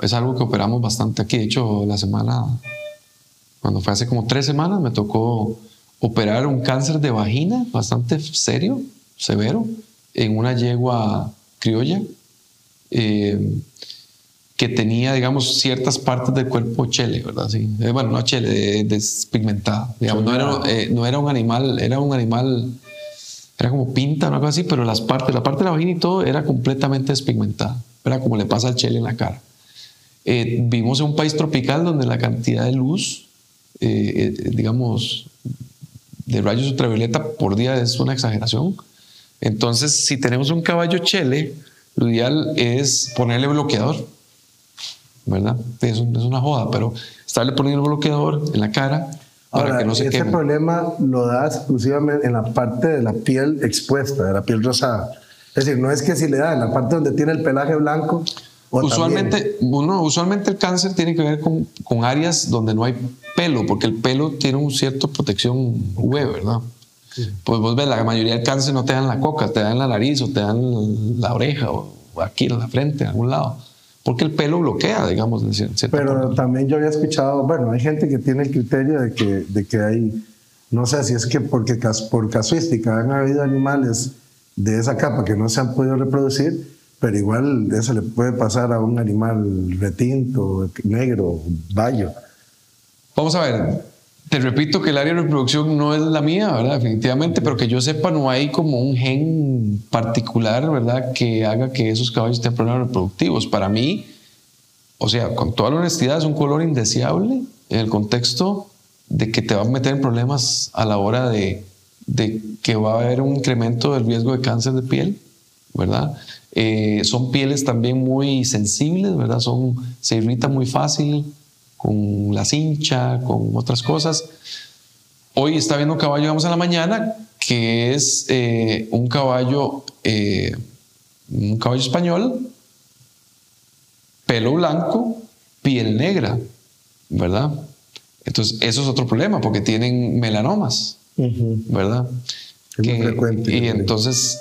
Speaker 4: Es algo que operamos bastante aquí. De hecho, cuando fue hace como 3 semanas, me tocó operar un cáncer de vagina bastante serio, severo, en una yegua criolla que tenía, digamos, ciertas partes del cuerpo chele, ¿verdad? Sí. Bueno, no chele, despigmentada. Digamos, no era un animal, era como pinta o algo así, pero la parte de la vagina y todo era completamente despigmentada. Era como le pasa al chele en la cara. Vivimos en un país tropical donde la cantidad de luz, digamos, de rayos ultravioleta por día es una exageración. Entonces, si tenemos un caballo chele, lo ideal es ponerle bloqueador, ¿verdad? Es una joda, pero estarle poniendo bloqueador en la cara para que no se queme.
Speaker 3: Ese problema lo da exclusivamente en la parte de la piel expuesta, de la piel rosada. Es decir, no es que si le da en la parte donde tiene el pelaje blanco.
Speaker 4: Usualmente el cáncer tiene que ver con áreas donde no hay pelo, porque el pelo tiene una cierta protección UV, ¿verdad? Sí. Pues vos ves, la mayoría del cáncer no te dan la coca, te dan la nariz o te dan la oreja o aquí en la frente, en algún lado, porque el pelo bloquea, digamos, de cierta
Speaker 3: Pero
Speaker 4: forma.
Speaker 3: También yo había escuchado, bueno, hay gente que tiene el criterio de que hay, no sé si es que por casuística han habido animales de esa capa que no se han podido reproducir, pero igual eso le puede pasar a un animal retinto, negro, bayo.
Speaker 4: Vamos a ver. Te repito que el área de reproducción no es la mía, ¿verdad? Definitivamente, pero que yo sepa no hay como un gen particular, ¿verdad?, que haga que esos caballos tengan problemas reproductivos. Para mí, o sea, con toda la honestidad, es un color indeseable en el contexto de que te va a meter en problemas a la hora de que va a haber un incremento del riesgo de cáncer de piel, ¿verdad? Son pieles también muy sensibles, ¿verdad? Se irritan muy fácil con la cincha, con otras cosas. Hoy está viendo un caballo, vamos a la mañana, que es un caballo español, pelo blanco, piel negra, ¿verdad? Entonces, eso es otro problema, porque tienen melanomas, ¿verdad?
Speaker 3: Es muy frecuente.
Speaker 4: Y entonces,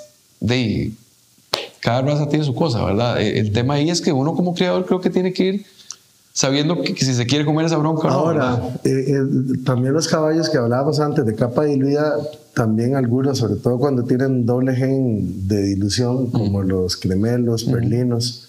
Speaker 4: cada raza tiene su cosa, ¿verdad? El tema ahí es que uno como criador creo que tiene que ir sabiendo que si se quiere comer esa bronca.
Speaker 3: Ahora, también los caballos que hablábamos antes de capa diluida, también algunos, sobre todo cuando tienen doble gen de dilución, como los cremelos, perlinos,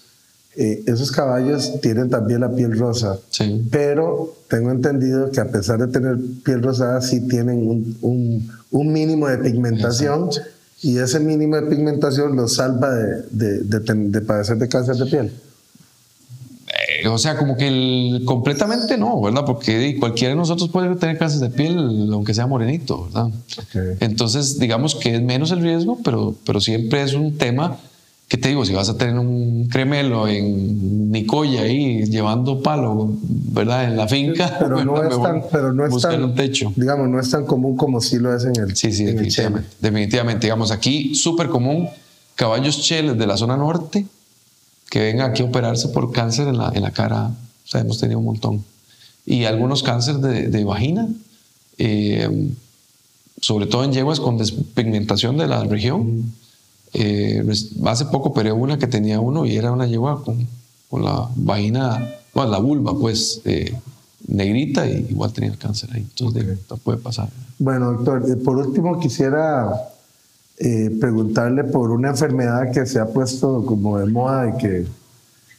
Speaker 3: esos caballos tienen también la piel rosa.
Speaker 4: Sí.
Speaker 3: Pero tengo entendido que a pesar de tener piel rosada, sí tienen un mínimo de pigmentación. Exacto. Y ese mínimo de pigmentación los salva de padecer de cáncer de piel.
Speaker 4: O sea, como que completamente no, ¿verdad? Porque cualquiera de nosotros puede tener cáncer de piel, aunque sea morenito, ¿verdad? Okay. Entonces, digamos que es menos el riesgo, pero siempre es un tema que te digo, si vas a tener un cremelo en Nicoya ahí llevando palo, ¿verdad? En la finca,
Speaker 3: pero no es tan,
Speaker 4: un techo.
Speaker 3: Digamos, no es tan común como sí lo es en el
Speaker 4: Sí, definitivamente. Definitivamente. Digamos, aquí súper común caballos cheles de la zona norte que vengan aquí a operarse por cáncer en la cara. O sea, hemos tenido un montón. Y algunos cánceres de vagina, sobre todo en yeguas con despigmentación de la región. Hace poco operé una que tenía uno y era una yegua con la vagina, bueno, la vulva, pues, negrita, y igual tenía el cáncer ahí. Entonces, okay, puede pasar.
Speaker 3: Bueno, doctor, por último quisiera preguntarle por una enfermedad que se ha puesto como de moda y que,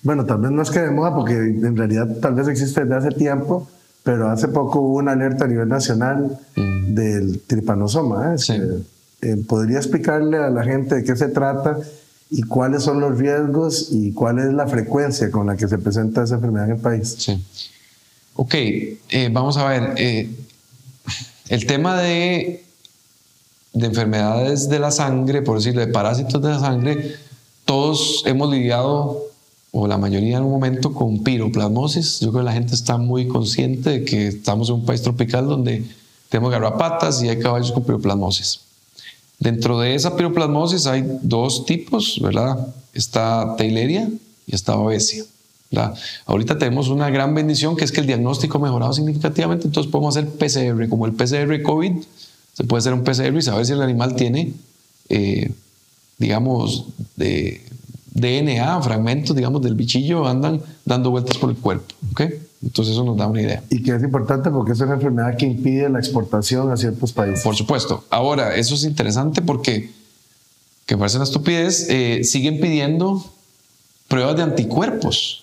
Speaker 3: bueno, tal vez no es que de moda, porque en realidad tal vez existe desde hace tiempo, pero hace poco hubo una alerta a nivel nacional del tripanosoma.
Speaker 4: Sí.
Speaker 3: ¿Podría explicarle a la gente de qué se trata y cuáles son los riesgos y cuál es la frecuencia con la que se presenta esa enfermedad en el país?
Speaker 4: Sí. Ok, vamos a ver. El tema de enfermedades de la sangre, por decirlo, de parásitos de la sangre, todos hemos lidiado, o la mayoría en un momento, con piroplasmosis. Yo creo que la gente está muy consciente de que estamos en un país tropical donde tenemos garrapatas y hay caballos con piroplasmosis. Dentro de esa piroplasmosis hay dos tipos, ¿verdad? Está Theileria y está Babesia, ¿verdad? Ahorita tenemos una gran bendición, que es que el diagnóstico ha mejorado significativamente, entonces podemos hacer PCR, como el PCR COVID. Se puede hacer un PCR y saber si el animal tiene, digamos, de DNA, fragmentos, digamos, del bichillo, andan dando vueltas por el cuerpo, ¿ok? Entonces eso nos da una idea.
Speaker 3: Y que es importante porque es una enfermedad que impide la exportación a ciertos países.
Speaker 4: Por supuesto. Ahora, eso es interesante porque, que parece una estupidez, siguen pidiendo pruebas de anticuerpos,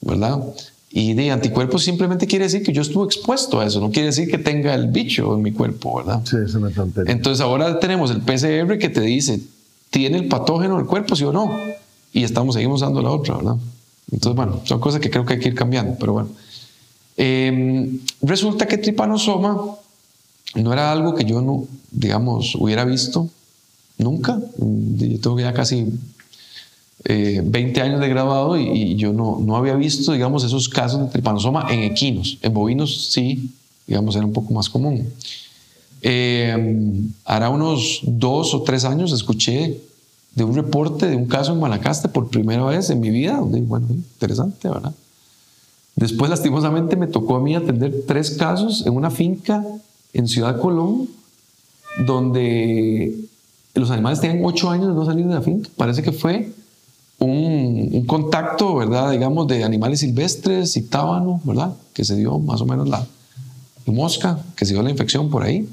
Speaker 4: ¿verdad? Y de anticuerpos simplemente quiere decir que yo estuve expuesto a eso, no quiere decir que tenga el bicho en mi cuerpo, ¿verdad?
Speaker 3: Sí, es una tontería.
Speaker 4: Entonces ahora tenemos el PCR que te dice, ¿tiene el patógeno en el cuerpo, sí o no? Y seguimos dando la otra, ¿verdad? Entonces, bueno, son cosas que creo que hay que ir cambiando, pero bueno. Resulta que tripanosoma no era algo que yo no, digamos, hubiera visto nunca. Yo tengo ya casi 20 años de graduado y yo no había visto, digamos, esos casos de tripanosoma en equinos. En bovinos sí, digamos, era un poco más común. Hará unos 2 o 3 años escuché de un reporte de un caso en Guanacaste por primera vez en mi vida, donde, bueno, interesante, ¿verdad? Después, lastimosamente, me tocó a mí atender 3 casos en una finca en Ciudad Colón, donde los animales tenían 8 años de no salir de la finca. Parece que fue un contacto, ¿verdad? Digamos, de animales silvestres y tábano, ¿verdad? Que se dio más o menos la mosca, que se dio la infección por ahí.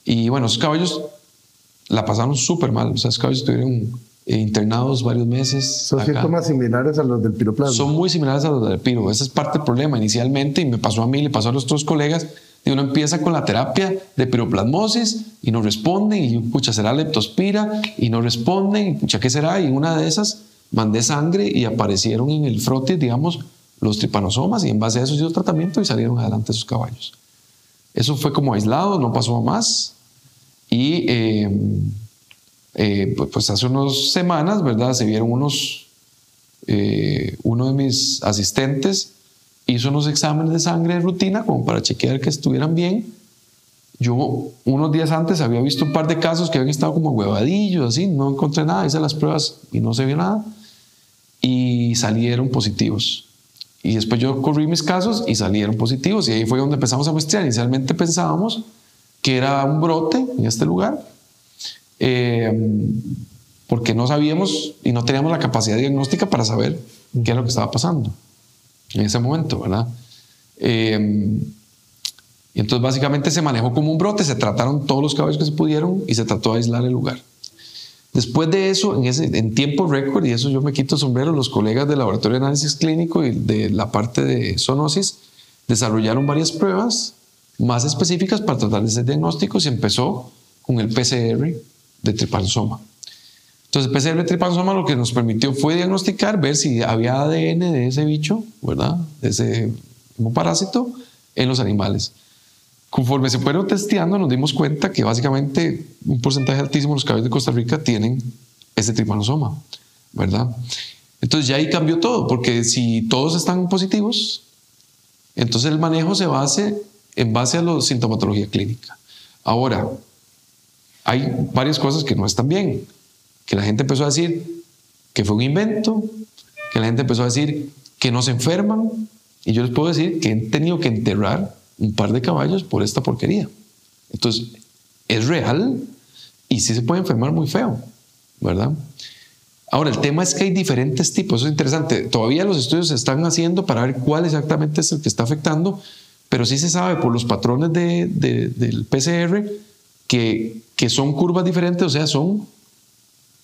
Speaker 4: Y bueno, esos caballos la pasaron súper mal. O sea, esos caballos estuvieron internados varios meses.
Speaker 3: ¿Son síntomas similares a los del piroplasma?
Speaker 4: Son muy similares a los del piro. Esa es parte del problema inicialmente, y me pasó a mí, le pasó a los otros colegas. Y uno empieza con la terapia de piroplasmosis y no responden, y pucha, será leptospira, y no responden, y pucha, ¿qué será? Y en una de esas mandé sangre y aparecieron en el frotis, digamos, los tripanosomas, y en base a eso hizo tratamiento y salieron adelante esos caballos. Eso fue como aislado, no pasó a más. Y pues hace unas semanas, ¿verdad? Se vieron uno de mis asistentes hizo unos exámenes de sangre de rutina como para chequear que estuvieran bien. Yo unos días antes había visto un par de casos que habían estado como huevadillos, así, no encontré nada, hice las pruebas y no se vio nada, y salieron positivos. Y después yo corrí mis casos y salieron positivos, y ahí fue donde empezamos a muestrear. Inicialmente pensábamos que era un brote en este lugar, porque no sabíamos y no teníamos la capacidad diagnóstica para saber qué era lo que estaba pasando. en ese momento, ¿verdad? Y entonces básicamente se manejó como un brote, se trataron todos los caballos que se pudieron y se trató de aislar el lugar. Después de eso, en tiempo récord, y eso yo me quito el sombrero, los colegas del Laboratorio de Análisis Clínico y de la parte de zoonosis desarrollaron varias pruebas más específicas para tratar de hacer diagnósticos y empezó con el PCR de trypanosoma. Entonces el PCR de trypanosoma lo que nos permitió fue diagnosticar, ver si había ADN de ese bicho, ¿verdad? De ese parásito en los animales. Conforme se fueron testeando, nos dimos cuenta que básicamente un porcentaje altísimo de los caballos de Costa Rica tienen ese trypanosoma, ¿verdad? Entonces ya ahí cambió todo, porque si todos están positivos, entonces el manejo se base en base a la sintomatología clínica. Ahora, hay varias cosas que no están bien, que la gente empezó a decir que fue un invento, que la gente empezó a decir que no se enferman, y yo les puedo decir que han tenido que enterrar un par de caballos por esta porquería. Entonces, es real y sí se puede enfermar muy feo, ¿verdad? Ahora, el tema es que hay diferentes tipos. Eso es interesante. Todavía los estudios se están haciendo para ver cuál exactamente es el que está afectando, pero sí se sabe por los patrones del PCR que son curvas diferentes, o sea, son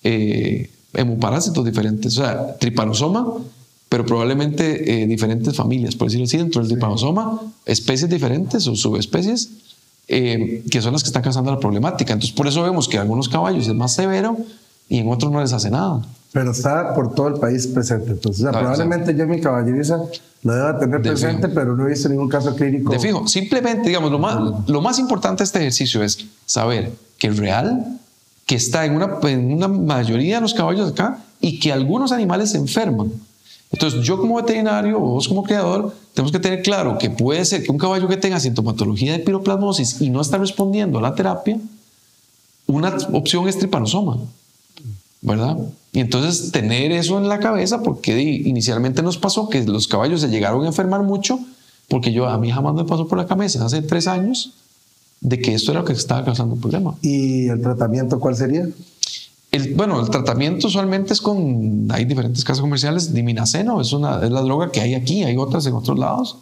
Speaker 4: hemoparásitos diferentes. O sea, trypanosoma, pero probablemente diferentes familias, por decirlo así, dentro del trypanosoma, especies diferentes o subespecies que son las que están causando la problemática. Entonces, por eso vemos que en algunos caballos es más severo y en otros no les hace nada.
Speaker 3: Pero está por todo el país presente. Entonces, o sea, probablemente yo en mi caballeriza lo deba tener presente, pero no he visto ningún caso clínico.
Speaker 4: De fijo, simplemente, digamos, lo más importante de este ejercicio es saber que es real, que está en una mayoría de los caballos acá y que algunos animales se enferman. Entonces, yo como veterinario o vos como criador, tenemos que tener claro que puede ser que un caballo que tenga sintomatología de piroplasmosis y no está respondiendo a la terapia, una opción es trypanosoma, ¿verdad? Y entonces tener eso en la cabeza, porque inicialmente nos pasó que los caballos se llegaron a enfermar mucho, porque a mí jamás me pasó por la cabeza hace 3 años de que esto era lo que estaba causando el problema.
Speaker 3: ¿Y el tratamiento cuál sería?
Speaker 4: El tratamiento usualmente es hay diferentes casas comerciales, diminaceno, es la droga que hay aquí, hay otras en otros lados,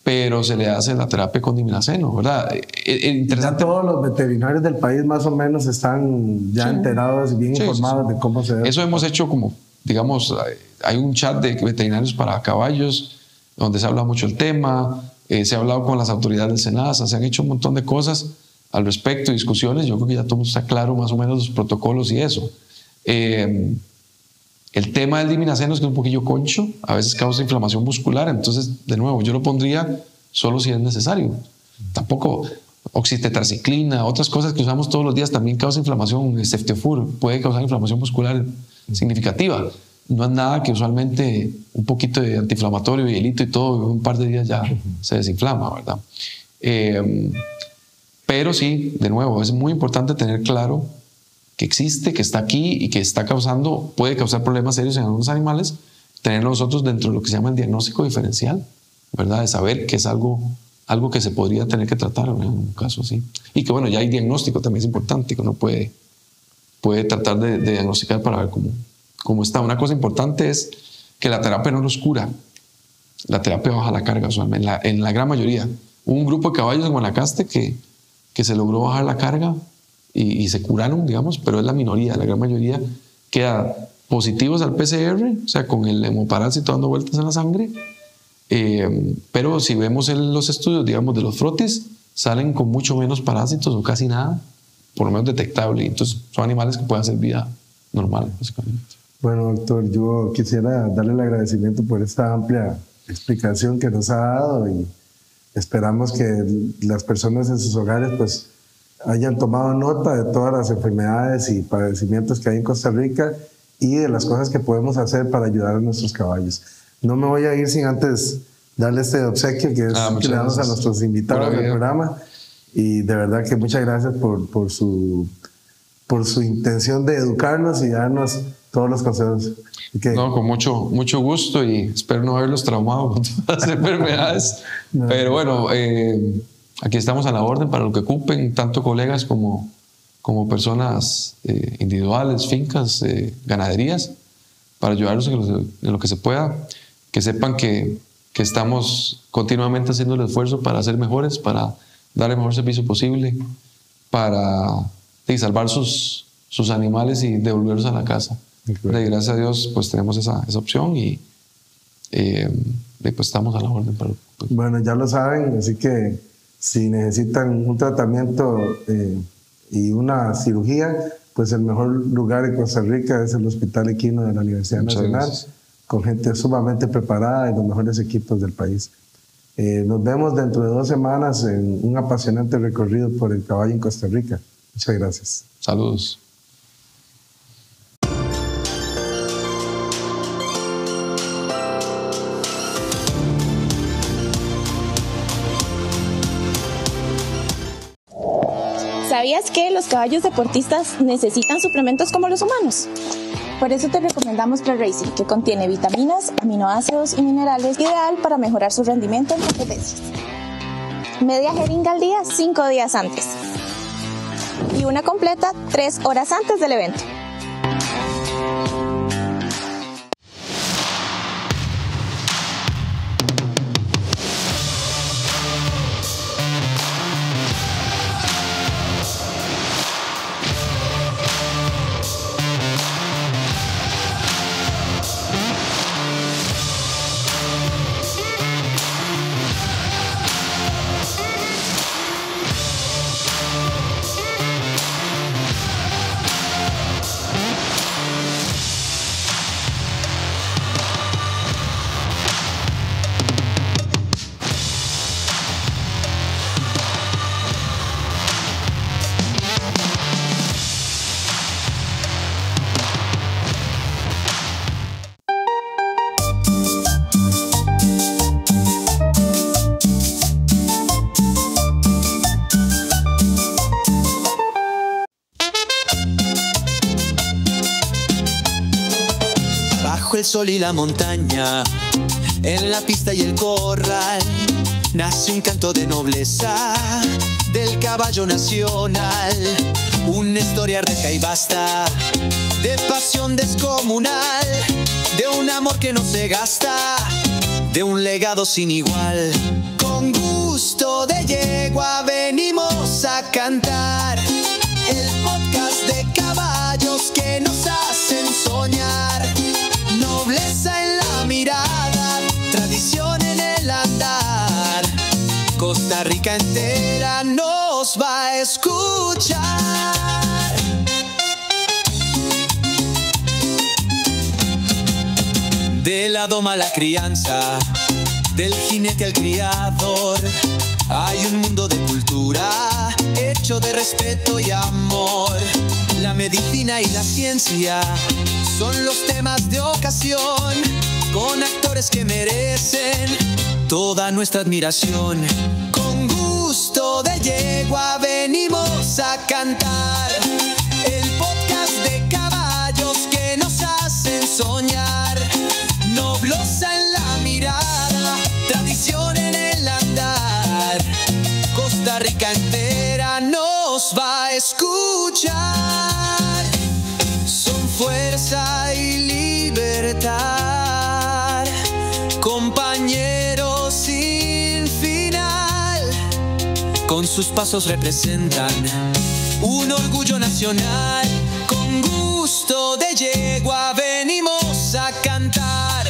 Speaker 4: pero se le hace la terapia con diminaceno, ¿verdad?
Speaker 3: Ya todos los veterinarios del país más o menos están ya enterados y bien informados de cómo se debe.
Speaker 4: Eso hemos hecho como, digamos, hay un chat de veterinarios para caballos, donde se habla mucho el tema, se ha hablado con las autoridades del SENASA, se han hecho un montón de cosas al respecto, discusiones. Yo creo que ya todo está claro más o menos los protocolos y eso. El tema del diminaceno es que es un poquillo concho, a veces causa inflamación muscular, entonces de nuevo yo lo pondría solo si es necesario. Tampoco oxitetraciclina, otras cosas que usamos todos los días también causa inflamación. Ceftiofur puede causar inflamación muscular significativa. No es nada que usualmente un poquito de antiinflamatorio, hielito y todo, un par de días ya se desinflama, ¿verdad? Pero sí, de nuevo, es muy importante tener claro que existe, que está aquí y que puede causar problemas serios en algunos animales, tener nosotros dentro de lo que se llama el diagnóstico diferencial, ¿verdad? De saber que es algo que se podría tener que tratar en un caso así. Y que bueno, ya hay diagnóstico, también es importante, que uno puede tratar de diagnosticar para ver cómo está. Una cosa importante es que la terapia no los cura. La terapia baja la carga usualmente, en la gran mayoría. Hubo un grupo de caballos en Guanacaste que se logró bajar la carga y se curaron, digamos, pero es la minoría. La gran mayoría queda positivos al PCR, o sea, con el hemoparásito dando vueltas en la sangre. Pero si vemos los estudios, digamos, de los frotis, salen con mucho menos parásitos o casi nada, por lo menos detectable. Entonces, son animales que pueden hacer vida normal, básicamente.
Speaker 3: Bueno, doctor, yo quisiera darle el agradecimiento por esta amplia explicación que nos ha dado y esperamos que las personas en sus hogares pues hayan tomado nota de todas las enfermedades y padecimientos que hay en Costa Rica y de las cosas que podemos hacer para ayudar a nuestros caballos. No me voy a ir sin antes darle este obsequio que es que le damos a nuestros invitados del programa, y de verdad que muchas gracias por su intención de educarnos y darnos todos los consejos.
Speaker 4: No, con mucho gusto, y espero no haberlos traumado con todas las enfermedades. No. Pero bueno, aquí estamos a la orden para lo que ocupen, tanto colegas como personas individuales, fincas, ganaderías, para ayudarlos en lo que se pueda. Que sepan que que estamos continuamente haciendo el esfuerzo para ser mejores, para dar el mejor servicio posible, para salvar sus animales y devolverlos a la casa. Gracias a Dios pues tenemos esa opción y pues estamos a la orden.
Speaker 3: Bueno, ya lo saben, así que si necesitan un tratamiento y una cirugía, pues el mejor lugar en Costa Rica es el Hospital Equino de la Universidad Nacional, con gente sumamente preparada y los mejores equipos del país. Nos vemos dentro de 2 semanas en un apasionante recorrido por el caballo en Costa Rica. Muchas gracias.
Speaker 4: Saludos.
Speaker 2: ¿Sabías que los caballos deportistas necesitan suplementos como los humanos? Por eso te recomendamos Pre-Racing, que contiene vitaminas, aminoácidos y minerales, ideal para mejorar su rendimiento en competencias. Media jeringa al día 5 días antes y una completa 3 horas antes del evento.
Speaker 1: El sol y la montaña, en la pista y el corral, nace un canto de nobleza del caballo nacional. Una historia rica y vasta, de pasión descomunal, de un amor que no se gasta, de un legado sin igual. Con gusto de yegua venimos a cantar el podcast de caballos que nos hacen soñar. Nobleza en la mirada, tradición en el andar. Costa Rica entera nos va a escuchar. De la doma a la crianza, del jinete al criador, hay un mundo de cultura hecho de respeto y amor. La medicina y la ciencia son los temas de ocasión, con actores que merecen toda nuestra admiración. Con gusto de yegua venimos a cantar el podcast de caballos que nos hacen soñar. Nobleza en la mirada, tradición en el andar. Costa Rica entera nos va a escuchar. Son fuerza y libertad, compañeros sin final. Con sus pasos representan un orgullo nacional. Con gusto de yegua venimos a cantar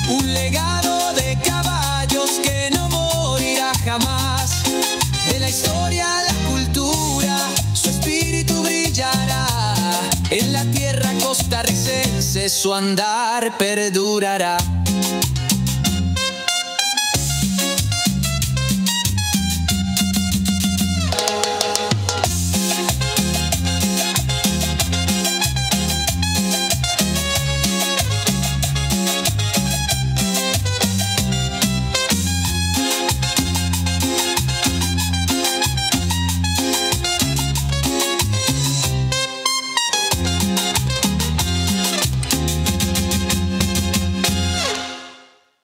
Speaker 1: un legado de caballos que no morirá jamás. De la historia a la cultura, su espíritu brillará. En la tierra costarricense su andar perdurará.